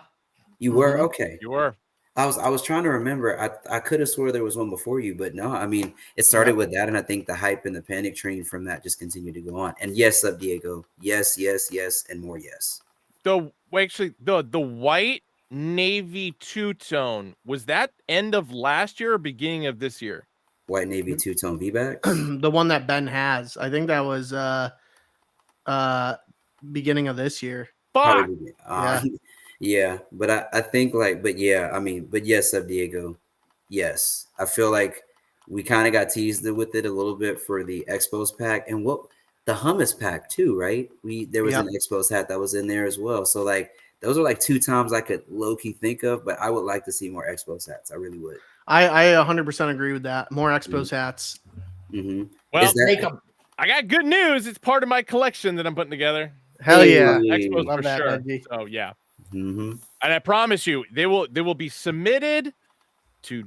You were? Mhm. Okay. You were. I was trying to remember. I could have swore there was one before you, but no. I mean, it started with that, and I think the hype and the panic train from that just continued to go on. And yes, Sub Diego. Yes, yes, yes, and more yes. Actually, the white navy two-tone, was that end of last year or beginning of this year? White Navy two-tone V-backs. The one that Ben has. I think that was uh beginning of this year. Fuck. Probably. Yeah. Yeah, but I think like, but yeah, I mean, but yes, Sub Diego. Yes, I feel like we kind of got teased with it a little bit for the Expos pack and what the hummus pack too, right? There was Yep. an Expos hat that was in there as well. So like those are like two times I could low key think of, but I would like to see more Expos hats. I really would. I 100% agree with that. More Expos hats. Mm-hmm. Well, Make them. I got good news. It's part of my collection that I'm putting together. Hell yeah. Expos Love for that, sure. Benji. So yeah. Mm-hmm. And I promise you, they will be submitted to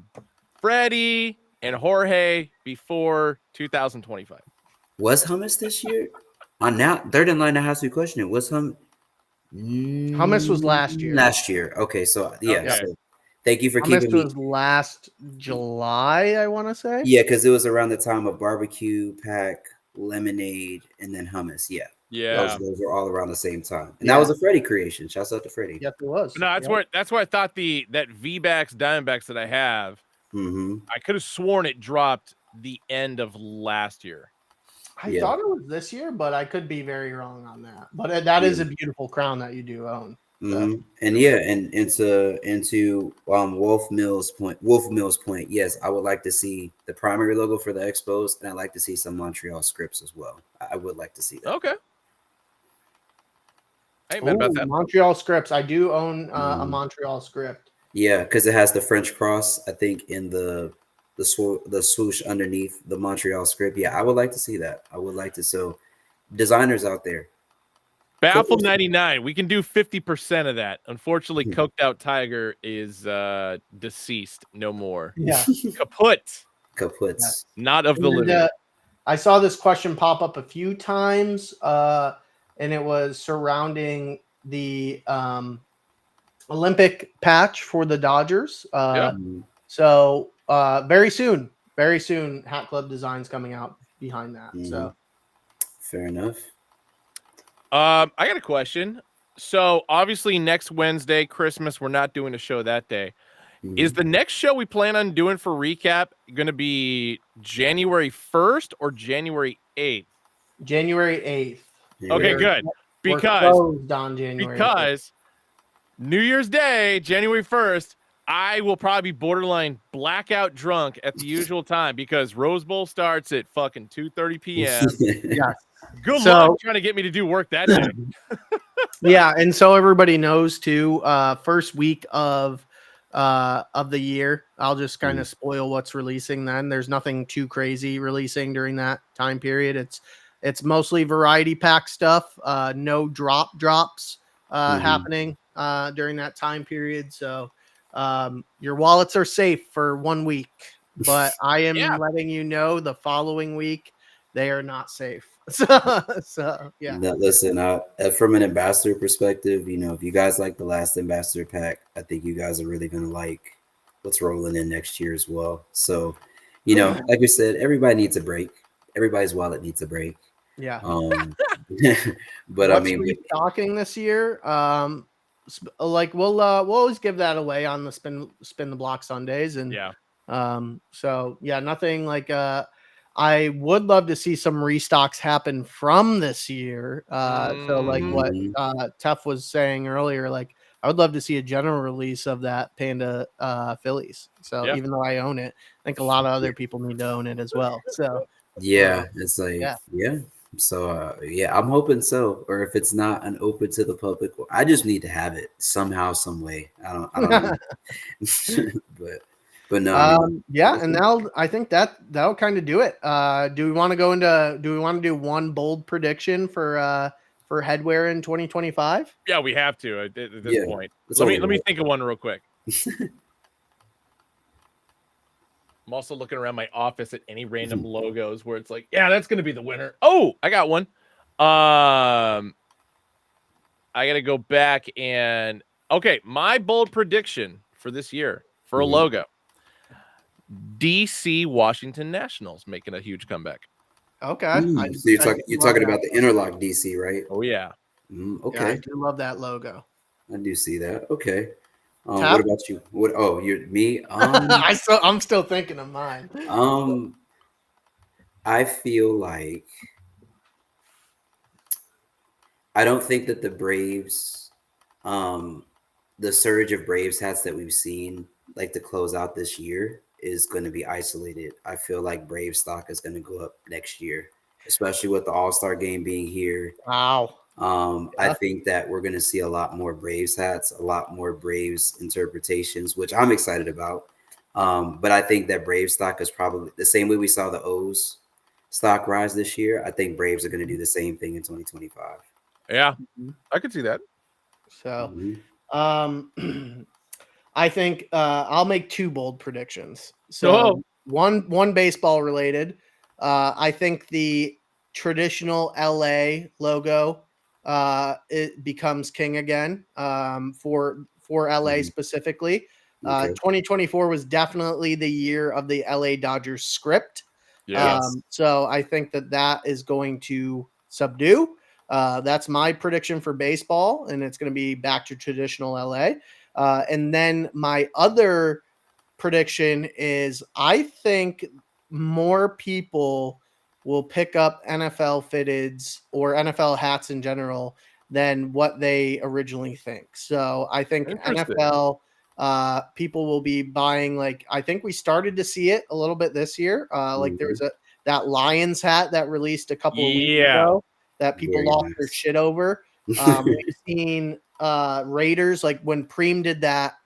Freddie and Jorge before 2025. Was hummus this year? Now third in line, I have to question it. Was Hummus was last year. Last year. Okay, so yeah. Okay. So thank you for Hummus keeping me. was last July, I want to say. Yeah, because it was around the time of barbecue pack, lemonade, and then hummus. Yeah. Yeah. Those were all around the same time. And that was a Freddie creation. Shouts out to Freddie. Yes, it was. No, that's where I thought that V-backs Diamondbacks that I have, Mm-hmm. I could have sworn it dropped the end of last year. I thought it was this year, but I could be very wrong on that. But that is a beautiful crown that you do own. Mm-hmm. And yeah, and into Wolf Mills' point, yes, I would like to see the primary logo for the Expos, and I'd like to see some Montreal scripts as well. I would like to see that. Okay. I ain't mad about that. Montreal scripts. I do own a Montreal script. Yeah, because it has the French cross, I think, in the swoosh underneath the Montreal script. Yeah, I would like to see that. I would like to. So, designers out there, Baffle 99. We can do 50% of that. Unfortunately, Coked Out Tiger is deceased. No more. Yeah. Kaputs. Yeah. Not of the living. I saw this question pop up a few times, and it was surrounding the Olympic patch for the Dodgers. So very soon, Hat Club designs coming out behind that. So fair enough. I got a question. So obviously next Wednesday, Christmas, we're not doing a show that day. Is the next show we plan on doing for recap going to be January 1st or January 8th? January 8th. Okay, good. Because New Year's Day, January 1st, I will probably be borderline blackout drunk at the usual time because Rose Bowl starts at fucking 2:30 p.m. Yeah. Good luck trying to get me to do work that day. Yeah, and so everybody knows too, first week of the year, I'll just kind of spoil what's releasing then. There's nothing too crazy releasing during that time period. It's mostly variety pack stuff, no drops happening during that time period. So your wallets are safe for 1 week, but I am letting you know the following week they are not safe. So yeah. Now, listen, from an ambassador perspective, if you guys like the last ambassador pack, I think you guys are really gonna like what's rolling in next year as well. So, like we said, everybody needs a break. Everybody's wallet needs a break. Yeah. But what's I mean, talking this year. Like we'll always give that away on the spin the block Sundays, and so yeah, nothing like I would love to see some restocks happen from this year. So like what Tef was saying earlier, like I would love to see a general release of that Panda Phillies. So even though I own it, I think a lot of other people need to own it as well. So it's like So I'm hoping so. Or if it's not an open to the public, I just need to have it somehow, some way. I don't know. but no. And now I think that'll kind of do it. Do we want to do one bold prediction for headwear in 2025? Yeah, we have to at this point. Let me think of one real quick. I'm also looking around my office at any random logos where it's like, yeah, that's going to be the winner. Oh, I got one. I got to go back and okay, my bold prediction for this year for a logo. DC Washington Nationals making a huge comeback. Okay. So you're talking about the interlock DC, right? Oh yeah. Okay. Yeah, I do love that logo. I do see that. Okay. Tap? What about you? What? Oh, you're me. I'm still thinking of mine. I feel like I don't think that the Braves, the surge of Braves hats that we've seen, like to close out this year, is going to be isolated. I feel like Brave stock is going to go up next year, especially with the All-Star game being here. Wow. I think that we're going to see a lot more Braves hats, a lot more Braves interpretations, which I'm excited about. But I think that Brave stock is probably the same way we saw the O's stock rise this year. I think Braves are going to do the same thing in 2025. Yeah, I could see that. So, I think I'll make two bold predictions. So one baseball related. I think the traditional LA logo it becomes king again for LA specifically. 2024 was definitely the year of the LA Dodgers script. So I think that is going to subdue. That's my prediction for baseball, and it's going to be back to traditional LA. And then my other prediction is I think more people will pick up NFL fitteds or NFL hats in general than what they originally think. So I think NFL people will be buying, like, I think we started to see it a little bit this year. Like there was that Lions hat that released a couple of weeks ago that people lost their shit over. We've seen Raiders, like when Preem did that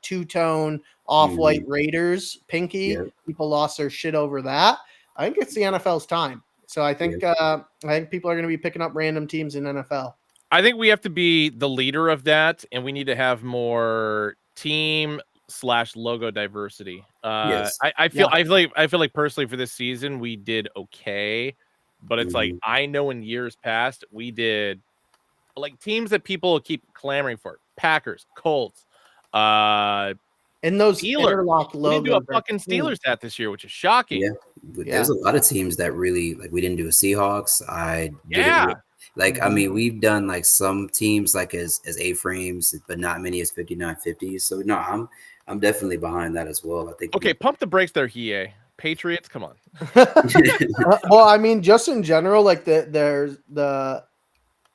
two-tone off-white Raiders pinky, people lost their shit over that. I think it's the NFL's time. So I think people are going to be picking up random teams in NFL. I think we have to be the leader of that, and we need to have more team/logo diversity. I feel like personally for this season we did okay, but it's like I know in years past we did like teams that people keep clamoring for: Packers, Colts, and those Steelers. interlock logos. We didn't do a fucking Steelers hat this year, which is shocking. There's a lot of teams that really like. We didn't do a Seahawks. I mean, we've done like some teams like as A-frames, but not many as 5950s. So no, I'm definitely behind that as well. I think. Okay, pump the brakes there, Hiei. Patriots, come on. Well, I mean, just in general, like there's the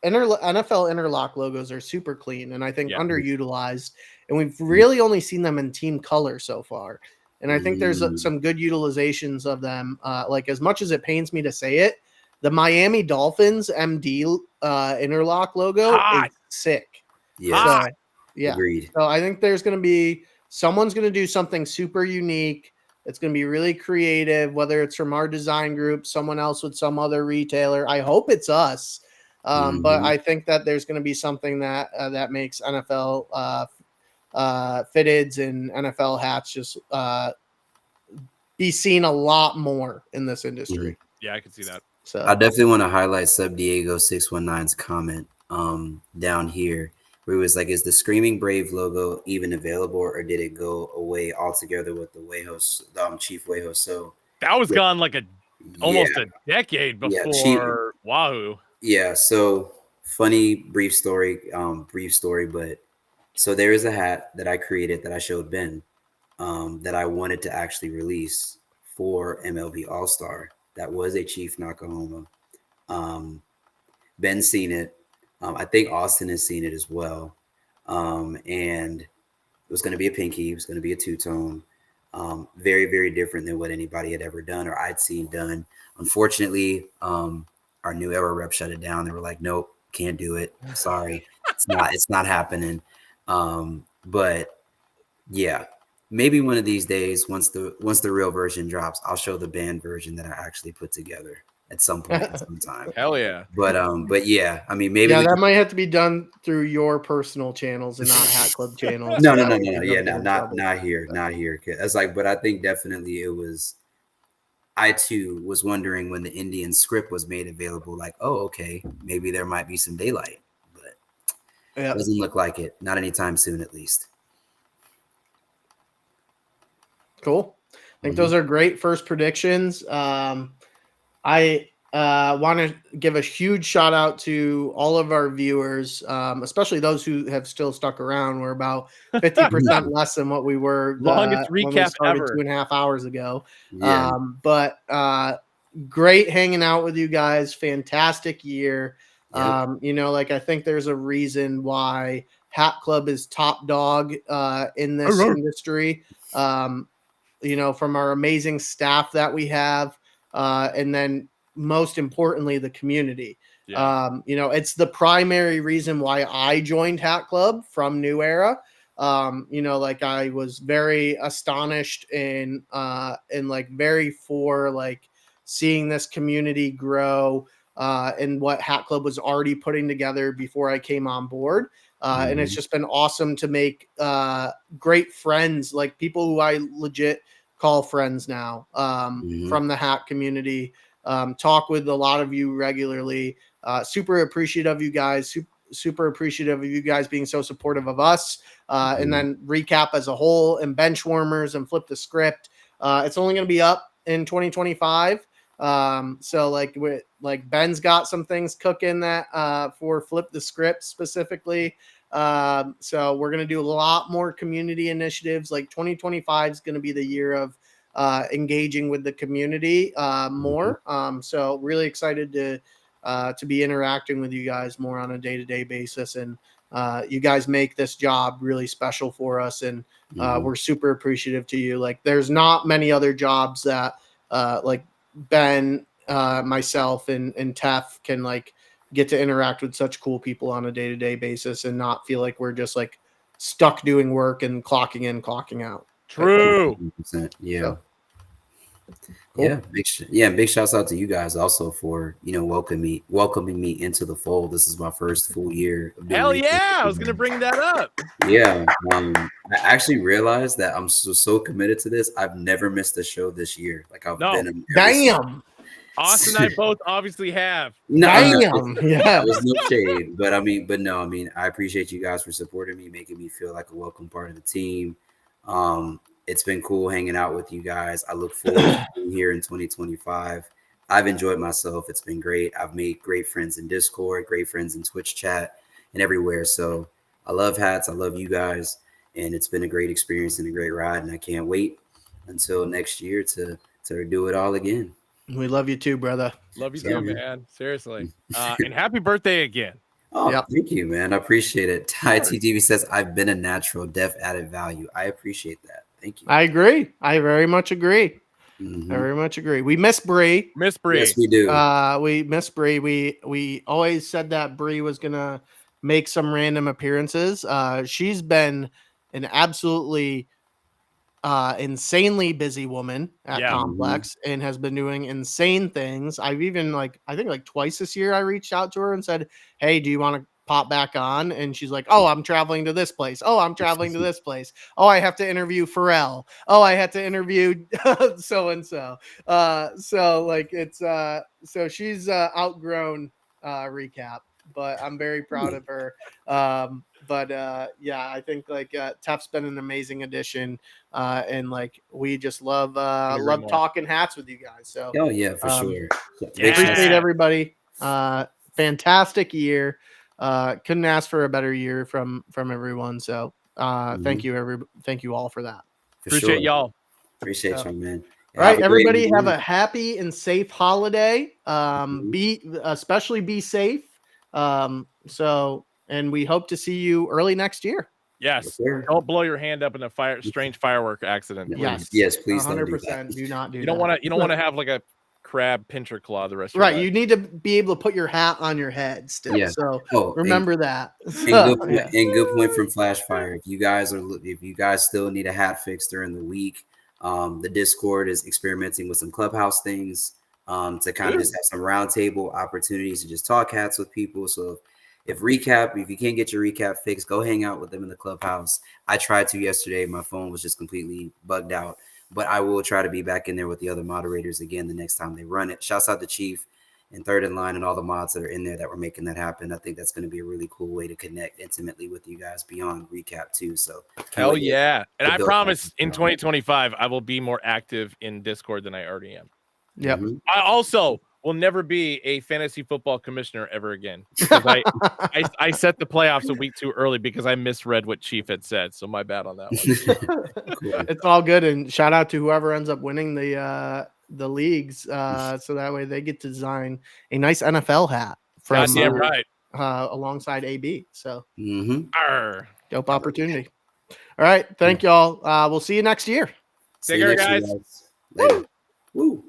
NFL interlock logos are super clean and I think underutilized, and we've really only seen them in team color so far. And I think there's some good utilizations of them. Like as much as it pains me to say it, the Miami Dolphins MD interlock logo is sick. Yeah. Agreed. So I think there's going to be someone's going to do something super unique. It's going to be really creative, whether it's from our design group, someone else with some other retailer. I hope it's us. But I think that there's going to be something that makes NFL fitteds and NFL hats just be seen a lot more in this industry. Yeah, I can see that. So I definitely want to highlight Sub Diego 619's comment down here, where it was like, "Is the Screaming Brave logo even available, or did it go away altogether with the Wayho, Chief Wayho?" So that was gone like almost a decade before Wahoo. Yeah, so funny, brief story, but so there is a hat that I created that I showed Ben that I wanted to actually release for MLB All-Star. That was a Chief Nakahoma. Ben's seen it. I think Austin has seen it as well. And it was going to be a pinky. It was going to be a two-tone. Very, very different than what anybody had ever done or I'd seen done. Unfortunately, our New Era rep shut it down. They were like, "Nope, can't do it. Sorry, it's not happening." But yeah, maybe one of these days, once the real version drops, I'll show the band version that I actually put together at some point, sometime. Hell yeah! But yeah, I mean, maybe that might have to be done through your personal channels and not Hat Club channels. No. Yeah, not here. It's like, but I think definitely it was. I too was wondering when the Indian script was made available, like, oh, okay, maybe there might be some daylight, but Yeah. Doesn't look like it. Not anytime soon, at least. Cool. I think those are great first predictions. I want to give a huge shout out to all of our viewers, especially those who have still stuck around. We're about 50% less than what we were Longest when we recap started ever. 2.5 hours ago. Yeah. But great hanging out with you guys. Fantastic year. Yep. You know, like I think there's a reason why Hat Club is top dog in this industry. You know, from our amazing staff that we have, and then most importantly, the community. Yeah. You know, it's the primary reason why I joined Hat Club from New Era. You know, like I was very astonished and like very for like seeing this community grow and what Hat Club was already putting together before I came on board. And it's just been awesome to make great friends, like people who I legit call friends now from the Hat community. Talk with a lot of you regularly. Super appreciative of you guys. Super appreciative of you guys being so supportive of us. And then Recap as a whole and Benchwarmers and Flip the Script. It's only going to be up in 2025. So like Ben's got some things cooking that for Flip the Script specifically. So we're going to do a lot more community initiatives. Like 2025 is going to be the year of engaging with the community more. So really excited to be interacting with you guys more on a day-to-day basis. And you guys make this job really special for us. And we're super appreciative to you. Like there's not many other jobs that like Ben, myself and Tef can like get to interact with such cool people on a day-to-day basis and not feel like we're just like stuck doing work and clocking in, clocking out. True. 100%. Yeah. So, cool. Yeah. Big shouts out to you guys also for, you know, welcoming me into the fold. This is my first full year. Hell yeah. I was going to bring that up. Yeah. I actually realized that I'm so committed to this. I've never missed a show this year. Like I've been. Damn. Austin and I both obviously have. No, Damn. Yeah. There's no shade, but I appreciate you guys for supporting me, making me feel like a welcome part of the team. It's been cool hanging out with you guys. I look forward to being here in 2025. I've enjoyed myself. It's been great. I've made great friends in Discord, great friends in Twitch chat, and everywhere. So I love hats. I love you guys, and it's been a great experience and a great ride. And I can't wait until next year to do it all again. We love you too, brother. Love you too, man. Seriously. And happy birthday again. Oh, Thank you, man. I appreciate it. Ty TTV says, I've been a natural, def added value. I appreciate that. Thank you. I agree. I very much agree. I very much agree. We miss Bree. Miss Bree. Yes, we do. We miss Bree. We always said that Bree was gonna make some random appearances. She's been an absolutely insanely busy woman at Complex and has been doing insane things. I've even I think like twice this year I reached out to her and said, hey, do you want to pop back on? And she's like, oh, I'm traveling to this place. Oh, I'm traveling to this place. Oh, I have to interview Pharrell. Oh, I had to interview so and so. So like it's so she's outgrown Recap, but I'm very proud of her. But yeah, I think like Tef's been an amazing addition, and like we just love talking hats with you guys. So oh yeah, for sure. Appreciate everybody. Fantastic year. Couldn't ask for a better year from everyone. So thank you all for that. Appreciate y'all. Appreciate y'all, man. All right, everybody have a happy and safe holiday. Especially be safe. And we hope to see you early next year. Yes. Don't blow your hand up in a strange firework accident. Please. Yes, please. 100%. Do not do. You don't want to have like a crab pincher claw the rest of your life. You need to be able to put your hat on your head still. Yeah. So remember that. And good point from Flashfire. If you guys still need a hat fixed during the week, the Discord is experimenting with some clubhouse things to kind of just have some roundtable opportunities to just talk hats with people. So if you can't get your recap fixed, go hang out with them in the clubhouse. I tried to yesterday. My phone was just completely bugged out, but I will try to be back in there with the other moderators again the next time they run it. Shouts out to Chief and Third in Line and all the mods that are in there that were making that happen. I think that's going to be a really cool way to connect intimately with you guys beyond recap too. So hell yeah. And I build promise in that. 2025, I will be more active in Discord than I already am. Yep. I also will never be a fantasy football commissioner ever again. Because I set the playoffs a week too early because I misread what Chief had said. So my bad on that one. Cool. It's all good, and shout out to whoever ends up winning the leagues, so that way they get to design a nice NFL hat from Goddamn right. Alongside AB. So Arr. dope opportunity. All right, thank y'all. We'll see you next year. Take care, guys. Later. Woo.